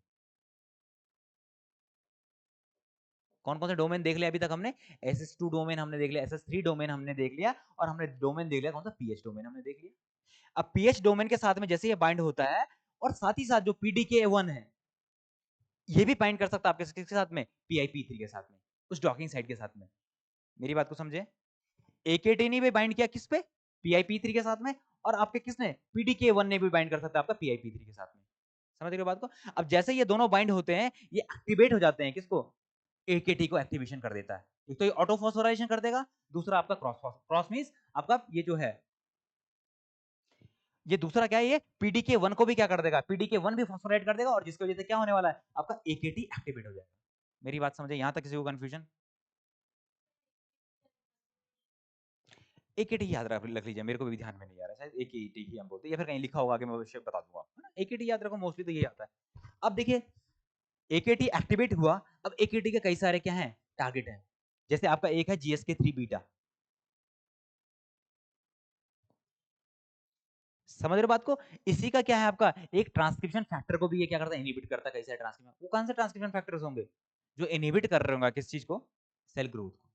कौन कौन से डोमेन देख लिया अभी तक हमने? SS2 डोमेन हमने देख लिया, SS3 डोमेन हमने देख लिया, और हमने डोमेन देख लिया कौन सा? PH डोमेन हमने देख लिया। अब PH डोमेन के साथ में जैसे ये बाइंड होता है, और साथ ही साथ जो PDK1 है, ये भी बाइंड कर सकता है आपके किसके साथ में? PIP3 के साथ में, उस डॉकिंग साइट के साथ में। मेरी बात को समझे? AKT ने भी बाइंड किया किस पे? PIP3 के साथ में, और आपके किसने? PDK1 ने भी बाइंड कर सकता है आपका PIP3 के साथ में। समझ रहे हो बात को? अब जैसे ये दोनों बाइंड होते हैं, ये एक्टिवेट हो जाते हैं किसको? AKT को एक्टिवेशन कर देता है। एक तो ये ऑटो फॉस्फोराइलेशन कर देगा, दूसरा आपका क्रॉस मींस आपका ये जो है, ये दूसरा क्या है, ये PDK1 को भी क्या कर देगा? PDK1 भी फॉस्फोराइलेट कर देगा, और जिसकी वजह से क्या होने वाला है? आपका AKT एक्टिवेट हो जाएगा। मेरी बात समझे? यहां तक किसी को कंफ्यूजन? AKT याद रख रख लीजिए, मेरे को भी ध्यान में नहीं आ रहा, शायद AKT ही हम बोलते हैं, या फिर कहीं लिखा होगा, आगे मैं अवश्य बता दूंगा, है ना? AKT याद रखो, मोस्टली तो यही आता है। अब देखिए, AKT एक्टिवेट हुआ, अब AKT के कई सारे क्या हैं? टारगेट हैं। जैसे आपका एक है GSK3 बीटा। समझ रहे हो बात को? इसी का क्या है आपका? एक ट्रांसक्रिप्शन फैक्टर को भी ये क्या करता है? इनहिबिट करता है। कई सारे ट्रांसक्रिप्शन, वो कौन से ट्रांसक्रिप्शन फैक्टर्स होंगे? जो इनहिबिट कर रहे होंगे किस चीज को? सेल ग्रोथ को।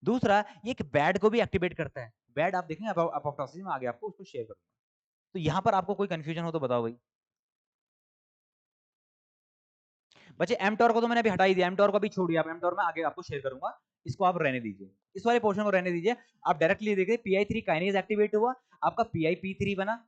दूसरा, ये एक बैड को भी एक्टिवेट करता है। बैड आप देखेंगे अपोप्टोसिस में आगे आपको उसको शेयर करूंगा। तो यहां पर आपको कोई कंफ्यूजन हो तो बताओ भाई। बच्चे एमटोर को तो मैंने अभी हटा ही दिया, एमटोर को अभी छोड़िए आप, एमटोर में आगे आपको शेयर करूंगा, इसको आप रहने दीजिए, इस वाले पोर्शन को रहने दीजिए। आप डायरेक्टली देखिए, PI3 काइनेज एक्टिवेट हुआ, आपका PIP3 बना।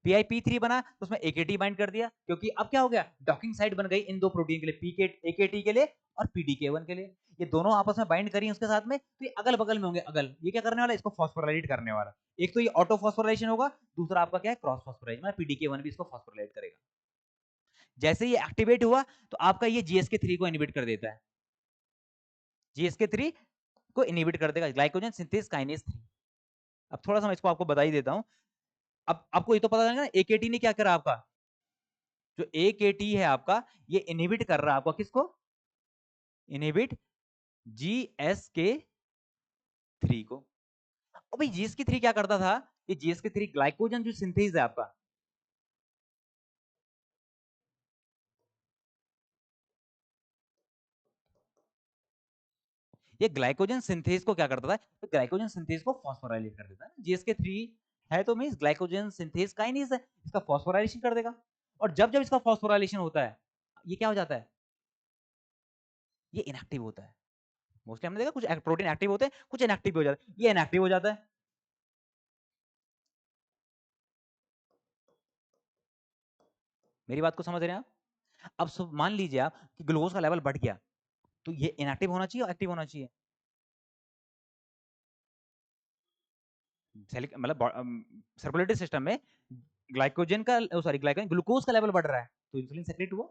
PIP3 बना तो उसमें AKT बाइंड कर दिया, क्योंकि अब क्या हो गया? डॉकिंग साइट बन गई इन दो प्रोटीन के लिए, AKT के लिए और PDK1 के लिए। ये दोनों आपस में बाइंड करी उसके साथ में, तो ये अगल बगल में होंगे। अगल ये क्या करने वाला? इसको फॉस्फोराइलेट करने वाला। एक तो ये ऑटो फॉस्फोराइलेशन होगा, दूसरा आपका क्या है? क्रॉस फॉस्फोराइलेशन, मतलब PDK1 भी इसको फॉस्फोराइलेट करेगा। जैसे ये एक्टिवेट हुआ, तो आपका ये GSK3 को इनहिबिट कर देता है। GSK3 को इनहिबिट कर देगा, ग्लाइकोजन सिंथेस काइनेज 3। अब थोड़ा सा मैं इसको आपको बता ही देता हूं। अब आपको ये तो पता चलेगा ना, AKT ने क्या करा आपका? जो AKT है आपका, ये इनहिबिट कर रहा है आपका किसको? इनहिबिट GSK3 को। अब भाई GSK3 क्या करता था? ये GSK3 ग्लाइकोजन जो सिंथेस है आपका, ये ग्लाइकोजन सिंथेस को क्या करता था? तो ग्लाइकोजन सिंथेस को फॉस्फोराइलेट कर देता है। GSK3 है तो मींस ग्लाइकोजन सिंथेस काइनेज है, इसका फॉस्फोराइलेशन कर देगा। और जब जब इसका फॉस्फोराइलेशन होता है, ये क्या हो जाता है? ये इनएक्टिव होता है। मोस्टली हमने देखा कुछ प्रोटीन एक्टिव होते हैं, कुछ इनएक्टिव हो जाते हैं, ये इनएक्टिव हो जाता है। मेरी बात को समझ रहे हैं आप? अब मान लीजिए आप कि ग्लूकोज का लेवल बढ़ गया, तो ये इनएक्टिव होना चाहिए और एक्टिव होना चाहिए? मतलब सर्कुलेटरी सिस्टम में ग्लाइकोजन का, सॉरी ग्लाइकोजन, ग्लूकोज का लेवल बढ़ रहा है, तो इंसुलिन सेक्रेट हुआ।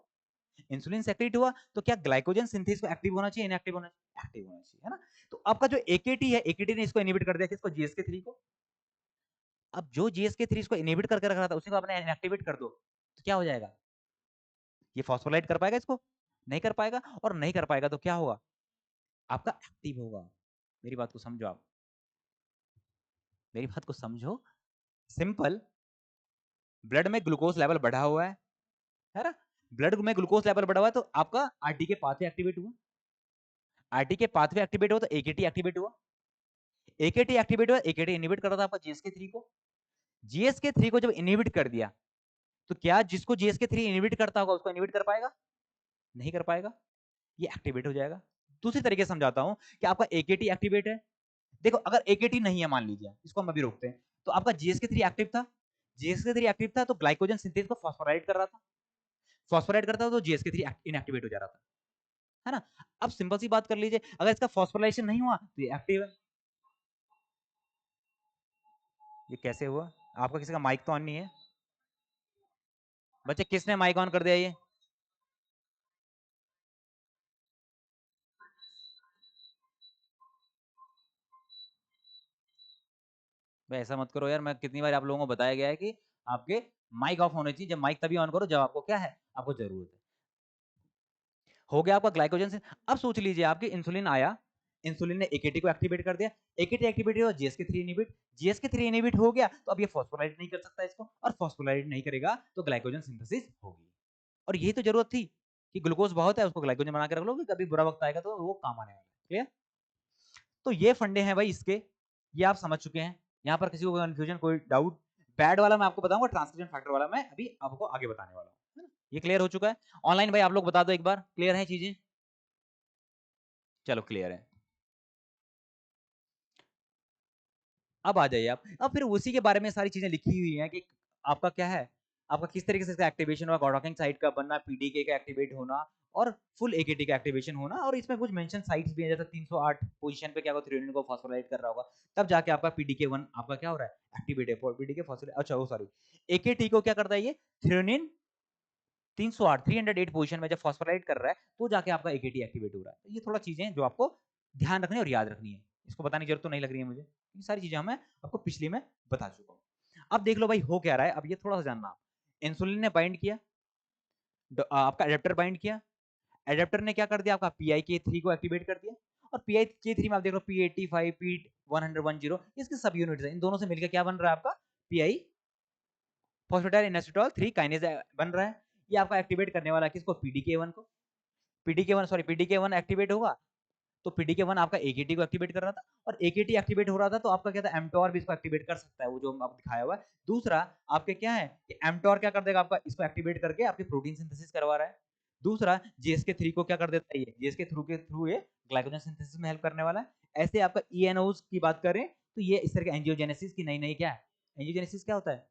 इंसुलिन सेक्रेट हुआ तो क्या ग्लाइकोजन सिंथेस को एक्टिव होना चाहिए, इनएक्टिव होना चाहिए? एक्टिव होना चाहिए, है ना? तो आपका जो AKT है, AKT ने इसको इनहिबिट कर दिया किसको? GSK3 को। अब जो GSK3 इसको इनहिबिट करके रख रहा था, उसी को आपने इनएक्टिवेट कर दो, तो क्या हो जाएगा? ये फॉस्फोराइलेट कर पाएगा इसको? नहीं कर पाएगा, और नहीं कर पाएगा तो क्या होगा? आपका एक्टिव होगा। मेरी बात को समझो आप, मेरी बात को समझो। सिंपल, ब्लड में ग्लूकोज लेवल बढ़ा हुआ है ना? ब्लड में ग्लूकोज लेवल बढ़ा हुआ है, तो आपका आरटी के पाथवे एक्टिवेट हुआ। आरटी के पाथवे एक्टिवेट हुआ तो AKT एक्टिवेट हुआ। AKT एक्टिवेट हुआ, AKT इनहिबिट कर रहा था आपका GSK3 को। GSK3 को जब इनहिबिट कर दिया, तो क्या जिसको GSK3 इनहिबिट करता होगा उसको इनहिबिट कर पाएगा? नहीं कर पाएगा, ये एक्टिवेट हो जाएगा। दूसरी तरीके से समझाता हूं कि आपका AKT एक्टिवेट है, देखो अगर AKT नहीं है मान लीजिए, इसको हम अभी रोकते हैं, तो आपका GSK3 एक्टिव था, GSK3 एक्टिव था तो ग्लाइकोजन सिंथेस को फॉस्फोराइड कर रहा था, फॉस्फोराइड करता था तो GSK3 इनएक्टिवेट हो जा रहा था, है ना? अब सिंपल सी बात कर लीजिए, अगर इसका फॉस्फोराइलेशन नहीं हुआ तो ये एक्टिव है। ये कैसे हुआ? आपका किसी का माइक तो ऑन नहीं है? बच्चे किसने माइक ऑन कर दिया ये? भाई ऐसा मत करो यार, मैं कितनी बार आप लोगों को बताया गया है कि आपके माइक ऑफ होने चाहिए, जब माइक तभी ऑन करो जब आपको क्या है, आपको जरूरत है। हो गया आपका ग्लाइकोजन से। अब सोच लीजिए आपके इंसुलिन आया, इंसुलिन ने एकेटी को एक्टिवेट कर दिया, एकेटी एक्टिवेट हुआ, जीएसके3 इनहिबिट, जीएसके3 इनहिबिट हो गया तो अब ये फॉस्फोराइड नहीं कर सकता इसको, और फॉस्फोराइड नहीं करेगा तो ग्लाइकोजन सिंथेसिस होगी। और यही तो जरूरत थी कि ग्लूकोज बहुत है उसको ग्लाइकोजन बना के रख लो कि कभी बुरा वक्त आएगा तो वो काम आने वाला है। क्लियर? तो ये फंडे हैं भाई इसके, ये आप समझ चुके हैं। यहाँ पर किसी को कंफ्यूजन कोई डाउट? बैड वाला मैं आपको बताऊंगा, ट्रांसक्रिप्शन फैक्टर वाला मैं अभी आपको आगे बताने वाला हूँ। ये क्लियर हो चुका है? ऑनलाइन भाई आप लोग बता दो एक बार, क्लियर है चीजें? चलो क्लियर है। अब आ जाइए आप, अब फिर उसी के बारे में सारी चीजें लिखी हुई हैं कि आपका क्या है, आपका किस तरीके से इसका एक्टिवेशन हुआ, गॉडॉकिंग साइट का बनना, पीडीके का एक्टिवेट होना और फुल एकेटी का एक्टिवेशन होना, और इसमें कुछ मेंशन साइट्स भी हैं, जैसे 308 पोजीशन पे क्या होगा, थ्रेओनिन को फॉस्फोराइलेट कर रहा होगा, तब जाके आपका पीडीके 1 आपका क्या हो रहा है, एक्टिवेट है। पीडीके फॉस्फोराइलेट, अच्छा वो सॉरी, एकेटी को क्या करता है ये, थ्रेओनिन 308 308 पोजीशन में जब फॉस्फोराइलेट कर रहा है तो जाके आपका एकेटी एक्टिवेट हो रहा है। ये थोड़ा चीजें जो आपको ध्यान रखनी और याद रखनी है, इसको बताने की जरूरत तो नहीं लग रही है मुझे, ये सारी चीजें मैं आपको पिछली में बता चुका हूं। अब देख लो भाई हो क्या रहा है, अब ये थोड़ा सा जानना आप। इंसुलिन ने बाइंड किया, आपका एडेप्टर बाइंड किया, एडेप्टर ने क्या कर दिया, आपका PIK3 को एक्टिवेट कर दिया, और PIK3 में आप देख लो P85 P110 इसके सब यूनिट्स हैं, इन दोनों से मिलकर क्या बन रहा है आपका PI फॉस्फेटाइल इनएसिटोल 3 काइनेज बन रहा है। ये आपका एक्टिवेट करने वाला है किसको, PDK1 को। PDK1 एक्टिवेट होगा तो PDK1 आपका AKT को एक्टिवेट कर रहा था, और AKT एक्टिवेट हो रहा था तो आपका क्या था, mTOR भी इसको एक्टिवेट कर सकता है, वो जो आपको दिखाया हुआ है। दूसरा आपके क्या है कि mTOR क्या कर देगा, आपका इसको एक्टिवेट करके आपकी प्रोटीन सिंथेसिस करवा रहा है। दूसरा GSK3 को क्या कर देता है, ये GSK के थ्रू ये ग्लाइकोजन सिंथेसिस में हेल्प करने वाला है। ऐसे आपका ENOs की बात करें तो ये इस तरह के एंजियोजेनेसिस की नई नई क्या है, एंजियोजेनेसिस क्या होता है,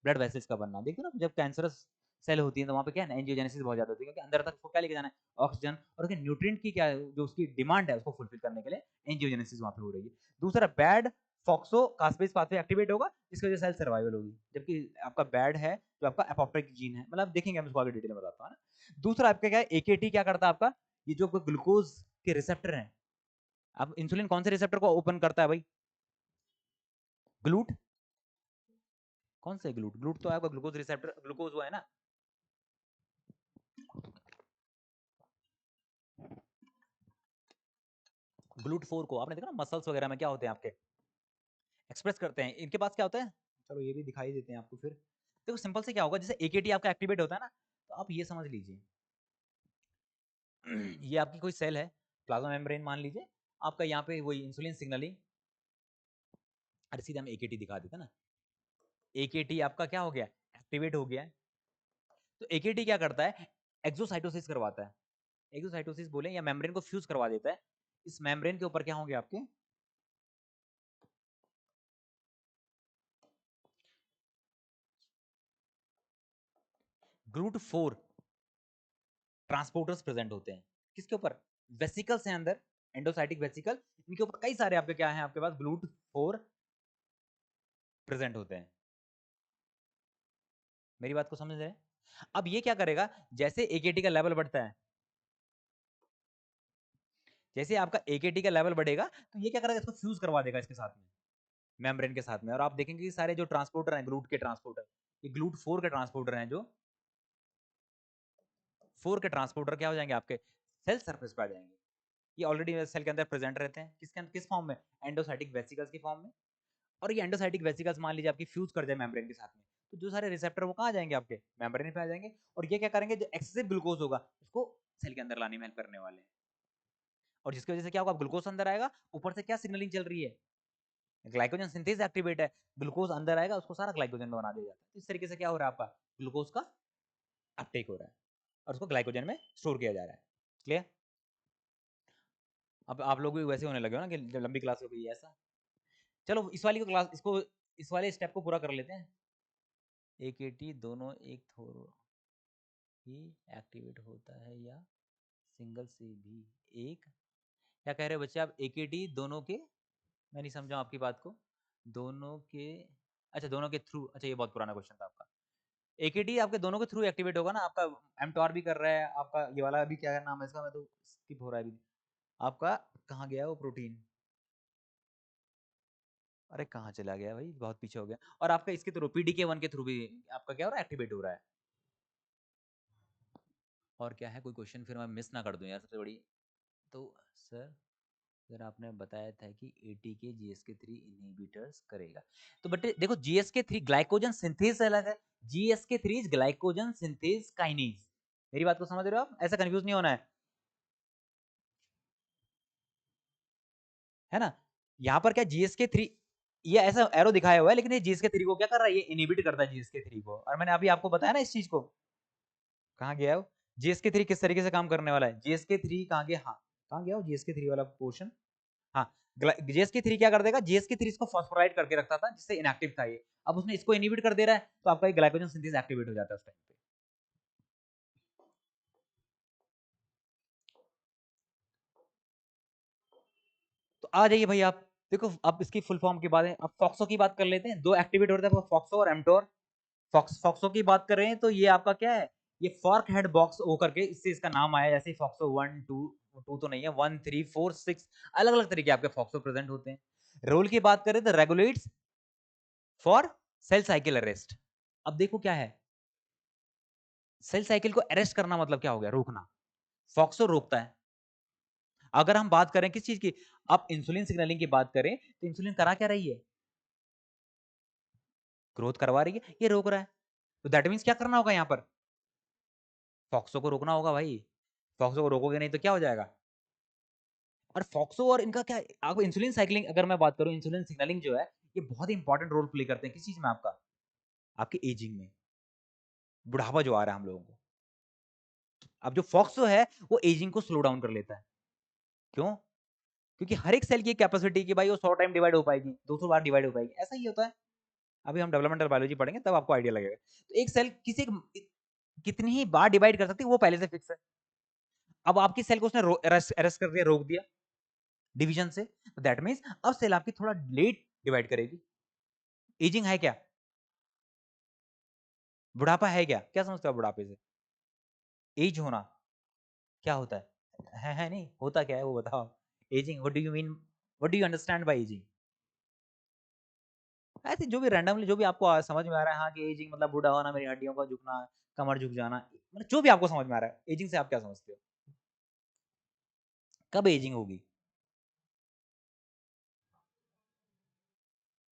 ब्लड वेसल्स का बनना। देखते हो ना जब कैंसरस सेल होती है तो वहाँ पे क्या है, एंजियोजेनेसिस बहुत ज्यादा होती है, क्योंकि अंदर तक उसको क्या लेके जाना है, ऑक्सीजन, और उसके न्यूट्रिएंट की क्या जो उसकी डिमांड है उसको फुलफिल करने के लिए एंजियोजेनेसिस वहाँ पे हो रही है। दूसरा बैड फॉक्सो कास्पेज पाथवे एक्टिवेट होगा, इसकी वजह से सेल सर्वाइवल होगी, जबकि आपका बैड है जो आपका एपोप्टोटिक जीन है, मतलब देखेंगे हम इसको आगे डिटेल में बताता हूँ ना। दूसरा आपका क्या है, एकेटी क्या करता है आपका, ये जो ग्लूकोज के रिसेप्टर हैं, अब इंसुलिन कौन से रिसेप्टर को ओपन करता है भाई, ग्लूट, कौन से ग्लूट, ग्लूट तो आपका ग्लूकोज रिसेप्टर, ग्लूकोज हुआ है ना, ग्लूट 4 को आपने देखा ना मसल्स वगैरह में क्या होते हैं आपके, एक्सप्रेस करते हैं, इनके पास क्या होता है, चलो ये भी दिखाई देते हैं आपको फिर। देखो सिंपल से क्या होगा, जैसे एकेटी आपका एक्टिवेट होता है ना, तो आप ये समझ लीजिए ये आपकी कोई सेल है, प्लाज्मा मेम्ब्रेन मान लीजिए, आपका यहाँ पे वही इंसुलिन सिग्नलिंग, अरे सीधे हम एकेटी दिखा देते हैं ना, एकेटी आपका क्या हो गया, एक्टिवेट हो गया है। तो एकेटी क्या करता है, एक्सोसाइटोसिस करवाता है, एक्सोसाइटोसिस बोले या मेम्ब्रेन को फ्यूज करवा देता है। इस मेम्ब्रेन के ऊपर क्या होंगे आपके, ग्लूट 4 ट्रांसपोर्टर्स प्रेजेंट होते हैं, किसके ऊपर, वेसिकल्स हैं अंदर, एंडोसाइटिक वेसिकल, इनके ऊपर कई सारे आपके क्या है, आपके पास ग्लूट 4 प्रेजेंट होते हैं। मेरी बात को समझ रहे हैं? अब ये क्या करेगा, जैसे एकेटी का लेवल बढ़ता है, जैसे आपका एकेटी का लेवल बढ़ेगा तो ये क्या करेगा, इसको फ्यूज करवा देगा इसके साथ में, मेम्ब्रेन के साथ में, और आप देखेंगे कि सारे जो ट्रांसपोर्टर हैं ग्लूट के ट्रांसपोर्टर, ये ग्लूट 4 के ट्रांसपोर्टर हैं, जो 4 के ट्रांसपोर्टर क्या हो जाएंगे, आपके सेल सरफेस पे आ जाएंगे। ये ऑलरेडी सेल के अंदर प्रेजेंट रहते हैं, किस फॉर्म में, एंडोसाइटिक वेसिकल्स की फॉर्म में। और ये एंडोसाइटिक वेसिकल्स मान लीजिए आपकी फ्यूज कर जाए मेम्ब्रेन के साथ में, तो जो सारे रिसेप्टर वो कहाँ आ जाएंगे, आपके मेम्ब्रेन पे आ जाएंगे, और ये क्या करेंगे, जो एक्सेसिव ग्लूकोज होगा उसको सेल के अंदर लाने में हेल्प करने वाले हैं। और जिसकी वजह से क्या होगा, ग्लूकोज अंदर आएगा, ऊपर से क्या सिग्नलिंग चल रही है, ग्लाइकोजन सिंथेसिस एक्टिवेट है, ग्लूकोज अंदर आएगा उसको सारा ग्लाइकोजन में बना दिया जाता है। इस तरीके से क्या हो रहा है, आपका ग्लूकोज का अपटेक हो रहा है और उसको ग्लाइकोजन में स्टोर किया जा रहा है। क्लियर? अब आप लोग भी वैसे होने लगे हो ना कि जब लंबी क्लास हो गई है ऐसा। चलो इस वाली को क्लास इसको इस वाले स्टेप को पूरा कर लेते हैं। AKT दोनों एक थोरो ही एक्टिवेट होता है या सिंगल से भी एक, क्या कह रहे हो बच्चे आप? AKT दोनों के, मैं नहीं समझा आपकी बात को। दोनों के, अच्छा दोनों के थ्रू, अच्छा ये बहुत पुराना क्वेश्चन था आपका। AKT आपके दोनों के थ्रू एक्टिवेट होगा ना, आपका mTOR भी कर रहा है, आपका ये वाला भी क्या नाम है इसका, मैं तो स्किप हो रहा है अभी। आपका कहाँ गया वो प्रोटीन? अरे कहाँ चला गया भाई, बहुत पीछे हो गया। और आपका इसके थ्रू PDK1 के थ्रू भी आपका क्या हो रहा है, एक्टिवेट हो रहा है। और क्या है, कोई क्वेश्चन फिर मैं मिस ना कर दूं यार, सबसे बड़ी। तो सर सर आपने बताया था कि ATK GSK3 इनहिबिटर्स करेगा, तो बट देखो GSK3 ग्लाइकोजन सिंथेज से अलग है। GSK3 is glycogen synthase kinase. मेरी बात को समझ रहे हो आप? ऐसा कंफ्यूज नहीं होना है ना। यहाँ पर क्या GSK3, ये ऐसा एरो दिखाया हुआ है, लेकिन ये GSK3 को क्या कर रहा है, ये इनहिबिट करता है GSK3 को। और मैंने अभी आपको बताया ना इस चीज को। कहाँ गया हो? GSK3 किस तरीके से काम करने वाला है? GSK3 कहाँ गया? हाँ, कहाँ गया हो GSK3 वाला पोर्शन? हाँ, GSK3 क्या कर देगा, GSK3 इसको फॉस्फोराइड करके रखता था जिससे इनएक्टिव था ये, अब उसने इसको इनहिबिट कर दे रहा है, तो आपका ये ग्लाइकोजन सिंथेज एक्टिवेट हो जाता है उस टाइम पे। तो आ जाइए भाई आप, देखो अब इसकी फुल फॉर्म की बात है, अब फॉक्सो की बात कर लेते हैं। दो एक्टिवेट होता है फॉक्सो और एमटोर। फॉक्सो की बात कर रहे हैं तो ये आपका क्या है, ये फॉर्क हेड बॉक्स ओ करके इससे इसका नाम आया। जैसे फॉक्सो 1 2 तो नहीं है, 1 3 4 6 अलग अलग तरीके आपके फॉक्सो प्रेजेंट होते हैं। रोल की बात करें तो regulates for sale cycle arrest. अब देखो क्या है, सेल साइकिल को अरेस्ट करना मतलब क्या हो गया, रोकना। फॉक्सो रोकता है। अगर हम बात करें किस चीज की, आप इंसुलिन सिग्नलिंग की बात करें तो इंसुलिन करा क्या रही है, ग्रोथ करवा रही है, ये रोक रहा है। तो दैट मींस क्या करना होगा यहाँ पर, फॉक्सो को रोकना होगा भाई। फॉक्सो को रोकोगे नहीं तो क्या हो जाएगा। और फॉक्सो और इनका क्या, आपको इंसुलिन साइक्लिंग अगर मैं बात करूं, इंसुलिन सिग्नलिंग जो है ये बहुत ही इंपॉर्टेंट रोल प्ले करते हैं किस चीज में, आपका आपकी एजिंग में, बुढ़ापा जो आ रहा है हम लोगों को। अब जो फॉक्सो है वो एजिंग को स्लो डाउन कर लेता है। क्यों? क्योंकि हर एक सेल की कैपेसिटी की भाई वो 100 टाइम डिवाइड हो पाएगी, 200 बार डिवाइड हो पाएगी, ऐसा ही होता है। अभी हम डेवलपमेंटल बायोलॉजी पढ़ेंगे तब आपको आइडिया लगेगा। तो एक सेल किसी कितनी ही बार डिवाइड कर सकती है वो पहले से फिक्स है। अब आपकी सेल को उसने अरेस्ट कर दिया, रोक दिया डिवीजन से, तो दैट मींस अब सेल आपकी थोड़ा लेट डिवाइड करेगी। एजिंग है क्या, बुढ़ापा है क्या, क्या समझते हो बुढ़ापे से? एज होना क्या होता है नहीं होता क्या है वो बताओ। Ageing, what do you mean, what do you understand by ageing? ऐसे जो भी रैंडमली जो भी आपको समझ में आ रहा है, हाँ कि एजिंग मतलब बूढ़ा होना, मेरी हड्डियों का झुकना, कमर झुक जाना, मतलब जो भी आपको समझ में आ रहा है एजिंग से आप क्या समझते हो, कब एजिंग होगी?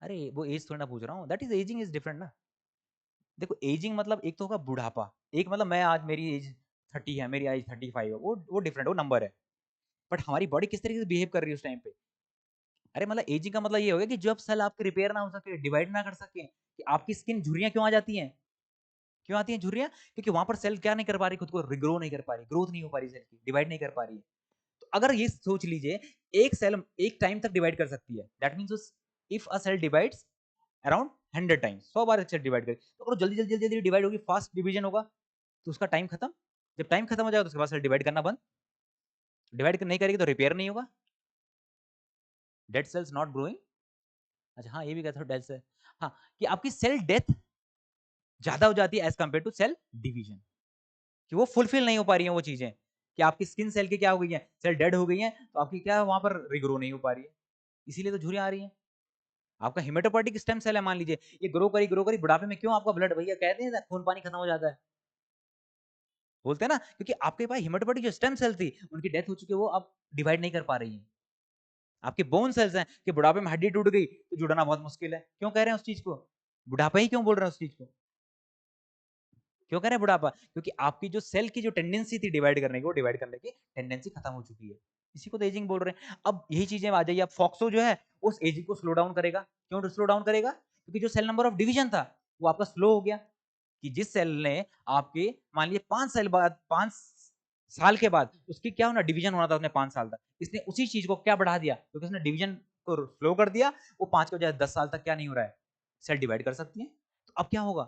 अरे वो एज थोड़ा ना पूछ रहा हूँ, that is ageing is different ना। देखो एजिंग मतलब एक तो होगा बुढ़ापा, एक मतलब मैं आज मेरी एज 30 है, मेरी एज 35 है, वो डिफरेंट, वो नंबर है। बट हमारी बॉडी किस तरीके से बिहेव कर रही है उस टाइम पे। अरे मतलब एजिंग का मतलब ये हो गया कि जब सेल आपके रिपेयर ना हो सके, डिवाइड ना कर सके, कि आपकी स्किन झुर्रियां क्यों आ जाती हैं, क्यों आती हैं झुर्रियां? क्योंकि वहां पर सेल क्या नहीं कर पा रही, खुद को रिग्रो नहीं कर पा रही, ग्रोथ नहीं हो पा रही, सेल की डिवाइड नहीं कर पा रही है। तो अगर ये सोच लीजिए, एक सेल एक टाइम तक डिवाइड कर सकती है, that means if a cell divides around 100 times, 100 बार सेल डिवाइड करे, तो अगर जल्दी जल्दी जल्दी डिवाइड होगी, फास्ट डिवीजन होगा, तो उसका टाइम खत्म। जब टाइम खत्म हो जाएगा तो उसके बाद सेल डिवाइड करना बंद, डिवाइड नहीं करेगी तो रिपेयर नहीं होगा, डेड सेल्स नॉट ग्रोइंग। अच्छा हाँ ये भी कहता हूँ डेड सेल, हाँ कि आपकी सेल डेथ ज्यादा हो जाती है as compare to cell division, कि वो फुलफिल नहीं हो पा रही है वो चीजें, कि आपकी स्किन सेल की क्या हो गई है, सेल डेड हो गई है, तो आपकी क्या वहां पर रिग्रो नहीं हो पा रही है, इसीलिए तो झुर्रियां आ रही हैं। आपका हिमेटोपोटिक स्टेम सेल है मान लीजिए, ये ग्रो करी बुढ़ापे में, क्यों? आपका ब्लड भैया कहते हैं खून पानी खत्म हो जाता है, बोलते हैं ना, क्योंकि आपके पास हिमेटोपोटिक जो स्टेम सेल थी उनकी डेथ हो चुकी है, वो अब डिवाइड नहीं कर पा रही है। आपके बोन सेल्स हैं कि बुढ़ापे में हड्डी टूट गई तो जुड़ना बहुत मुश्किल है, क्यों कह रहे हैं उस चीज को, बुढ़ापा ही क्यों बोल रहे हैं उस चीज को, क्यों कह रहे हैं बुढ़ापा? क्योंकि आपकी जो सेल की जो टेंडेंसी थी डिवाइड करने की, वो डिवाइड करने की टेंडेंसी खत्म हो चुकी है, इसी को तो एजिंग बोल रहे हैं। अब यही चीजें आ जाइए, अब फॉक्सो जो है उस एजिंग को स्लो डाउन करेगा। क्यों स्लो डाउन करेगा? क्योंकि जो सेल नंबर ऑफ डिवीजन था वो आपका स्लो हो गया, कि जिस सेल ने आपके मान लीजिए 5 सेल बाद 5 साल के बाद उसकी क्या होना, डिवीजन होना था उसने 5 साल तक, इसने उसी चीज को क्या बढ़ा दिया, क्योंकि उसने डिवीजन को स्लो कर दिया, वो 5 के बजाय 10 साल तक क्या नहीं हो रहा है, सेल डिवाइड कर सकती है। तो अब क्या होगा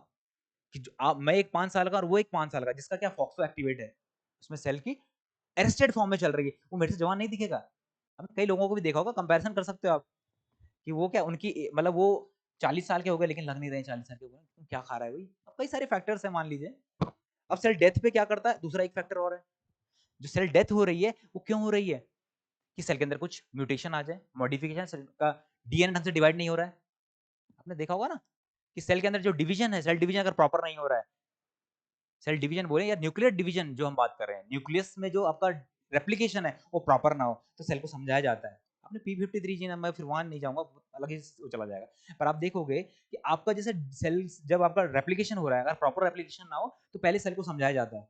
कि मैं एक 5 साल का और वो एक 5 साल का, जिसका क्या फॉक्सो एक्टिवेट है, उसमें सेल की अरेस्टेड फॉर्म में चल रही है, वो मेरे से जवान नहीं दिखेगा। अब कई लोगों को भी देखा होगा, कंपैरिजन कर सकते हो आप कि वो क्या उनकी मतलब वो 40 साल के हो गए लेकिन लग नहीं रहे 40 साल के हो गए, क्या खा रहा है भाई। अब कई सारे फैक्टर्स है मान लीजिए। अब सेल डेथ पे क्या करता है, दूसरा एक फैक्टर और है, जो सेल डेथ हो रही है वो क्यों हो रही है, कि सेल के अंदर कुछ म्यूटेशन आ जाए, मॉडिफिकेशन, सेल का डीएनए ढंग से डिवाइड नहीं हो रहा है। आपने देखा होगा ना कि सेल के अंदर जो डिवीजन है, सेल डिवीजन अगर प्रॉपर नहीं हो रहा है, सेल डिवीजन बोले या न्यूक्लियर डिवीजन जो हम बात कर रहे हैं, न्यूक्लियस में जो आपका रेप्लिकेशन है वो प्रॉपर ना हो, तो सेल को समझाया जाता है। आपने P53 जीन, मैं फिर वहां नहीं जाऊंगा, अलग ही चला जाएगा, पर आप देखोगे कि आपका जैसे सेल जब आपका रेप्लिकेशन हो रहा है, अगर प्रॉपर रेप्लिकेशन ना हो तो पहले सेल को समझाया जाता है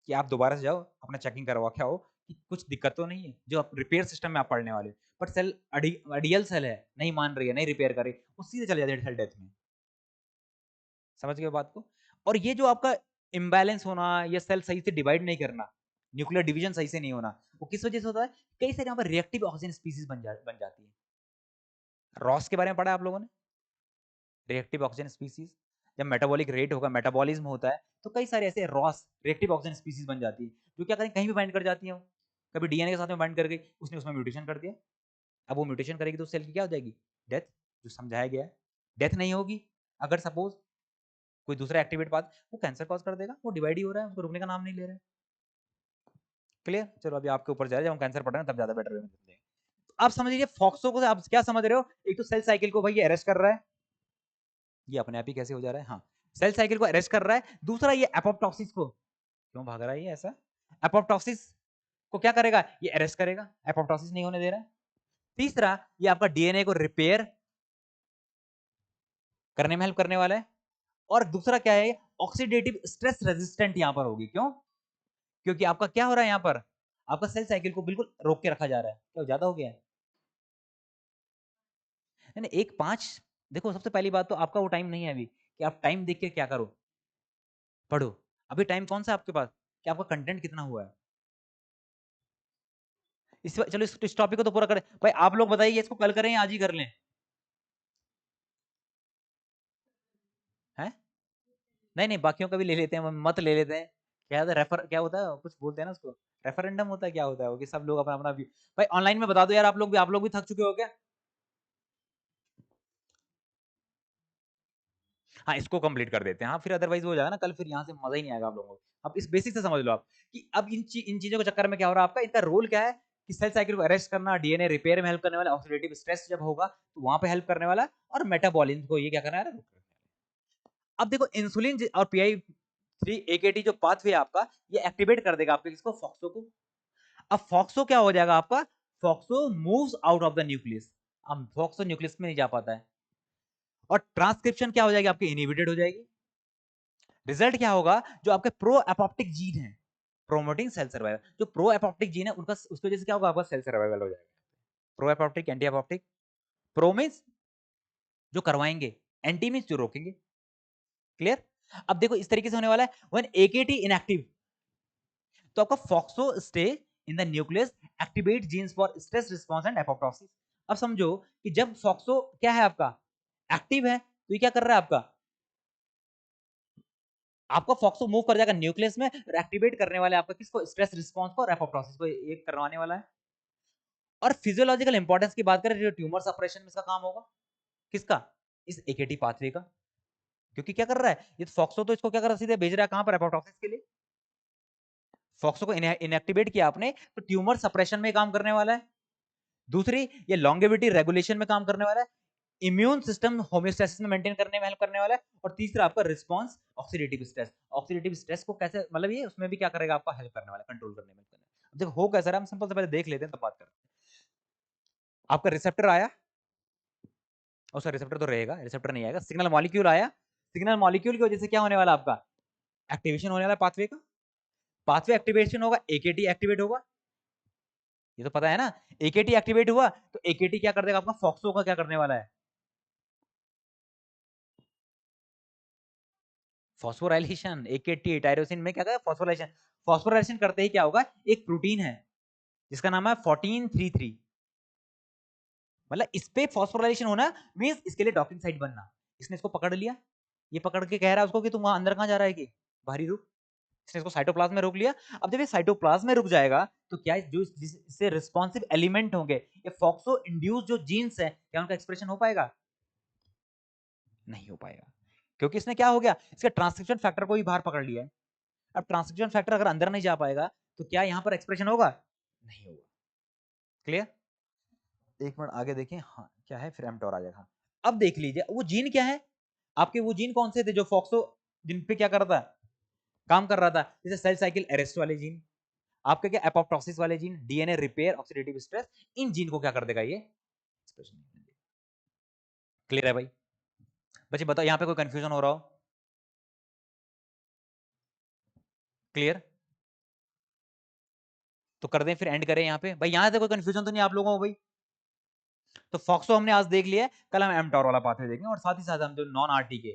कि आप दोबारा से जाओ अपना चेकिंग करवा के आओ कि कुछ दिक्कत तो नहीं है, जो आप रिपेयर सिस्टम में आप पढ़ने वाले। बट सेल आइडियल सेल है, नहीं मान रही है, नहीं रिपेयर कर रही, वो सीधे चले जाते हैं सेल डेथ में। समझ गए बात को। और ये जो आपका इम्बैलेंस होना या सेल सही से डिवाइड नहीं करना, न्यूक्लियर डिवीजन सही से नहीं होना, वो किस वजह से होता है, कई सारे यहाँ पर रिएक्टिव ऑक्सीजन स्पीसीज बन जाती है। रॉस के बारे में पढ़ा है आप लोगों ने, रिएक्टिव ऑक्सीजन स्पीसीज, जब मेटाबॉलिक रेट होगा, मेटाबॉलिज्म होता है, तो कई सारे ऐसे रॉस रिएक्टिव ऑक्सीजन स्पीसीज बन जाती है, जो क्या करें कहीं भी बाइंड कर जाती है। कभी डीएनए के साथ में बाइंड कर गई, उसने उसमें म्यूटेशन कर दिया, अब वो म्यूटेशन करेगी तो सेल की क्या हो जाएगी, डेथ, जो समझाया गया है। डेथ नहीं होगी अगर सपोज कोई दूसरा एक्टिवेट पाथ, वो कैंसर कॉज कर देगा, वो डिवाइड ही हो रहा है, उसको रुकने का नाम नहीं ले रहे हैं। क्लियर, चलो अभी आपके ऊपर जा रहे हैं, जब हम कैंसर पढ़ रहे हैं तब ज्यादा बेटर वे में समझेंगे। तो आप समझ लीजिए फॉक्सो को आप क्या समझ रहे हो, एक तो सेल साइकिल को भाई अरेस्ट कर रहा है, ये अपने आप ही कैसे हो जा रहा है, हाँ सेल साइकिल को अरेस्ट कर रहा है। दूसरा ये एपोप्टोसिस को क्यों भाग रहा है, ये ऐसा एपोप्टोसिस को क्या करेगा, ये अरेस्ट करेगा, एपोप्टोसिस नहीं होने दे रहा है। तीसरा ये आपका डीएनए को रिपेयर करने में हेल्प करने वाला है। और दूसरा क्या है, ऑक्सीडेटिव स्ट्रेस रेजिस्टेंट यहां पर होगी, क्यों, क्योंकि आपका क्या हो रहा है यहां पर, आपका सेल साइकिल को बिल्कुल रोक के रखा जा रहा है, क्या ज्यादा हो गया है, नहीं एक 5। देखो सबसे पहली बात तो आपका वो टाइम नहीं है अभी कि आप टाइम देख के क्या करो, पढ़ो। अभी टाइम कौन सा है आपके पास, कि आपका कंटेंट कितना हुआ है। चलो इस टॉपिक को तो पूरा करें भाई, आप लोग बताइए इसको कल करें या आज ही कर लें, हैं, नहीं नहीं बाकियों का भी ले लेते हैं, मत ले लेते हैं, क्या होता है रेफर, क्या होता है कुछ बोलते हैं ना उसको, रेफरेंडम होता है, क्या होता है वो, कि सब लोग अपना अपना व्यू, भाई ऑनलाइन में बता दो यार, आप लोग भी थक चुके हो क्या। हाँ इसको कंप्लीट कर देते हैं, हाँ फिर अदरवाइज हो जाएगा ना कल, फिर यहाँ से मजा ही नहीं आएगा आप लोगों को। अब इस बेसिक से समझ लो आप कि अब इन चीजों के चक्कर में क्या हो रहा है आपका, इनका रोल क्या है, कि सेल साइकिल को अरेस्ट करना, डीएनए रिपेयर में हेल्प करने वाला, ऑक्सीडेटिव स्ट्रेस जब होगा तो वहां पे हेल्प करने वाला, और मेटाबॉलिज्म को ये क्या करना है। अब देखो इंसुलिन और PI3 AKT जो पाथवे आपका, ये एक्टिवेट कर देगा आपके किसको, फॉक्सो को। अब फॉक्सो क्या हो जाएगा आपका, FOXO moves out of the nucleus, अब फॉक्सो न्यूक्लियस में नहीं जा पाता है, और ट्रांसक्रिप्शन क्या हो जाएगी आपकी, इनहिबिटेड हो जाएगी। रिजल्ट क्या होगा, जो आपके प्रो एपोप्टिक जीन है, प्रोमोटिंग सेल सर्वाइवल, जो प्रो एपोप्टिक जीन है उनका, उसकी वजह से क्या होगा, आपका सेल सर्वाइवल हो जाएगा। Pro apoptotic, anti apoptotic, pro means जो करवाएंगे, एंटी मींस जो रोकेंगे। क्लियर। अब देखो इस तरीके से होने वाला है, व्हेन AKT इनएक्टिव, तो आपका FOXO stay in the nucleus, activate genes for stress response and apoptosis. अब समझो कि जब फॉक्सो क्या है आपका, एक्टिव है, तो ये क्या कर रहा है आपका, आपका फॉक्सो मूव कर जाएगा न्यूक्लियस में, एक्टिवेट करने वाले आपका किसको, स्ट्रेस रिस्पांस को और एपोप्टोसिस को, ये करवाने वाला है। और फिजियोलॉजिकल इंपॉर्टेंस की बात करें, जो ट्यूमर सप्रेशन में इसका काम होगा, किसका, इस AKT पाथवे का, क्योंकि क्या कर रहा है ये फॉक्सो, तो इसको क्या कर रहा है, सीधे भेज रहा है कहां पर, एपोप्टोसिस के लिए। फॉक्सो को इनएक्टिवेट किया आपने, तो ट्यूमर सप्रेशन में काम करने वाला है। दूसरी, ये लॉन्गेविटी रेगुलेशन में काम करने वाला है, इम्यून सिस्टम होम्योस्टेसिस में मेंटेन करने में हेल्प करने वाला है, और तीसरा आपका response oxidative stress, oxidative stress को कैसे, मतलब ये उसमें भी क्या करेगा, आपका हेल्प करने वाला है, कंट्रोल करने में। देखो हो कैसा रहा, हम सिंपल से पहले देख लेते हैं तब बात करते हैं। आपका रिसेप्टर आया, उसका रिसेप्टर तो रहेगा, रिसेप्टर नहीं आएगा, सिग्नल मॉलिक्यूल आया, सिग्नल मॉलिक्यूल की वजह से क्या होने वाला आपका, एक्टिवेशन होने वाला पाथवे का, पाथवे एक्टिवेशन होगा, AKT एक्टिवेट होगा, ये तो पता है ना। AKT एक्टिवेट हुआ तो AKT क्या कर देगा आपका, फॉक्सो का क्या करने वाला है, फॉस्फोराइलेशन, AKT टायरोसिन में क्या कहता है फॉस्फोराइलेशन। फॉस्फोराइलेशन करते ही क्या होगा, एक प्रोटीन है जिसका नाम है 1433, मतलब इस पे फॉस्फोराइलेशन होना मींस इसके लिए डॉकिंग साइट बनना। इसने इसको पकड़ लिया, ये पकड़ के कह रहा है उसको कि तुम वहां अंदर कहां जा रहा है कि बाहरी रुक। इसने इसको साइटोप्लाज्म में रोक लिया। अब जब ये साइटोप्लाज्म में रुक जाएगा तो क्या जो इससे रिस्पॉन्सिव एलिमेंट होंगे, ये फॉक्सो इंड्यूस जो जीन्स है, क्या उनका एक्सप्रेशन हो पाएगा? नहीं हो पाएगा, क्योंकि इसने क्या हो गया, इसके ट्रांसक्रिप्शन फैक्टर को भी बाहर पकड़ लिया है। अब ट्रांसक्रिप्शन फैक्टर अगर अंदर नहीं जा पाएगा तो क्या यहां पर एक्सप्रेशन होगा? नहीं होगा। क्लियर? एक मिनट आगे देखें, हाँ क्या है, फिर एमटोर आ जाएगा। अब देख लीजिए वो जीन क्या है आपके, वो जीन कौन से थे जो फॉक्सो जिन पे क्या कर रहा था, काम कर रहा था, जैसे सेल साइकिल अरेस्ट वाले जीन, आपके क्या एपोप्टोसिस वाले gene, DNA repair, oxidative stress, इन जीन को क्या कर देगा ये एक्सप्रेशन। क्लियर है भाई? बच्चे बताओ यहां पे कोई कंफ्यूजन हो रहा हो? क्लियर? तो कर दें फिर एंड करें यहां पे भाई, यहां से कोई कंफ्यूजन तो नहीं आप लोगों को भाई? तो फॉक्सो हमने आज देख लिया है, कल हम एमटॉर वाला पाथवे देखेंगे और साथ ही साथ हम जो नॉन आरटी के